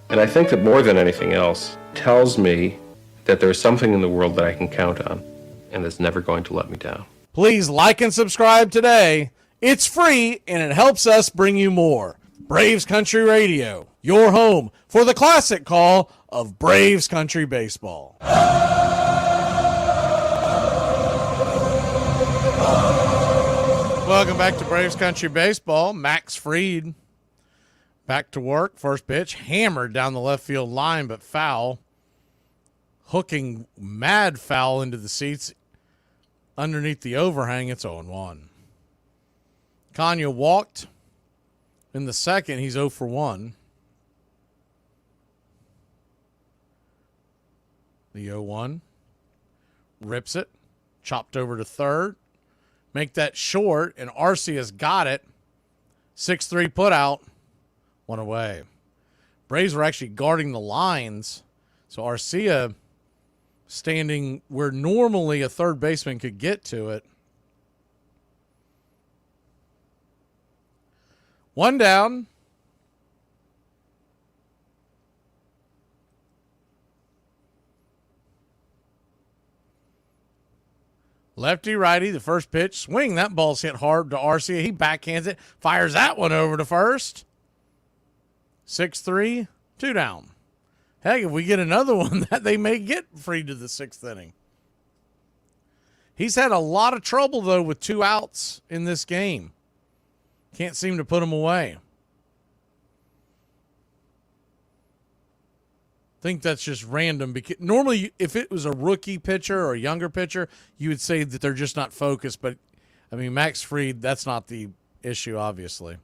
And I think that more than anything else, tells me that there's something in the world that I can count on, and that's never going to let me down. Please like and subscribe today. It's free, and it helps us bring you more. Braves Country Radio, your home for the classic call of Braves Country Baseball. Welcome back to Braves Country Baseball. Max Fried back to work. First pitch hammered down the left field line, but foul. Hooking mad foul into the seats underneath the overhang. It's 0-1. Kanya walked in the second. He's 0 for 1. The 0-1 rips it, chopped over to third. Make that short, and Arcia's got it. 6-3 put out. One away. Braves were actually guarding the lines, so Arcia standing where normally a third baseman could get to it. One down. Lefty, righty, the first pitch. Swing. That ball's hit hard to Arcia. He backhands it. Fires that one over to first. 6-3, 2 down. Heck, if we get another one, that they may get free to the 6th inning. He's had a lot of trouble, though, with 2 outs in this game. Can't seem to put them away. Think that's just random, because normally if it was a rookie pitcher or a younger pitcher, you would say that they're just not focused. But, I mean, Max Fried, that's not the issue, obviously.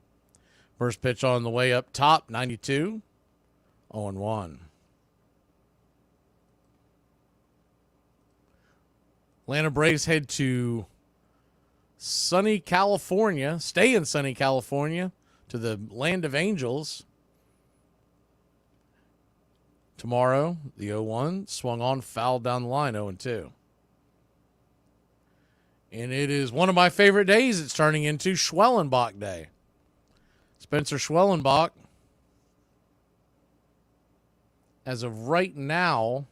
First pitch on the way up top, 92, 0-1. Atlanta Braves head to sunny California, stay in sunny California, to the land of angels. Tomorrow, the 0-1 swung on, fouled down the line, 0-2. And it is one of my favorite days. It's turning into Schwellenbach Day. Spencer Schwellenbach, as of right now,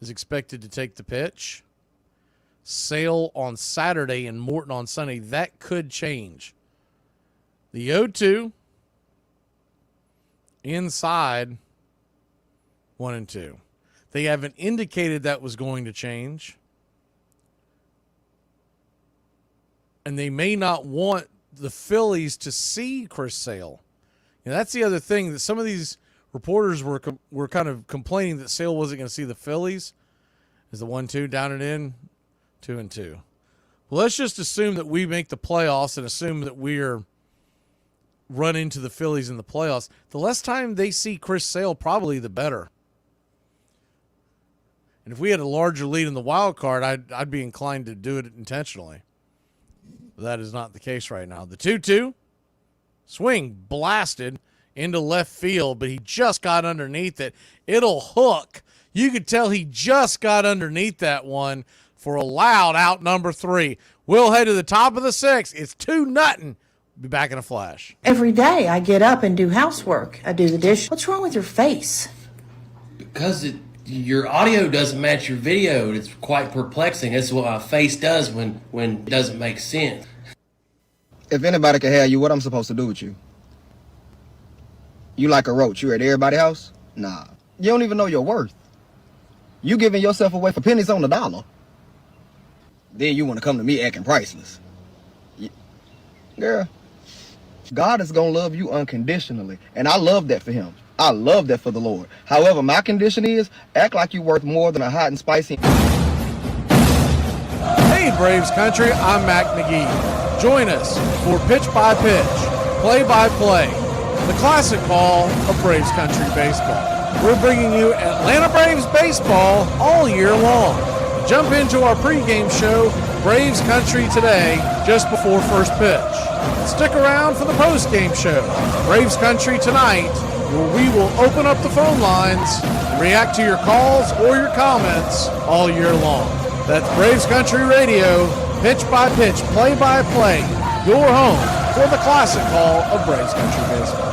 is expected to take the pitch. Sale on Saturday and Morton on Sunday. That could change. The 0-2 inside 1-2. They haven't indicated that was going to change. And they may not want the Phillies to see Chris Sale. And that's the other thing, that some of these reporters were kind of complaining that Sale wasn't going to see the Phillies. Is the 1-2 down and in, 2-2. Well, let's just assume that we make the playoffs and assume that we're run into the Phillies in the playoffs. The less time they see Chris Sale, probably the better. And if we had a larger lead in the wild card, I'd be inclined to do it intentionally. But that is not the case right now. The 2-2 swing blasted into left field, but he just got underneath it. It'll hook. You could tell he just got underneath that one for a loud out number 3. We'll head to the top of the 6th. It's 2-0. Be back in a flash. Every day I get up and do housework. I do the dish. What's wrong with your face? Because your audio doesn't match your video. It's quite perplexing. That's what my face does when it doesn't make sense. If anybody can have you, what I'm supposed to do with you? You like a roach. You at everybody's house? Nah. You don't even know your worth. You giving yourself away for pennies on the dollar. Then you want to come to me acting priceless. Girl, God is going to love you unconditionally. And I love that for him. I love that for the Lord. However, my condition is, act like you're worth more than a hot and spicy. Hey, Braves Country, I'm Mac Magee. Join us for Pitch by Pitch, Play by Play, the classic call of Braves Country baseball. We're bringing you Atlanta Braves baseball all year long. Jump into our pregame show, Braves Country Today, just before first pitch. Stick around for the postgame show, Braves Country Tonight, where we will open up the phone lines and react to your calls or your comments all year long. That's Braves Country Radio, pitch by pitch, play by play, your home for the classic call of Braves Country baseball.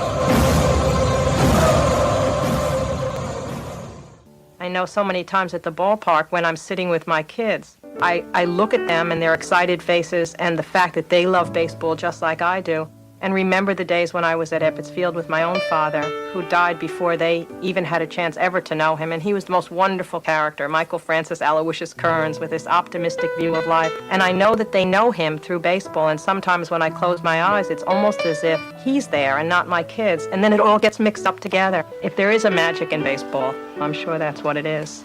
I know so many times at the ballpark when I'm sitting with my kids, I look at them and their excited faces and the fact that they love baseball just like I do, and remember the days when I was at Ebbets Field with my own father, who died before they even had a chance ever to know him, and he was the most wonderful character, Michael Francis Aloysius Kearns, with this optimistic view of life. And I know that they know him through baseball, and sometimes when I close my eyes, it's almost as if he's there and not my kids, and then it all gets mixed up together. If there is a magic in baseball, I'm sure that's what it is.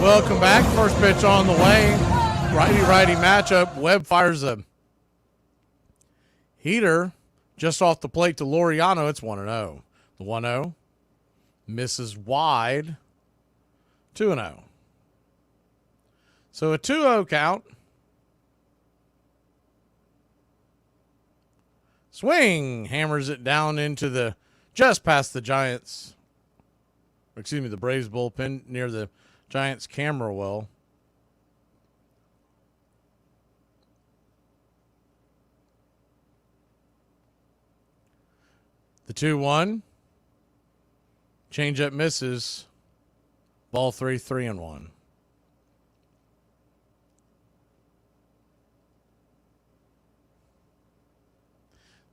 Welcome back. First pitch on the way. Righty-righty matchup. Webb fires a heater just off the plate to Laureano. It's 1-0. The 1-0 misses wide. 2-0. So a 2-0 count. Swing. Hammers it down into the, just past the Giants. Excuse me, the Braves bullpen near the Giants camera well. The 2-1. Changeup misses. Ball 3, 3-1.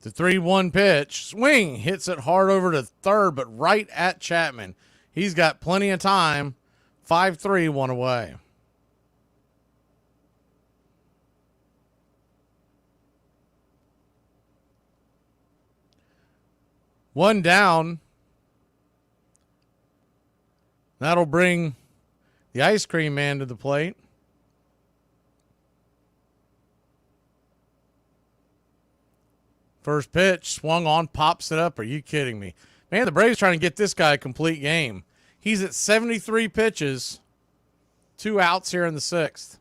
The 3-1 pitch. Swing. Hits it hard over to third, but right at Chapman. He's got plenty of time. 5-3, 1 away. One down. That'll bring the ice cream man to the plate. First pitch, swung on, pops it up. Are you kidding me? Man, the Braves trying to get this guy a complete game. He's at 73 pitches, 2 outs here in the 6th.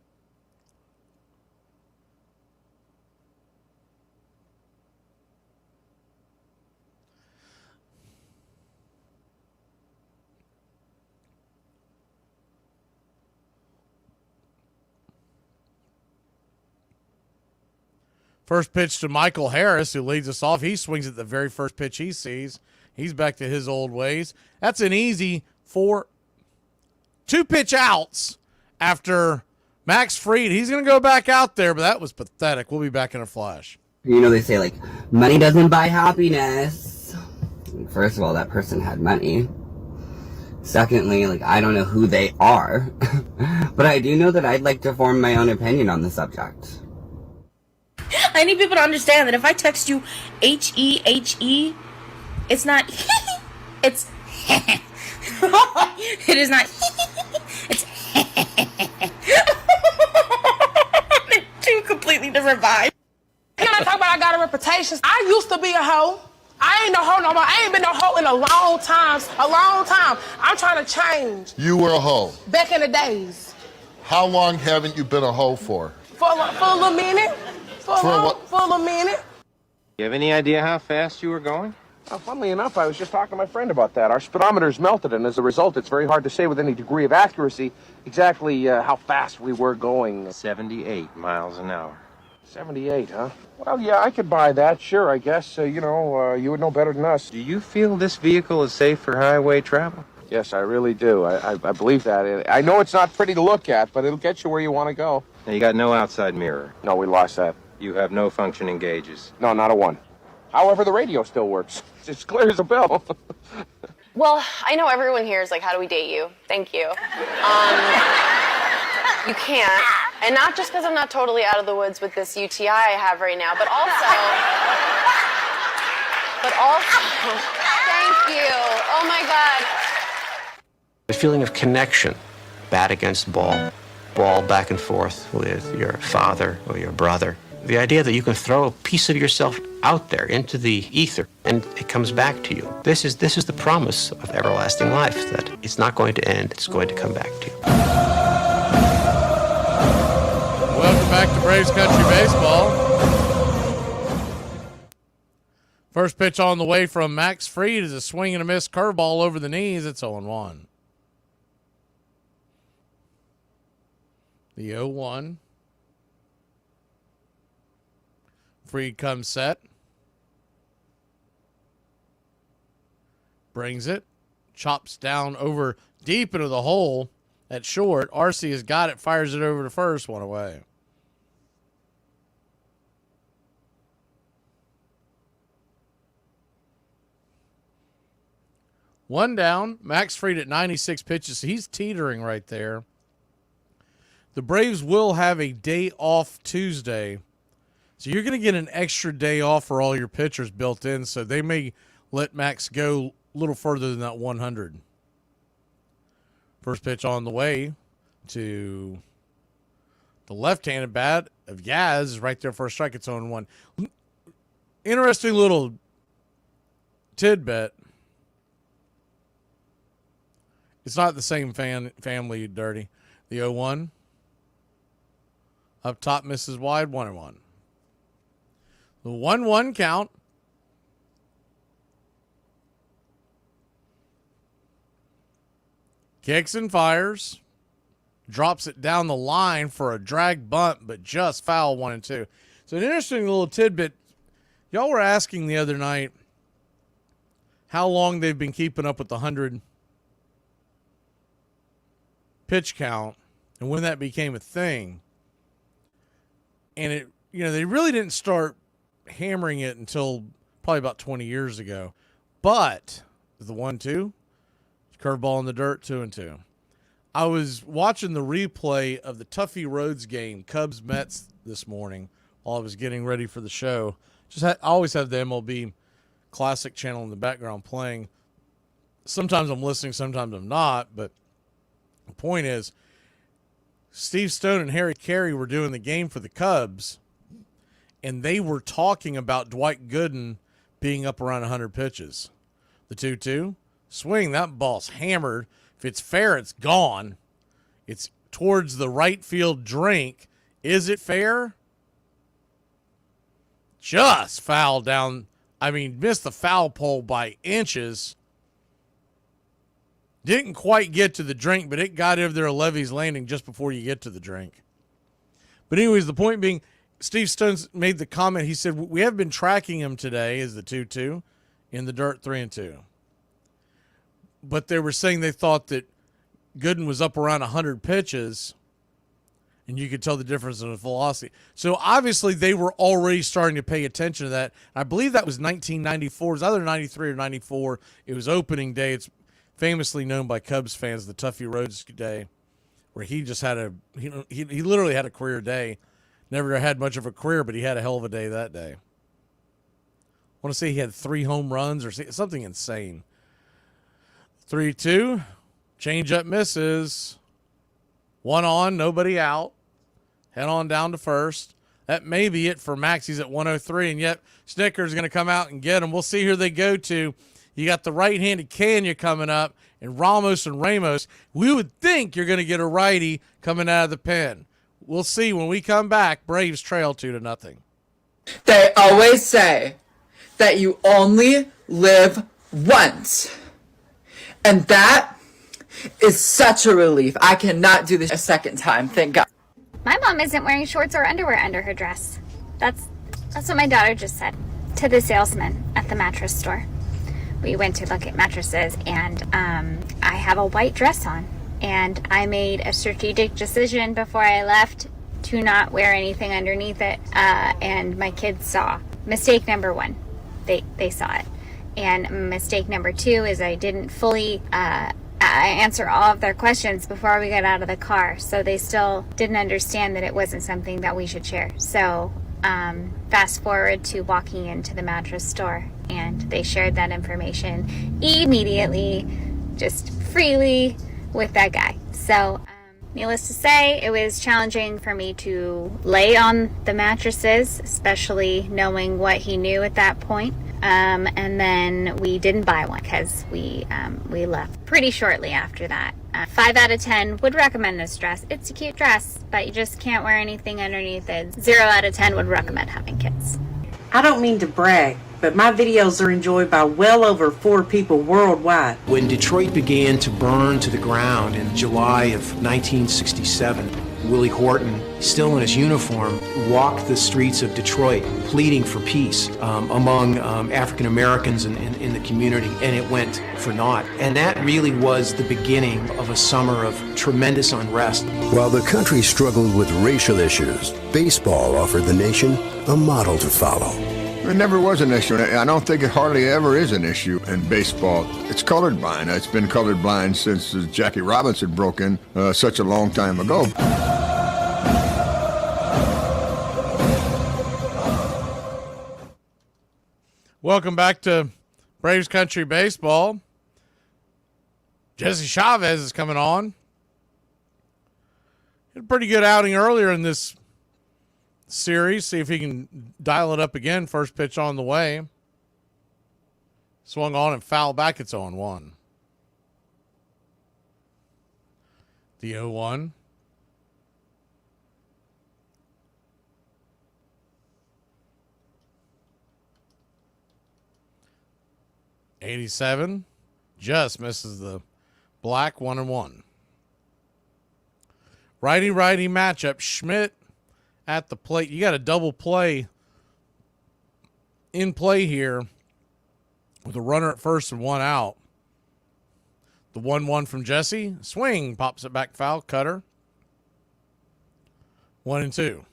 First pitch to Michael Harris, who leads us off. He swings at the very first pitch he sees. He's back to his old ways. That's an easy 2 pitch outs after Max Fried. He's going to go back out there, but that was pathetic. We'll be back in a flash. You know, they say, like, money doesn't buy happiness. First of all, that person had money. Secondly, like, I don't know who they are. But I do know that I'd like to form my own opinion on the subject. I need people to understand that if I text you H-E-H-E, it's not it's it is not it's they're two completely different vibes. Can I talk about I got a reputation? I used to be a hoe. I ain't no hoe no more. I ain't been no hoe in a long time. A long time. I'm trying to change. You were a hoe. Back in the days. How long haven't you been a hoe for? For a little minute. For a little minute. You have any idea how fast you were going? Funnily enough, I was just talking to my friend about that. Our speedometer's melted, and as a result, it's very hard to say with any degree of accuracy exactly how fast we were going. 78 miles an hour. 78, huh? Well, yeah, I could buy that, sure, I guess. You would know better than us. Do you feel this vehicle is safe for highway travel? Yes, I really do. I believe that. I know it's not pretty to look at, but it'll get you where you want to go. Now, you got no outside mirror. No, we lost that. You have no functioning gauges. No, not a one. However, the radio still works. It's clear as a bell. Well, I know everyone here is like, how do we date you? Thank you. You can't. And not just because I'm not totally out of the woods with this UTI I have right now, but also, thank you. Oh my God. The feeling of connection, bat against ball back and forth with your father or your brother. The idea that you can throw a piece of yourself out there into the ether and it comes back to you. This is the promise of everlasting life, that it's not going to end, it's going to come back to you. Welcome back to Braves Country Baseball. First pitch on the way from Max Fried is a swing and a miss curveball over the knees. It's 0-1. The 0-1. Fried comes set. Brings it. Chops down over deep into the hole at short. RC has got it. Fires it over to first. One away. One down. Max Fried at 96 pitches. He's teetering right there. The Braves will have a day off Tuesday. So you're going to get an extra day off for all your pitchers built in, so they may let Max go a little further than that 100. First pitch on the way to the left-handed bat of Yaz is right there for a strike. It's 0-1. Interesting little tidbit. It's not the same family, Dirty. The 0-1. Up top, misses wide, 1-1. The 1-1 count. Kicks and fires. Drops it down the line for a drag bunt, but just foul 1-2. So an interesting little tidbit. Y'all were asking the other night how long they've been keeping up with the 100 pitch count and when that became a thing. And they really didn't start hammering it until probably about 20 years ago. But the 1-2, curveball in the dirt, 2-2. I was watching the replay of the Tuffy Rhodes game, Cubs Mets, this morning while I was getting ready for the show. I always have the MLB Classic channel in the background playing. Sometimes I'm listening, sometimes I'm not. But the point is, Steve Stone and Harry Carey were doing the game for the Cubs, and they were talking about Dwight Gooden being up around 100 pitches. The 2-2, swing, that ball's hammered. If it's fair, it's gone. It's towards the right field drink. Is it fair? Just foul down. Missed the foul pole by inches. Didn't quite get to the drink, but it got over there at Levy's Landing just before you get to the drink. But anyways, the point being, Steve Stone's made the comment. He said, we have been tracking him today as the 2-2 in the dirt, 3-2. But they were saying they thought that Gooden was up around 100 pitches, and you could tell the difference in the velocity. So obviously they were already starting to pay attention to that. I believe that was 1994. It was either 93 or 94. It was opening day. It's famously known by Cubs fans, the Tuffy Rhodes Day, where he just had he literally had a career day. Never had much of a career, but he had a hell of a day that day. I want to say he had 3 home runs or something insane. 3-2, change-up misses. 1 on, nobody out. Head on down to first. That may be it for Max. He's at 103, and yet Snicker's going to come out and get him. We'll see who they go to. You got the right-handed Kenya coming up, and Ramos and Ramos. We would think you're going to get a righty coming out of the pen. We'll see when we come back. Braves trail 2-0. They always say that you only live once. And that is such a relief. I cannot do this a second time, thank God. My mom isn't wearing shorts or underwear under her dress. That's what my daughter just said to the salesman at the mattress store. We went to look at mattresses, and I have a white dress on. And I made a strategic decision before I left to not wear anything underneath it. And my kids saw. Mistake number one, they saw it. And mistake number two is I didn't fully answer all of their questions before we got out of the car. So they still didn't understand that it wasn't something that we should share. So fast forward to walking into the mattress store, and they shared that information immediately, just freely with that guy. So needless to say, it was challenging for me to lay on the mattresses, especially knowing what he knew at that point. And then we didn't buy one because we left pretty shortly after that. 5 out of 10 would recommend this dress. It's a cute dress, but you just can't wear anything underneath it. 0 out of 10 would recommend having kids. I don't mean to brag, but my videos are enjoyed by well over 4 people worldwide. When Detroit began to burn to the ground in July of 1967, Willie Horton, still in his uniform, walked the streets of Detroit pleading for peace among African Americans in the community, and it went for naught. And that really was the beginning of a summer of tremendous unrest. While the country struggled with racial issues, baseball offered the nation a model to follow. It never was an issue. I don't think it hardly ever is an issue in baseball. It's colorblind. It's been colorblind since Jackie Robinson broke in such a long time ago. Welcome back to Braves Country Baseball. Jesse Chavez is coming on. Had a pretty good outing earlier in this series. See if he can dial it up again. First pitch on the way. Swung on and fouled back. It's 0-1. The 0-1. '87 just misses the black. 1-1. Righty-righty matchup. Schmidt at the plate. You got a double play in play here with a runner at first and 1 out. The 1-1 from Jesse. Swing. Pops it back foul. Cutter. 1-2.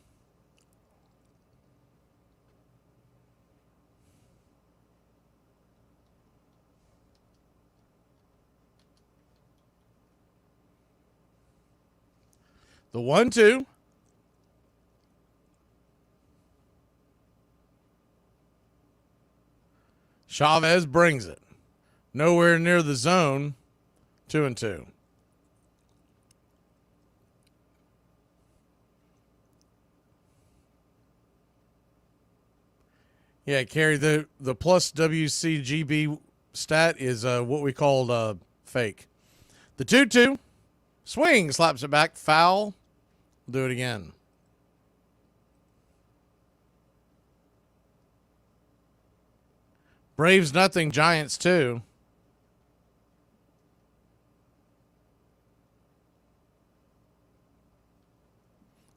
The 1-2. Chavez brings it. Nowhere near the zone. 2-2. Yeah, Carrie, the plus WCGB stat is what we called fake. The 2-2. Swing. Slaps it back. Foul. Do it again. Braves nothing, Giants 2.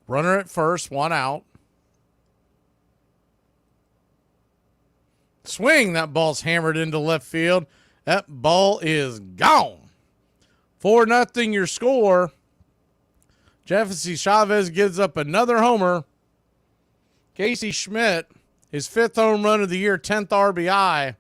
Runner at first, 1 out. Swing. That ball's hammered into left field. That ball is gone. 4-0 your score. Jesse Chavez gives up another homer. Casey Schmidt, his 5th home run of the year, 10th RBI.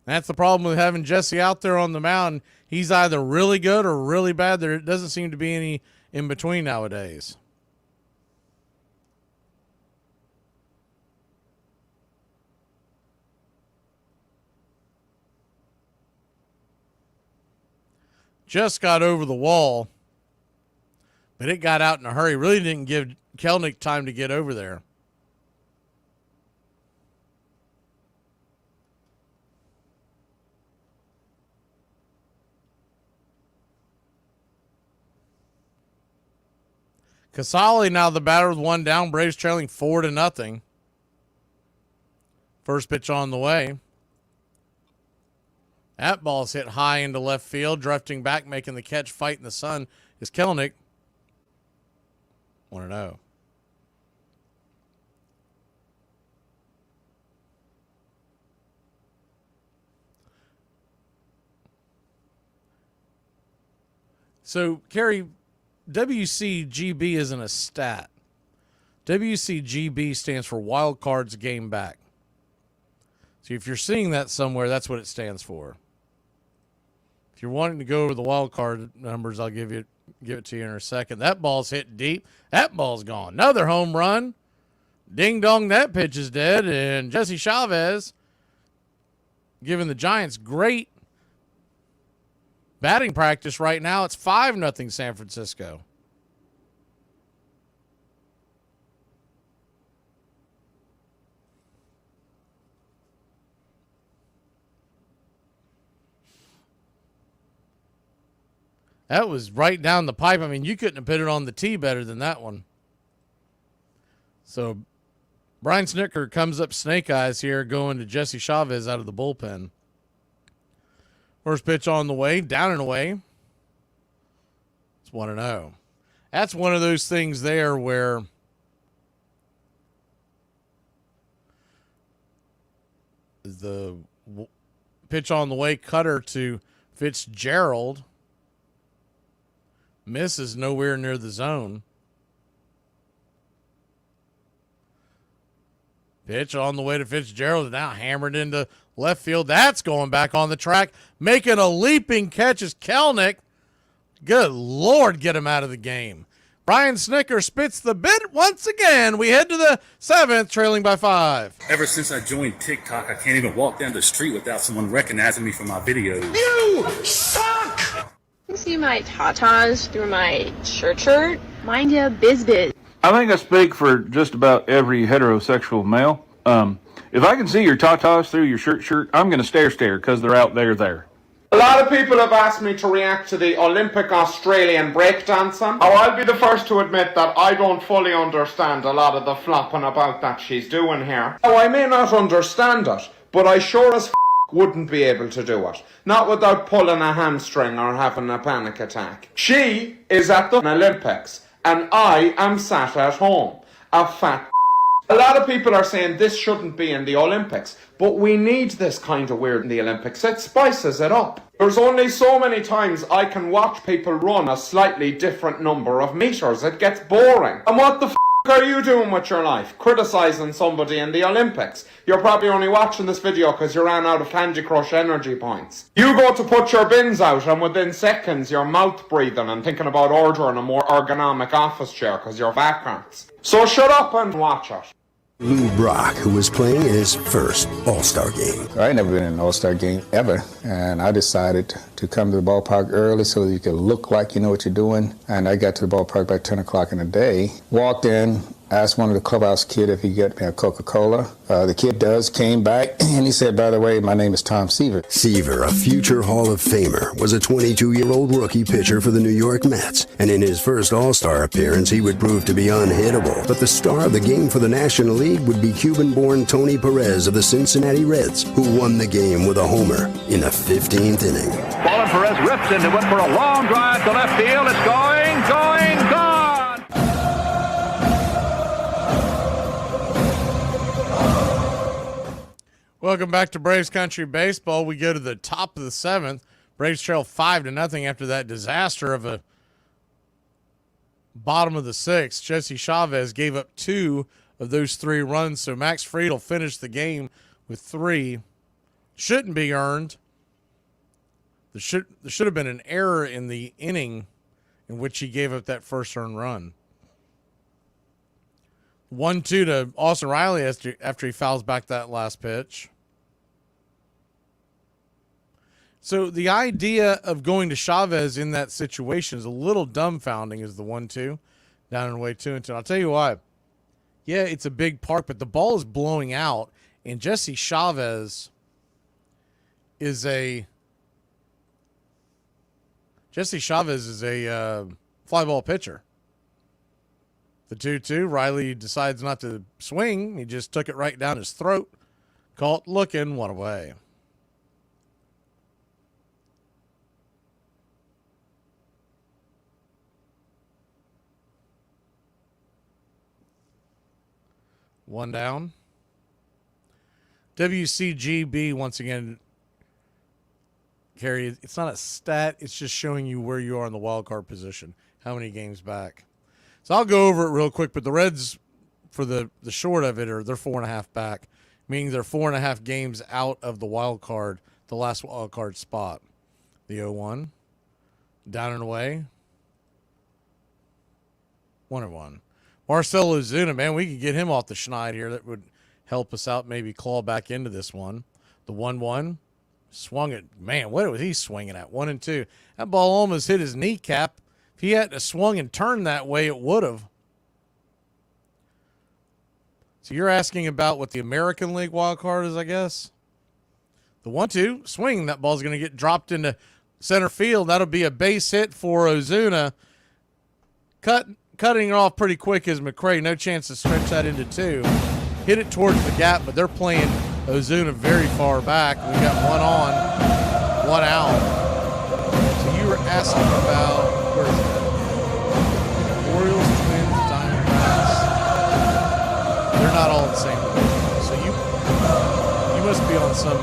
That's the problem with having Jesse out there on the mound. He's either really good or really bad. There doesn't seem to be any in between nowadays. Just got over the wall. But it got out in a hurry. Really didn't give Kelnick time to get over there. Casale now the batter with one down. Braves trailing 4-0. First pitch on the way. That ball's hit high into left field. Drifting back, making the catch, fight in the sun is Kelnick. 1-0. So, Kerry, WCGB isn't a stat. WCGB stands for Wild Cards Game Back. So if you're seeing that somewhere, that's what it stands for. If you're wanting to go over the wild card numbers, I'll give it to you in a second. That ball's hit deep. That ball's gone. Another home run. Ding dong, that pitch is dead. And Jesse Chavez giving the Giants great batting practice right now. It's 5-0 San Francisco. That was right down the pipe. I mean, you couldn't have put it on the tee better than that one. So Brian Snitker comes up snake eyes here, going to Jesse Chavez out of the bullpen. First pitch on the way, down and away. It's 1-0. That's one of those things there where the pitch on the way, cutter to Fitzgerald, misses, nowhere near the zone. Pitch on the way to Fitzgerald, now hammered into left field. That's going back on the track. Making a leaping catch is Kelnick. Good Lord, get him out of the game. Brian Snitker spits the bit once again. We head to the 7th, trailing by 5. Ever since I joined TikTok, I can't even walk down the street without someone recognizing me from my videos. You suck! You see my tatas through my shirt. Mind ya, biz. I think I speak for just about every heterosexual male. If I can see your tatas through your shirt, I'm going to stare because they're out there. A lot of people have asked me to react to the Olympic Australian breakdancing. Oh, I'll be the first to admit that I don't fully understand a lot of the flopping about that she's doing here. Oh, I may not understand it, but I sure as wouldn't be able to do it. Not without pulling a hamstring or having a panic attack. She is at the Olympics, and I am sat at home. A fat. A lot of people are saying this shouldn't be in the Olympics, but we need this kind of weird in the Olympics. It spices it up. There's only so many times I can watch people run a slightly different number of meters. It gets boring. And what the are you doing with your life? Criticizing somebody in the Olympics? You're probably only watching this video because you ran out of Candy Crush energy points. You go to put your bins out and within seconds you're mouth breathing and thinking about ordering a more ergonomic office chair because your back hurts. So shut up and watch it. Lou Brock, who was playing in his first All-Star game. I ain't never been in an All-Star game ever, and I decided to come to the ballpark early so that you could look like you know what you're doing. And I got to the ballpark by 10 o'clock in the day, walked in, asked one of the clubhouse kid if he'd get me a Coca-Cola. The kid came back, and he said, by the way, my name is Tom Seaver. Seaver, a future Hall of Famer, was a 22-year-old rookie pitcher for the New York Mets. And in his first All-Star appearance, he would prove to be unhittable. But the star of the game for the National League would be Cuban-born Tony Perez of the Cincinnati Reds, who won the game with a homer in the 15th inning. Ball and Perez rips into it for a long drive to left field. It's gone! Welcome back to Braves Country Baseball. We go to the top of the 7th. Braves trail 5-0 after that disaster of a bottom of the 6th. Jesse Chavez gave up 2 of those 3 runs, so Max Fried finished the game with 3. Shouldn't be earned. There should have been an error in the inning in which he gave up that first earned run. 1-2 to Austin Riley after he fouls back that last pitch. So the idea of going to Chavez in that situation is a little dumbfounding as the 1-2 down and away 2-2. I'll tell you why. Yeah, it's a big park, but the ball is blowing out, and Jesse Chavez is a fly ball pitcher. The 2-2, Riley decides not to swing. He just took it right down his throat. Caught looking, one away. One down. WCGB, once again, Carrie, it's not a stat. It's just showing you where you are in the wild card position. How many games back. So I'll go over it real quick, but the Reds, for the short of it, they're 4.5 back, meaning they're 4.5 games out of the wild card, the last wild card spot. The 0-1. Down and away. 1-1. Marcell Ozuna, man, we could get him off the schneid here. That would help us out, maybe claw back into this one. The 1-1. Swung it. Man, what was he swinging at? 1-2. That ball almost hit his kneecap. If he hadn't swung and turned that way, it would have. So you're asking about what the American League wild card is, I guess? The 1-2. Swing. That ball's going to get dropped into center field. That'll be a base hit for Ozuna. Cutting it off pretty quick is McCray. No chance to stretch that into 2. Hit it towards the gap, but they're playing Ozuna very far back. We got 1 on, 1 out. So you were asking about, where is that? Orioles, Twins, Diamondbacks. They're not all in the same division. So you must be on some.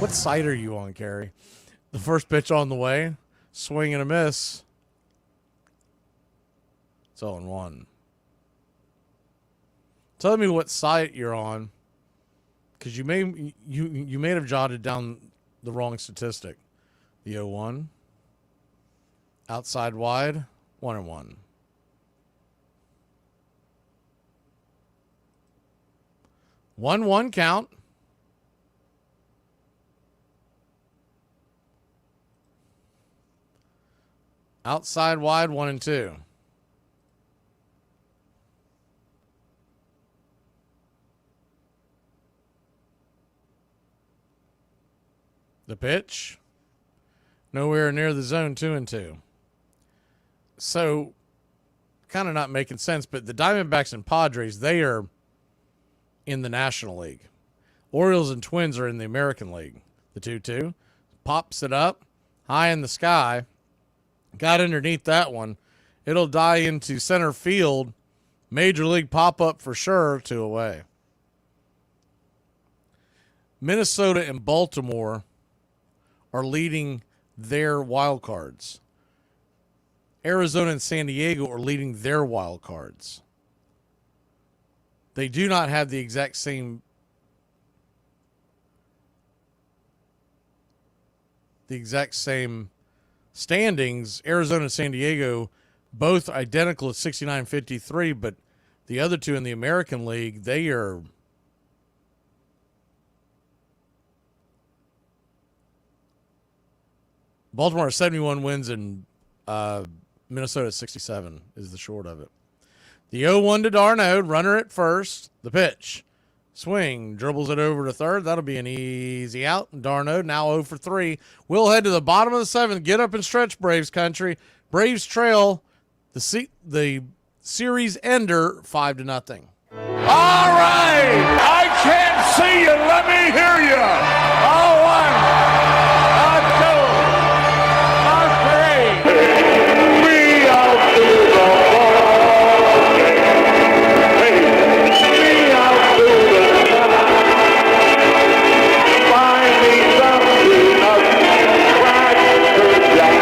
What side are you on, Carrie? The first pitch on the way, swing and a miss. It's 0-1. Tell me what site you're on, because you may have jotted down the wrong statistic. The 0-1. Outside wide, 1-1. One count. Outside wide, 1-2. The pitch, nowhere near the zone, 2-2. So, kind of not making sense, but the Diamondbacks and Padres, they are in the National League. Orioles and Twins are in the American League. The 2-2 pops it up high in the sky, got underneath that one. It'll die into center field. Major League pop-up for sure, 2 away. Minnesota and Baltimore are leading their wild cards. Arizona and San Diego are leading their wild cards. They do not have the exact same standings. Arizona and San Diego both identical at 69-53, but the other two in the American League, they are Baltimore 71 wins and Minnesota 67 is the short of it. The 0-1 to d'Arnaud, runner at first. The pitch. Swing, dribbles it over to third. That'll be an easy out. d'Arnaud now 0 for 3. We'll head to the bottom of the 7th. Get up and stretch, Braves country. Braves trail the series ender 5-0. All right, I can't see you. Let me hear you. 1, 2, 3. We out to the ball. We out to the find me something up, crack the jack.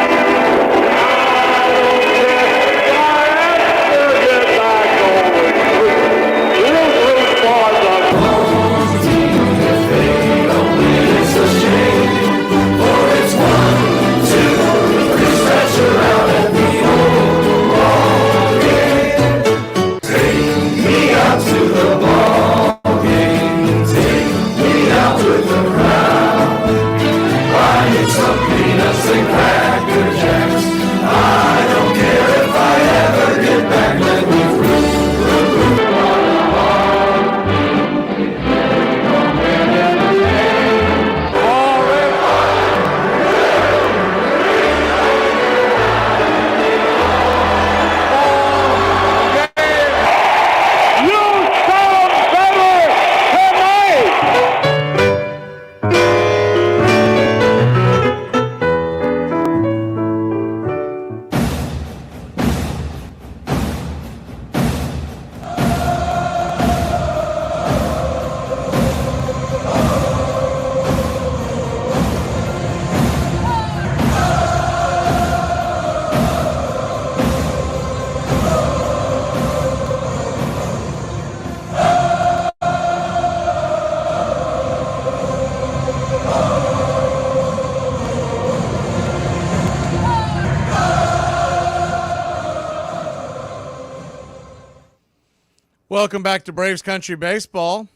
Welcome back to Braves Country Baseball.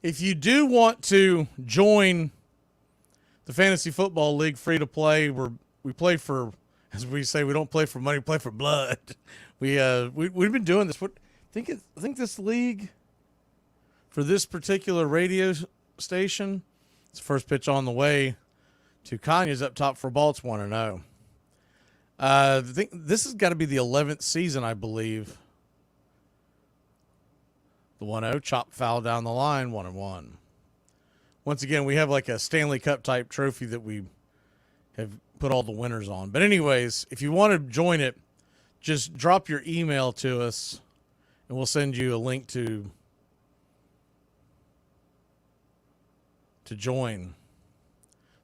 If you do want to join the Fantasy Football League free to play, we play for, as we say, we don't play for money, we play for blood. We've been doing this. I think this league for this particular radio station, it's the first pitch on the way to Kanye's up top for a ball. It's 1-0. I think this has got to be the 11th season, I believe. The 1-0, chop foul down the line, 1-1. Once again, we have like a Stanley Cup type trophy that we have put all the winners on. But anyways, if you want to join it, just drop your email to us, and we'll send you a link to join.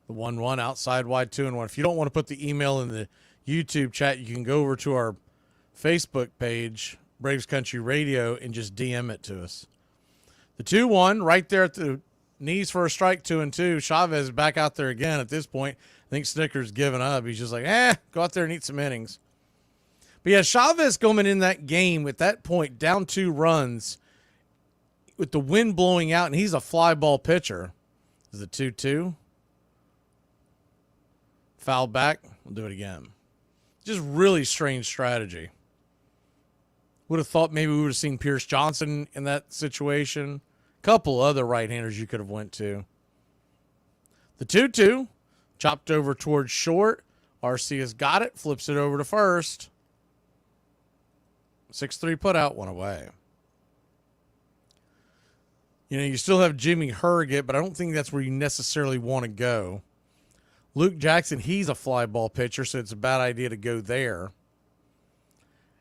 The 1-1, outside wide, 2-1. If you don't want to put the email in the YouTube chat, you can go over to our Facebook page, Braves Country Radio, and just DM it to us. The 2-1, right there at the knees for a strike, 2-2. Chavez is back out there again at this point. I think Snicker's given up. He's just like, go out there and eat some innings. But yeah, Chavez coming in that game at that point, down 2 runs, with the wind blowing out, and he's a fly ball pitcher. Is it 2-2? Foul back. We'll do it again. Just really strange strategy. Would have thought maybe we would have seen Pierce Johnson in that situation. A couple other right-handers you could have went to. The 2-2, chopped over towards short. RC has got it, flips it over to first. 6-3 put out, 1 away. You know, you still have Jimmy Herget, but I don't think that's where you necessarily want to go. Luke Jackson, he's a fly ball pitcher, so it's a bad idea to go there.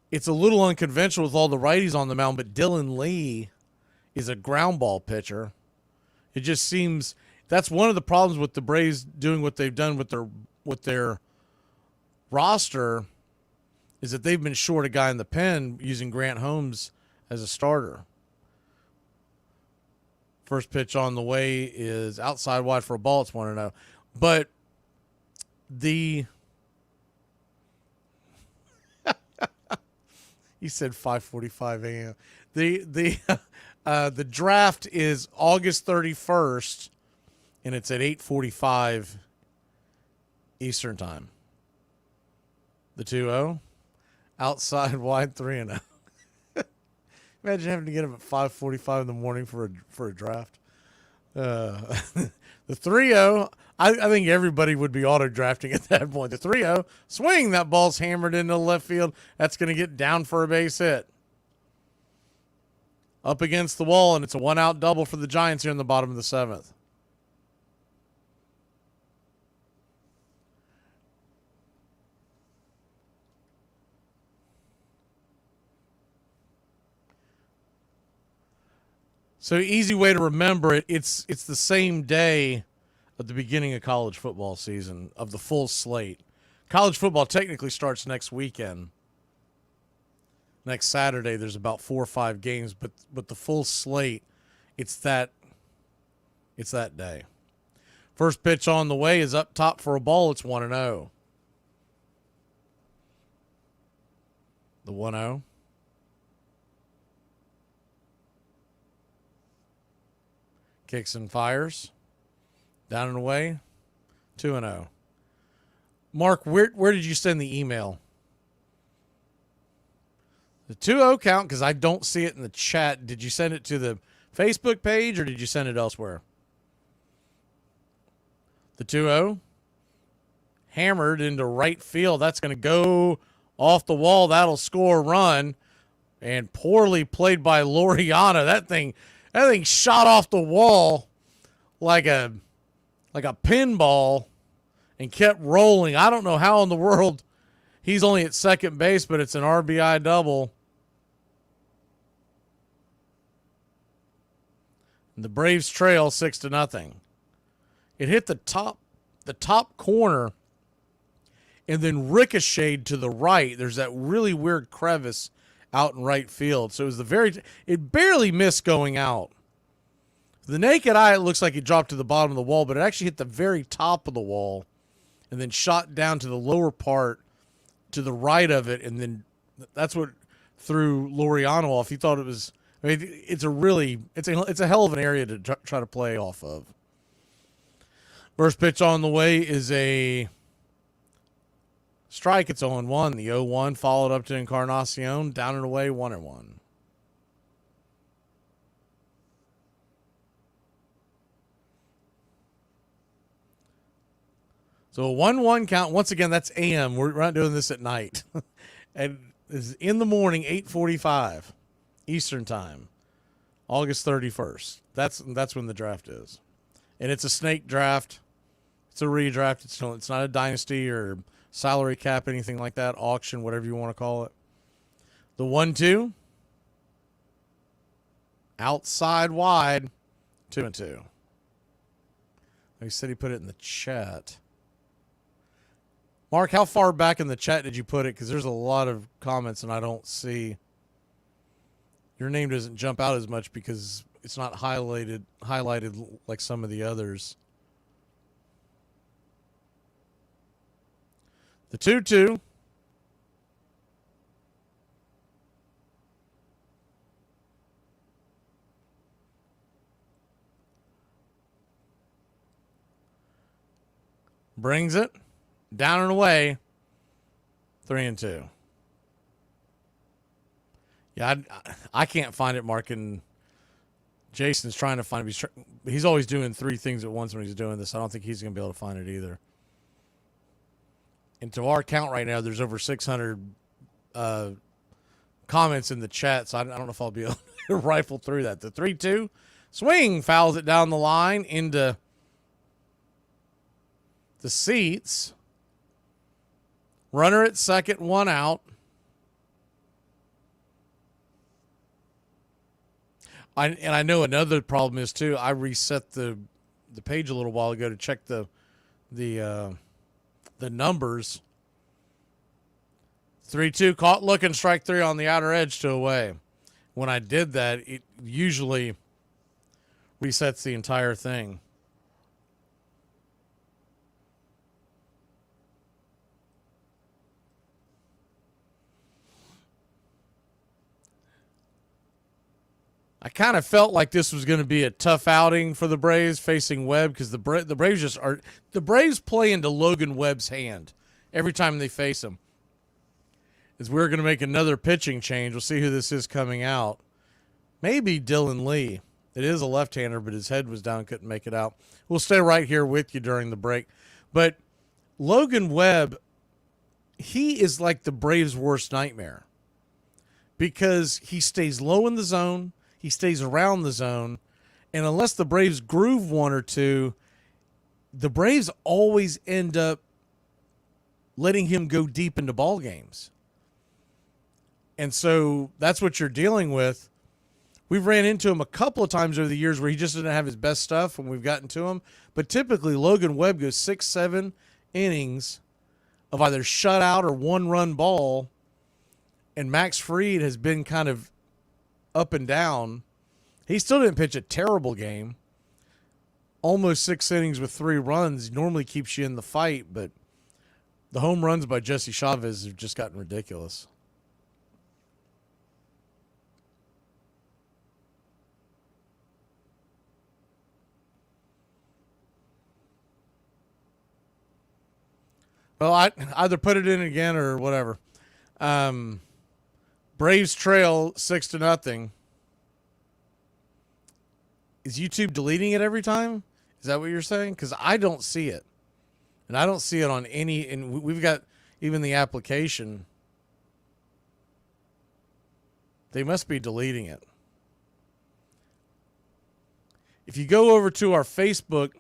It's a little unconventional with all the righties on the mound, but Dylan Lee is a ground ball pitcher. It just seems that's one of the problems with the Braves doing what they've done with their roster, is that they've been short a guy in the pen using Grant Holmes as a starter. First pitch on the way is outside wide for a ball. It's 1-0. But he said 5:45 a.m. The draft is August 31st, and it's at 8:45 Eastern time. The 2-0, outside wide, 3-0. Imagine having to get up at 5:45 in the morning for a draft. The 3-0, I think everybody would be auto-drafting at that point. The 3-0, swing, that ball's hammered into left field. That's going to get down for a base hit. Up against the wall, and it's a 1-out double for the Giants here in the bottom of the 7th. So easy way to remember it, it's the same day at the beginning of college football season, of the full slate. College football technically starts next weekend. Next Saturday, there's about 4 or 5 games, but the full slate, it's that day. First pitch on the way is up top for a ball. It's 1-0. The 1-0. Kicks and fires. Down and away. 2-0. Mark, where did you send the email? The 2-0 count, because I don't see it in the chat. Did you send it to the Facebook page, or did you send it elsewhere? The 2-0. Hammered into right field. That's going to go off the wall. That'll score a run. And poorly played by Loriana. That thing shot off the wall like a pinball and kept rolling. I don't know how in the world he's only at second base, but it's an RBI double. And the Braves trail 6-0. It hit the top corner and then ricocheted to the right. There's that really weird crevice out in right field. So it was it barely missed going out. The naked eye, it looks like it dropped to the bottom of the wall, but it actually hit the very top of the wall and then shot down to the lower part to the right of it. And then that's what threw Laureano off. He thought it was. I mean, it's a hell of an area to try to play off of. First pitch on the way is a strike. It's 0-1. The 0-1 followed up to Encarnacion. Down and away, 1-1. So a 1-1 count. Once again, that's AM. We're not doing this at night. And this is in the morning, 8:45 Eastern time, August 31st. That's when the draft is. And it's a snake draft. It's a redraft. It's not a dynasty or salary cap, anything like that, auction, whatever you want to call it. The 1-2. Outside wide, 2-2. He said he put it in the chat. Mark, how far back in the chat did you put it? Because there's a lot of comments and I don't see. Your name doesn't jump out as much because it's not highlighted like some of the others. The 2-2. Brings it. Down and away, 3-2. Yeah, I can't find it, Mark, and Jason's trying to find it. He's always doing three things at once when he's doing this. I don't think he's going to be able to find it either. And to our count right now, there's over 600 comments in the chat, so I don't know if I'll be able to rifle through that. The 3-2 swing fouls it down the line into the seats. Runner at second, 1 out. I know another problem is too. I reset the page a little while ago to check the numbers. 3-2 caught looking, strike 3 on the outer edge to away. When I did that, it usually resets the entire thing. I kind of felt like this was going to be a tough outing for the Braves facing Webb because the Braves play into Logan Webb's hand every time they face him. Is we're going to make another pitching change. We'll see who this is coming out. Maybe Dylan Lee. It is a left-hander, but his head was down, couldn't make it out. We'll stay right here with you during the break. But Logan Webb, he is like the Braves' worst nightmare because he stays low in the zone. He stays around the zone, and unless the Braves groove one or two, the Braves always end up letting him go deep into ball games. And so that's what you're dealing with. We've ran into him a couple of times over the years where he just didn't have his best stuff when we've gotten to him. But typically, Logan Webb goes 6-7 innings of either shutout or one-run ball, and Max Fried has been kind of up and down. He still didn't pitch a terrible game. Almost 6 innings with 3 runs normally keeps you in the fight, but the home runs by Jesse Chavez have just gotten ridiculous. Well, I either put it in again or whatever. Braves trail 6-0. Is YouTube deleting it every time? Is that what you're saying? Because I don't see it. And I don't see it on any, and we've got even the application. They must be deleting it. If you go over to our Facebook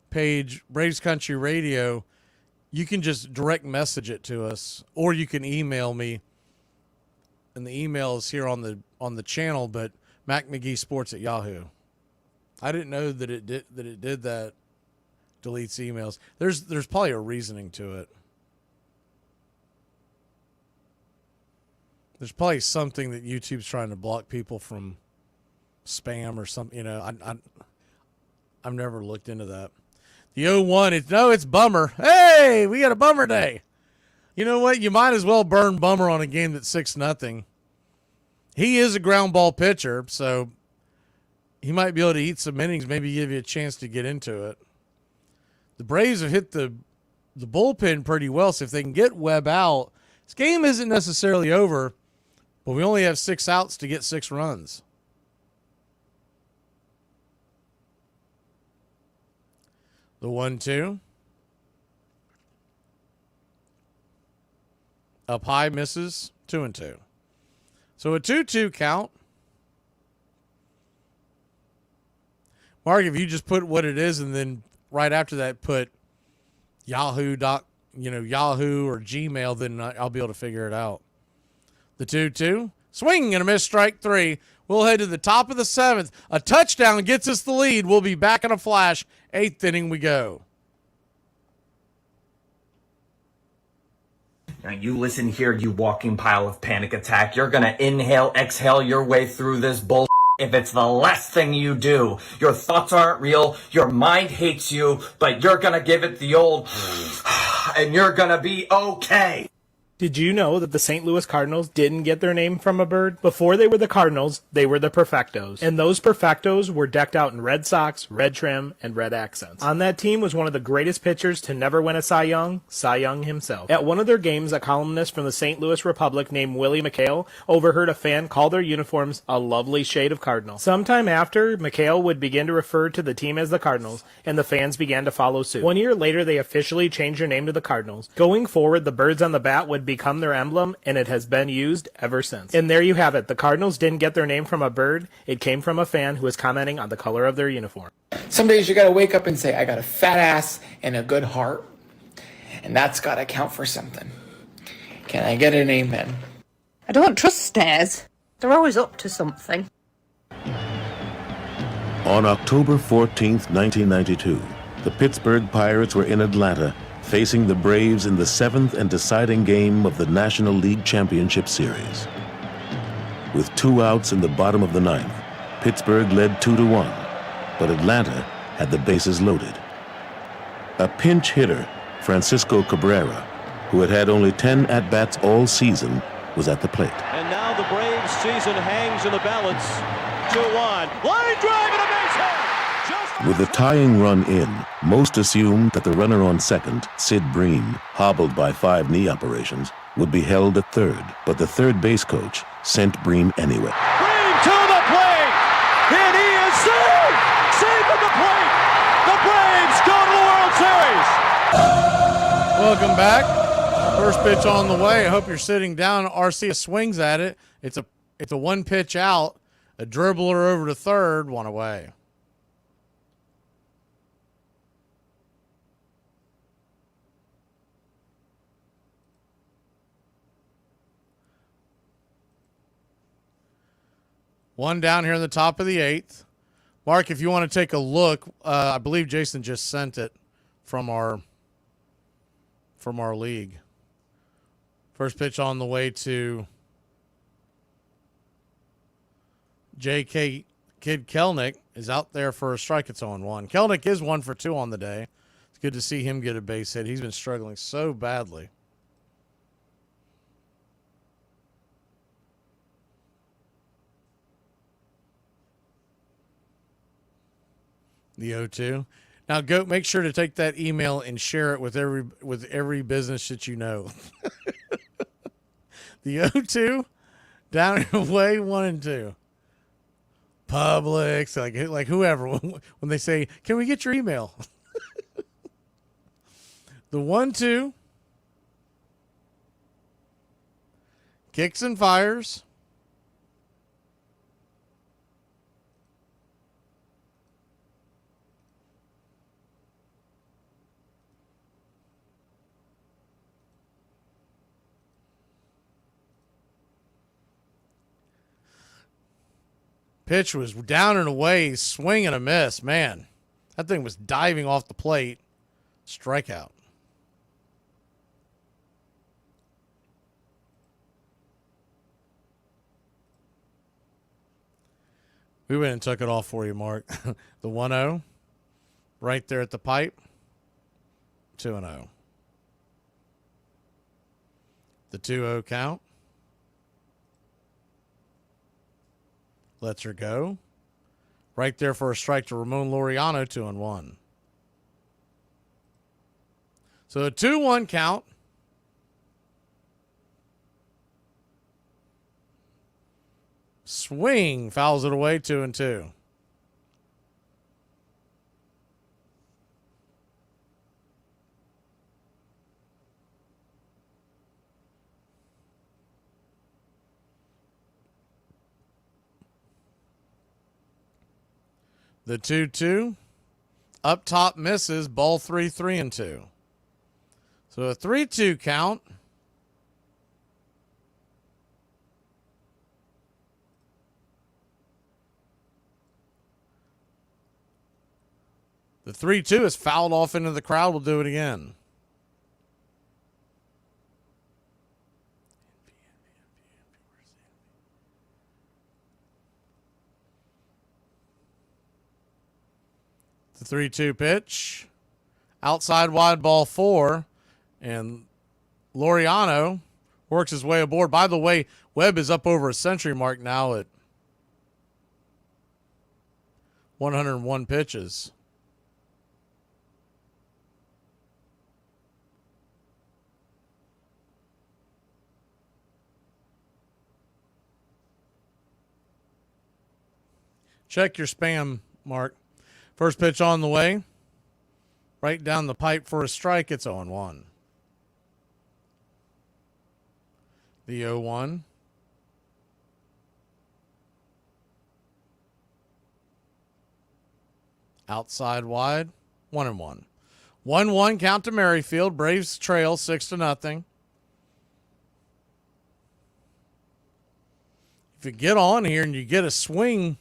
page, Braves Country Radio, you can just direct message it to us, or you can email me. And the email is here on the channel, but Mac Magee Sports at Yahoo. I didn't know that it did that. Deletes emails. There's probably a reasoning to it. There's probably something that YouTube's trying to block people from spam or something. You know, I've never looked into that. The 0-1, it's bummer. Hey, we got a bummer day. You know what? You might as well burn bummer on a game that's 6-0. He is a ground ball pitcher, so he might be able to eat some innings, maybe give you a chance to get into it. The Braves have hit the bullpen pretty well, so if they can get Webb out, this game isn't necessarily over, but we only have 6 outs to get 6 runs. The 1-2. Up high, misses, 2-2. So a 2-2 count. Mark, if you just put what it is and then right after that put Yahoo or Gmail, then I'll be able to figure it out. The 2-2. Swing and a miss, strike 3. We'll head to the top of the 7th. A touchdown gets us the lead. We'll be back in a flash. 8th inning we go. Now you listen here, you walking pile of panic attack. You're gonna inhale, exhale your way through this bull if it's the last thing you do. Your thoughts aren't real, your mind hates you, but you're gonna give it the old and you're gonna be okay. Did you know that the St. Louis Cardinals didn't get their name from a bird? Before they were the Cardinals, they were the Perfectos. And those Perfectos were decked out in red socks, red trim, and red accents. On that team was one of the greatest pitchers to never win a Cy Young himself. At one of their games, a columnist from the St. Louis Republic named Willie McHale overheard a fan call their uniforms a lovely shade of Cardinal. Sometime after, McHale would begin to refer to the team as the Cardinals, and the fans began to follow suit. 1 year later, they officially changed their name to the Cardinals. Going forward, the birds on the bat would become their emblem, and it has been used ever since. And there you have it. The Cardinals didn't get their name from a bird. It came from a fan who was commenting on the color of their uniform. Some days you gotta wake up and say, I got a fat ass and a good heart. And that's gotta count for something. Can I get an amen? I don't trust stairs. They're always up to something. On October 14th, 1992, the Pittsburgh Pirates were in Atlanta, facing the Braves in the 7th and deciding game of the National League Championship Series. With 2 outs in the bottom of the 9th, Pittsburgh led 2-1, but Atlanta had the bases loaded. A pinch hitter, Francisco Cabrera, who had had only 10 at-bats all season, was at the plate. And now the Braves season hangs in the balance. 2-1. Line drive and a base hit! With the tying run in, most assumed that the runner on second, Sid Bream, hobbled by 5 knee operations, would be held at third, but the third base coach sent Bream anyway. Bream to the plate! And he is safe! Safe at the plate! The Braves go to the World Series! Welcome back. First pitch on the way. I hope you're sitting down. Arcia swings at it. It's a 1 pitch out. A dribbler over to third, 1 away. One down here in the top of the 8th. Mark, if you want to take a look, I believe Jason just sent it from our league. First pitch on the way to J.K. Kid Kelnick is out there for a strike. It's 0-1. Kelnick is 1 for 2 on the day. It's good to see him get a base hit. He's been struggling so badly. The 0-2. Now, Goat, make sure to take that email and share it with every business that you know. The 0-2, down and away, 1 and 2. Publix, like whoever, when they say, "Can we get your email?" The 1-2, kicks and fires. Pitch was down and away, swing and a miss. Man, that thing was diving off the plate. Strikeout. We went and took it off for you, Mark. The 1-0, right there at the pipe. 2-0. The 2-0 count. Lets her go. Right there for a strike to Ramon Laureano, 2-1. So a 2-1 count. Swing, fouls it away, 2-2. The 2-2. Up top misses, ball 3, 3-2. So a 3-2 count. The 3-2 is fouled off into the crowd. We'll do it again. The 3-2 pitch. Outside wide, ball 4. And Laureano works his way aboard. By the way, Webb is up over a century mark now at 101 pitches. Check your spam, Mark. First pitch on the way. Right down the pipe for a strike. It's 0-1. The 0-1. Outside wide. 1-1. 1-1 count to Merrifield. Braves trail 6-0. If you get on here and you get a swing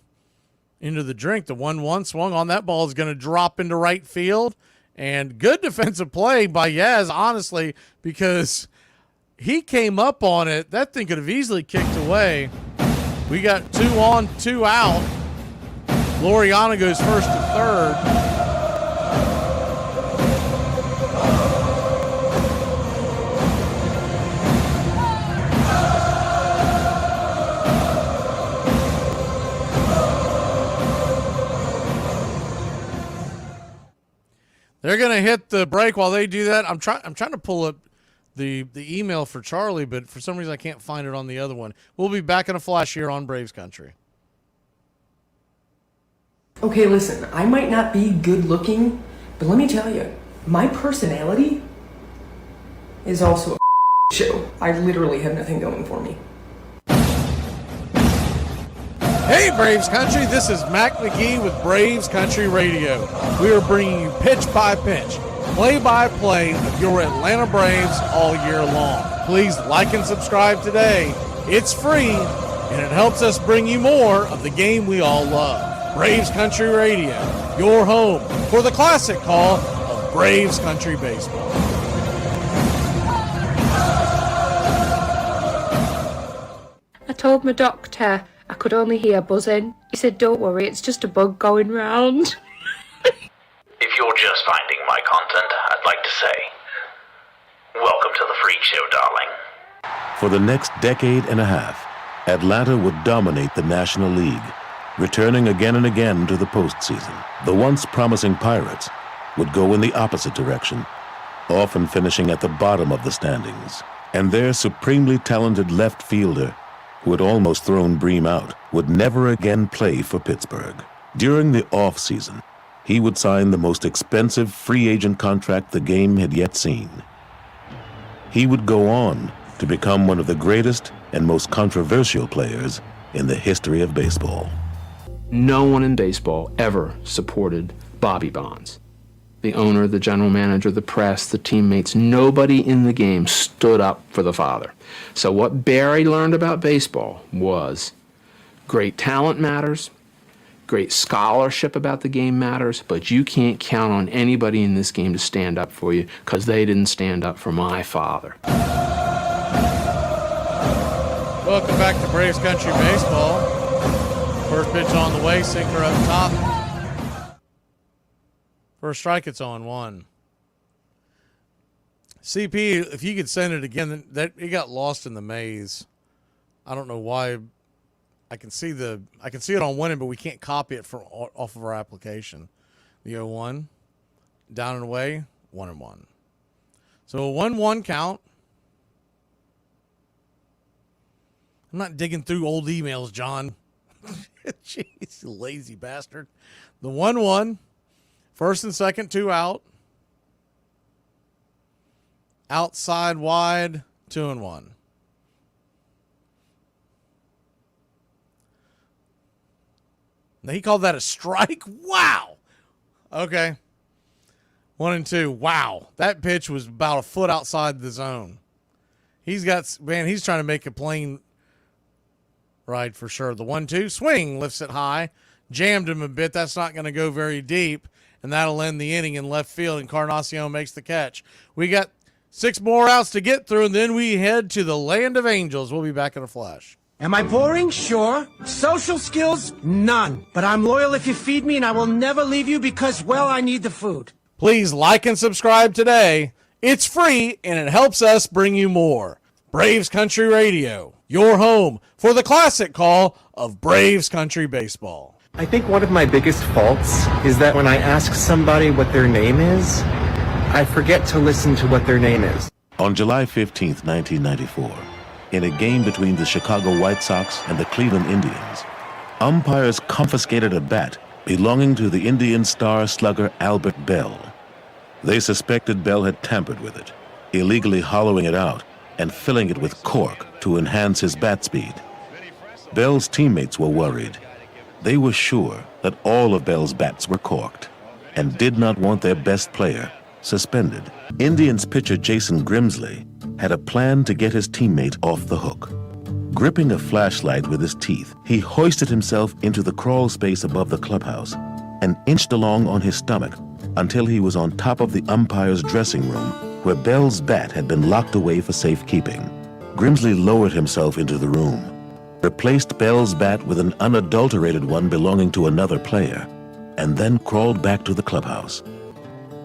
into the drink, the 1-1 swung on that ball is going to drop into right field. And good defensive play by Yaz, honestly, because he came up on it. That thing could have easily kicked away. We got 2 on, 2 out. Laureano goes first to third. They're going to hit the break while they do that. I'm trying to pull up the email for Charlie, but for some reason I can't find it on the other one. We'll be back in a flash here on Braves Country. Okay, listen, I might not be good looking, but let me tell you, my personality is also a show. I literally have nothing going for me. Hey, Braves Country, this is Mac Magee with Braves Country Radio. We are bringing you pitch by pitch, play by play of your Atlanta Braves all year long. Please like and subscribe today. It's free, and it helps us bring you more of the game we all love. Braves Country Radio, your home for the classic call of Braves Country Baseball. I told my doctor I could only hear buzzing. He said, don't worry, it's just a bug going round. If you're just finding my content, I'd like to say, welcome to the freak show, darling. For the next decade and a half, Atlanta would dominate the National League, returning again and again to the postseason. The once promising Pirates would go in the opposite direction, often finishing at the bottom of the standings. And their supremely talented left fielder, who had almost thrown Bream out, would never again play for Pittsburgh. During the off-season, he would sign the most expensive free agent contract the game had yet seen. He would go on to become one of the greatest and most controversial players in the history of baseball. No one in baseball ever supported Bobby Bonds. The owner, the general manager, the press, the teammates, nobody in the game stood up for the father. So what Barry learned about baseball was great talent matters, great scholarship about the game matters, but you can't count on anybody in this game to stand up for you because they didn't stand up for my father. Welcome back to Braves Country Baseball. First pitch on the way, sinker up top. For a strike, it's 0-1. CP, if you could send it again, that it got lost in the maze. I don't know why I can see it on winning, but we can't copy it from off of our application. The 0-1, down and away, 1-1. So a 1-1 count. I'm not digging through old emails, John. Jeez, you lazy bastard. The 1-1, first and second, 2 out. Outside wide, 2-1. Now he called that a strike? Wow. Okay. 1-2. Wow. That pitch was about a foot outside the zone. He's trying to make a plain right for sure. The 1-2 swing lifts it high. Jammed him a bit. That's not going to go very deep. And that'll end the inning in left field. And Encarnacion makes the catch. We got 6 more outs to get through. And then we head to the land of angels. We'll be back in a flash. Am I boring? Sure. Social skills? None. But I'm loyal if you feed me, and I will never leave you because, well, I need the food. Please like and subscribe today. It's free, and it helps us bring you more. Braves Country Radio, your home for the classic call of Braves Country Baseball. I think one of my biggest faults is that when I ask somebody what their name is, I forget to listen to what their name is. On July 15th, 1994, in a game between the Chicago White Sox and the Cleveland Indians, umpires confiscated a bat belonging to the Indian star slugger Albert Bell. They suspected Bell had tampered with it, illegally hollowing it out and filling it with cork to enhance his bat speed. Bell's teammates were worried. They were sure that all of Bell's bats were corked and did not want their best player suspended. Indians pitcher Jason Grimsley had a plan to get his teammate off the hook. Gripping a flashlight with his teeth, he hoisted himself into the crawl space above the clubhouse and inched along on his stomach until he was on top of the umpire's dressing room, where Bell's bat had been locked away for safekeeping. Grimsley lowered himself into the room, replaced Bell's bat with an unadulterated one belonging to another player, and then crawled back to the clubhouse.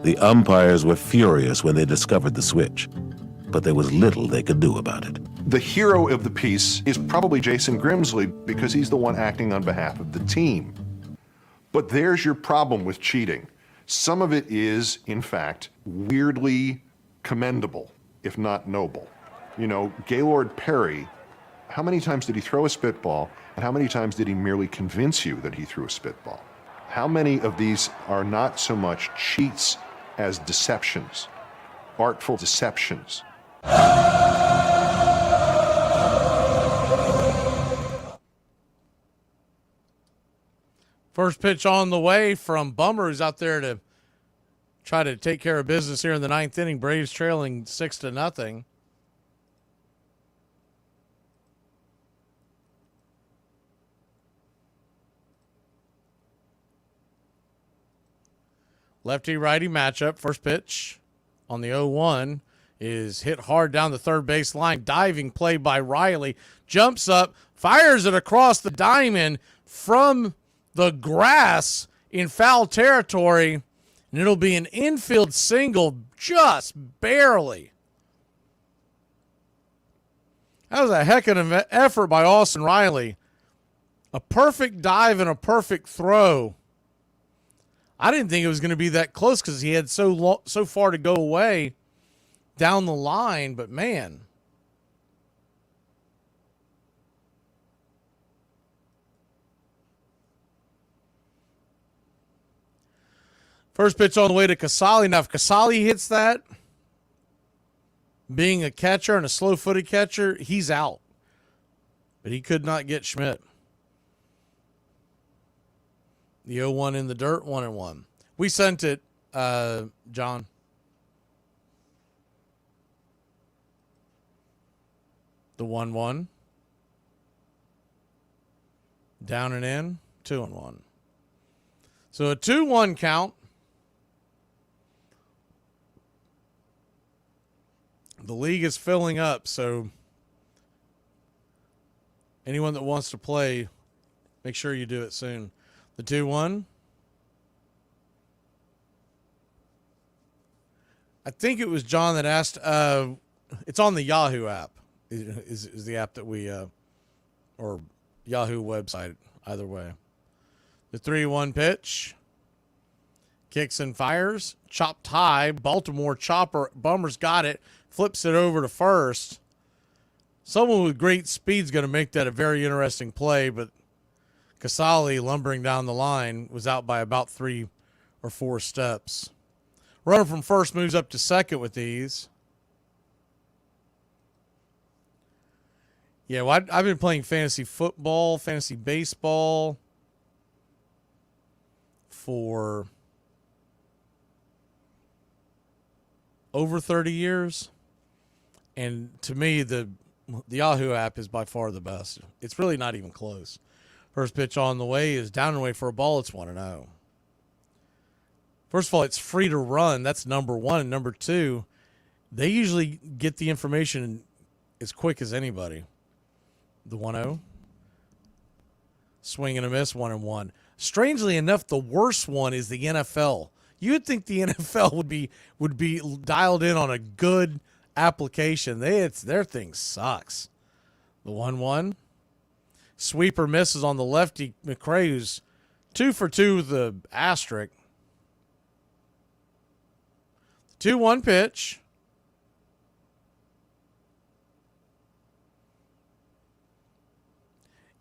The umpires were furious when they discovered the switch, but there was little they could do about it. The hero of the piece is probably Jason Grimsley because he's the one acting on behalf of the team. But there's your problem with cheating. Some of it is, in fact, weirdly commendable, if not noble. You know, Gaylord Perry, how many times did he throw a spitball, and how many times did he merely convince you that he threw a spitball? How many of these are not so much cheats as deceptions, artful deceptions? First pitch on the way from Bummer, who's out there to try to take care of business here in the 9th inning. Braves trailing 6-0. Lefty-righty matchup. First pitch on the 0-1 is hit hard down the third base line. Diving play by Riley. Jumps up, fires it across the diamond from the grass in foul territory, and it'll be an infield single just barely. That was a heck of an effort by Austin Riley. A perfect dive and a perfect throw. I didn't think it was going to be that close because he had so far to go away down the line, but man. First pitch on the way to Casali. Now, if Casali hits that, being a catcher and a slow-footed catcher, he's out. But he could not get Schmidt. The 0-1 in the dirt, 1-1. We sent it, John. The 1-1. Down and in, 2-1. So a 2-1 count. The league is filling up, so anyone that wants to play, make sure you do it soon. The 2-1. I think it was John that asked. It's on the Yahoo app. Is the app that we, or Yahoo website, either way. The 3-1 pitch. Kicks and fires. Chopped high. Baltimore chopper. Bummer's got it. Flips it over to first. Someone with great speed is going to make that a very interesting play, but Casali, lumbering down the line, was out by about 3 or 4 steps. Runner from first moves up to second with ease. Yeah, well, I've been playing fantasy football, fantasy baseball for over 30 years. And to me, the Yahoo app is by far the best. It's really not even close. First pitch on the way is down and away for a ball. It's 1-0. First of all, it's free to run. That's number one. And number two, they usually get the information as quick as anybody. The 1-0. Swing and a miss, 1-1. Strangely enough, the worst one is the NFL. You would think the NFL would be dialed in on a good application. Their thing sucks. The 1-1. Sweeper misses on the lefty McRae, who's 2 for 2 with the asterisk. 2-1 pitch.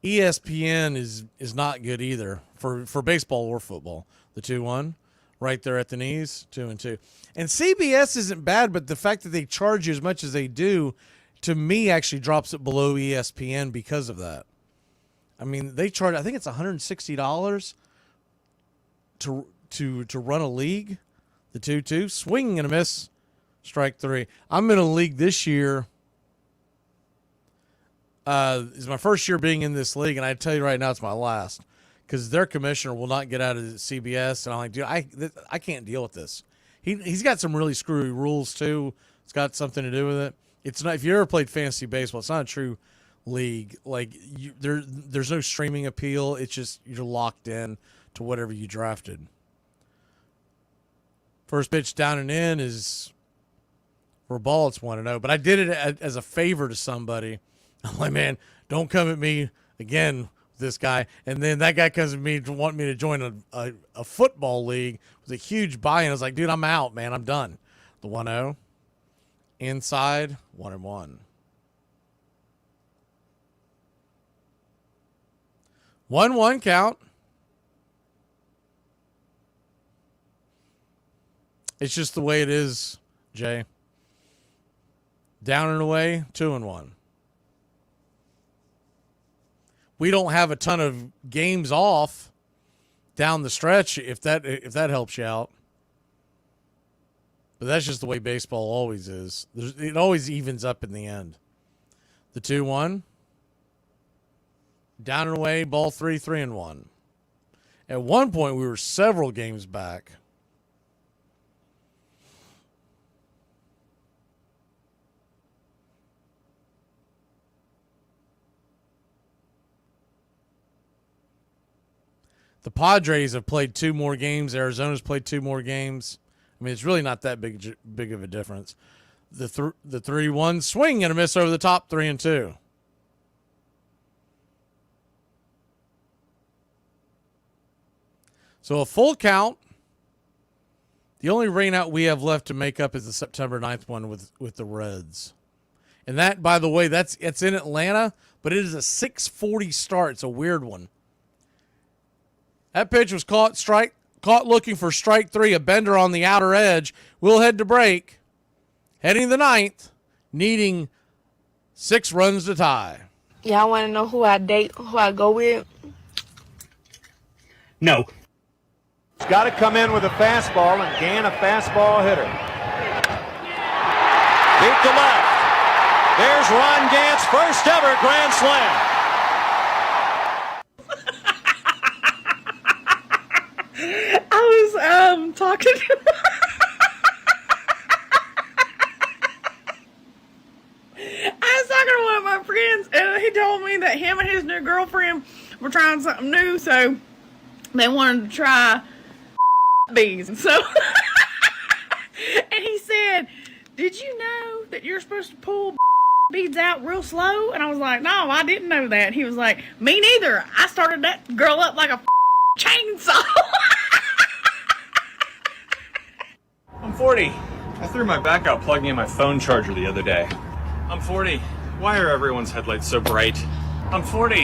ESPN is not good either for baseball or football. The 2-1 right there at the knees, 2-2. And CBS isn't bad, but the fact that they charge you as much as they do, to me, actually drops it below ESPN because of that. I mean, they charge, I think it's $160 to run a league. The 2-2, swinging and a miss, strike 3. I'm in a league this year. It's my first year being in this league, and I tell you right now, it's my last, because their commissioner will not get out of CBS, and I'm like, dude, I can't deal with this. He's got some really screwy rules too. It's got something to do with it. It's not, if you ever played fantasy baseball, it's not a true league. Like there's no streaming appeal. It's just you're locked in to whatever you drafted. First pitch down and in is for a ball. It's 1-0. But I did it as a favor to somebody. I'm like, man, don't come at me again with this guy. And then that guy comes at me to want me to join a football league with a huge buy-in. I was like, dude, I'm out, man. I'm done. The 1-0. Inside, 1-1. 1-1 count. It's just the way it is, Jay. Down and away, 2-1. We don't have a ton of games off down the stretch, if that helps you out. But that's just the way baseball always is. It always evens up in the end. The 2-1. Down and away, ball 3, 3-1. At one point, we were several games back. The Padres have played 2 more games. Arizona's played 2 more games. I mean, it's really not that big of a difference. The 3-1 swing and a miss over the top, 3-2. So a full count. The only rain out we have left to make up is the September 9th one with the Reds. And that, by the way, it's in Atlanta, but it is a 6:40 start. It's a weird one. That pitch was caught looking for strike 3, a bender on the outer edge. We'll head to break. Heading the 9th, needing 6 runs to tie. Y'all want to know who I date, who I go with? No. He's got to come in with a fastball and gain a fastball hitter. Deep to left. There's Ron Gant's first ever grand slam. I was talking to one of my friends, and he told me that him and his new girlfriend were trying something new, so they wanted to try bees. And so and he said, did you know that you're supposed to pull beads out real slow? And I was like, no, I didn't know that. He was like, me neither. I started that girl up like a chainsaw. I'm 40. I threw my back out plugging in my phone charger the other day. I'm 40. Why are everyone's headlights so bright? I'm 40.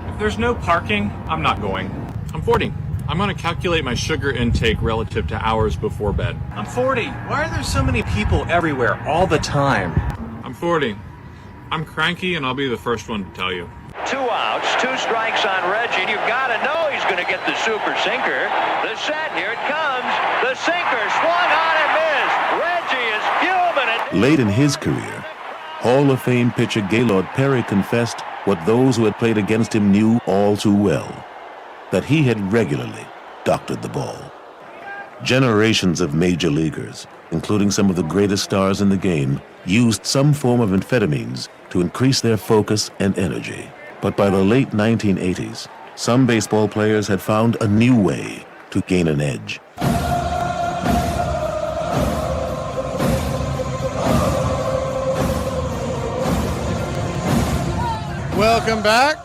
If there's no parking, I'm not going. I'm 40. I'm going to calculate my sugar intake relative to hours before bed. I'm 40. Why are there so many people everywhere all the time? I'm 40. I'm cranky, and I'll be the first one to tell you. 2 outs, 2 strikes on Reggie, and you gotta know he's gonna get the super sinker. The set, here it comes. The sinker swung on and missed. Reggie is fuming. Late in his career, Hall of Fame pitcher Gaylord Perry confessed what those who had played against him knew all too well, that he had regularly doctored the ball. Generations of major leaguers, including some of the greatest stars in the game, used some form of amphetamines to increase their focus and energy. But by the late 1980s, some baseball players had found a new way to gain an edge. Welcome back.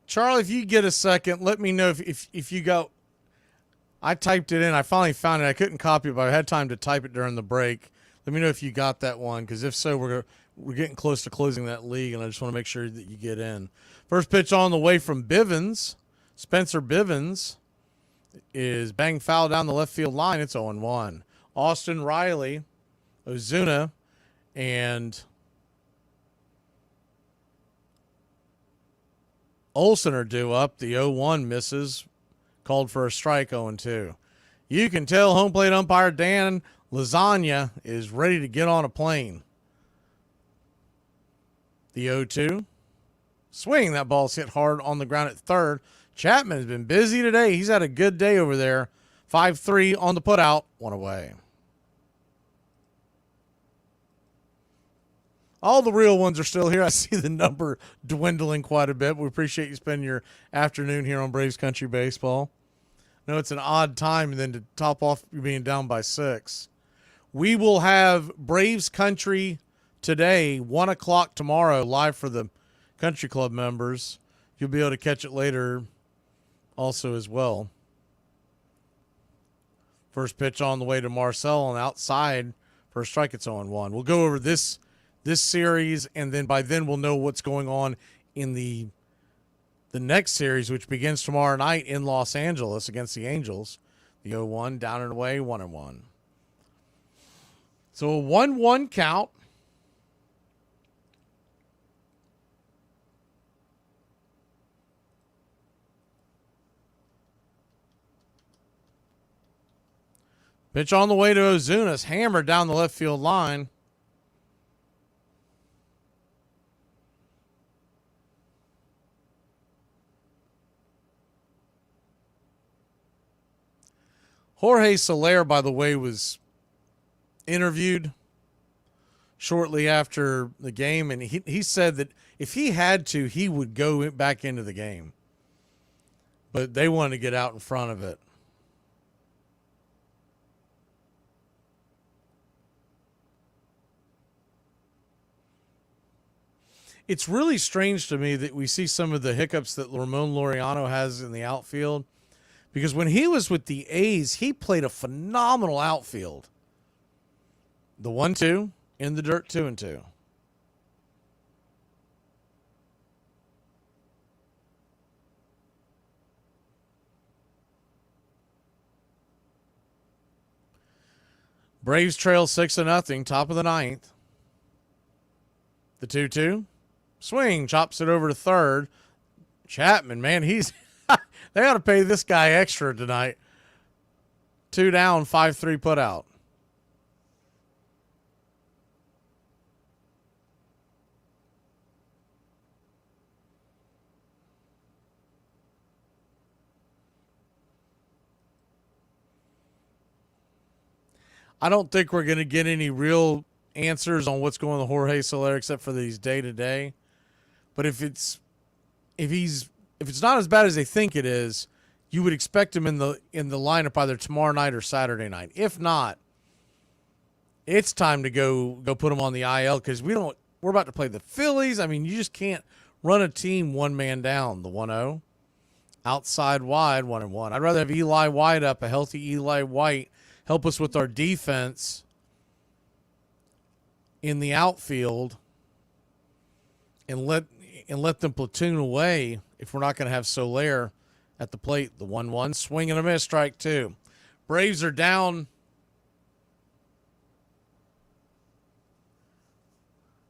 Charlie, if you get a second, let me know if you go. I typed it in. I finally found it. I couldn't copy it, but I had time to type it during the break. Let me know if you got that one, because if so, we're getting close to closing that league, and I just want to make sure that you get in. First pitch on the way from Bivens. Spencer Bivens is bang foul down the left field line. It's 0-1. Austin Riley, Ozuna, and Olsen are due up. The 0-1 misses. Called for a strike, 0-2. You can tell home plate umpire Dan Lasagna is ready to get on a plane. The 0-2. Swing. That ball's hit hard on the ground at third. Chapman has been busy today. He's had a good day over there. 5-3 on the putout. 1 away. All the real ones are still here. I see the number dwindling quite a bit. We appreciate you spending your afternoon here on Braves Country Baseball. I know it's an odd time, and then to top off, you're being down by 6. We will have Braves Country today, 1 o'clock tomorrow, live for the Country Club members. You'll be able to catch it later also as well. First pitch on the way to Marcel on the outside for a strike. It's 0-1. We'll go over this series, and then by then we'll know what's going on in the next series, which begins tomorrow night in Los Angeles against the Angels. The 0-1 down and away, 1-1. So a 1-1 count. Pitch on the way to Ozuna's hammered down the left field line. Jorge Soler, by the way, was interviewed shortly after the game, and he said that if he had to, he would go back into the game. But they wanted to get out in front of it. It's really strange to me that we see some of the hiccups that Ramon Laureano has in the outfield. Because when he was with the A's, he played a phenomenal outfield. The 1-2 in the dirt, 2-2. Braves trail 6-0, top of the 9th. The 2-2. Swing, chops it over to third. Chapman, man, he's... They ought to pay this guy extra tonight. 2 down, 5-3 put out. I don't think we're going to get any real answers on what's going on with Jorge Soler except for these day-to-day. But if it's not as bad as they think it is, you would expect him in the lineup either tomorrow night or Saturday night. If not, it's time to go put him on the IL, because we don't we're about to play the Phillies. I mean, you just can't run a team one man down, the 1-0. Outside wide, 1-1. I'd rather have Eli White up, a healthy Eli White, help us with our defense in the outfield and let them platoon away if we're not going to have Soler at the plate. The 1-1, swing and a miss, strike 2. Braves are down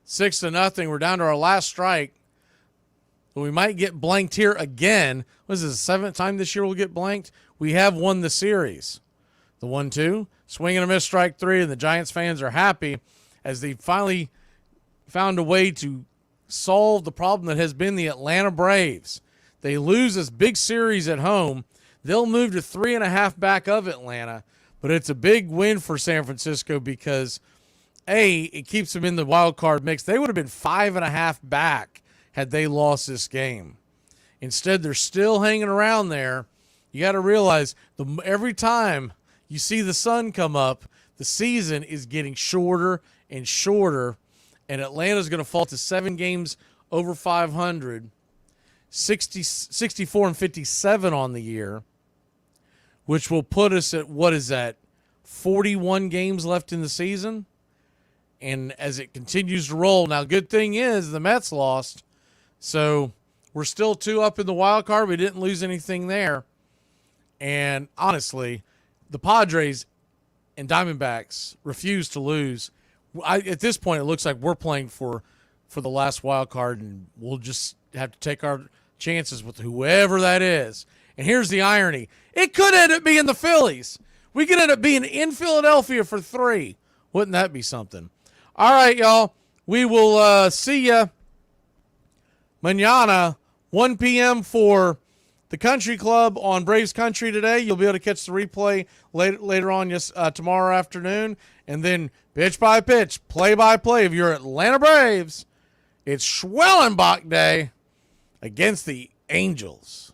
6-0. We're down to our last strike. We might get blanked here again. What is this, the 7th time this year we'll get blanked? We have won the series. The 1-2, swing and a miss, strike 3, and the Giants fans are happy as they finally found a way to solve the problem that has been the Atlanta Braves. They lose this big series at home. They'll move to 3.5 back of Atlanta, but it's a big win for San Francisco because, A, it keeps them in the wild card mix. They would have been 5.5 back had they lost this game. Instead, they're still hanging around there. You got to realize every time you see the sun come up, the season is getting shorter and shorter, and Atlanta's going to fall to 7 games over 500, 64 and 57 on the year, which will put us at, 41 games left in the season? And as it continues to roll, now good thing is the Mets lost, so we're still 2 up in the wild card. We didn't lose anything there. And honestly, the Padres and Diamondbacks refuse to lose. At this point, it looks like we're playing for the last wild card, and we'll just have to take our chances with whoever that is. And here's the irony. It could end up being the Phillies. We could end up being in Philadelphia for 3. Wouldn't that be something? All right, y'all. We will see you mañana, 1 p.m. for the Country Club on Braves Country Today. You'll be able to catch the replay later on tomorrow afternoon. And then pitch by pitch, play by play of your Atlanta Braves. It's Schwellenbach Day against the Angels.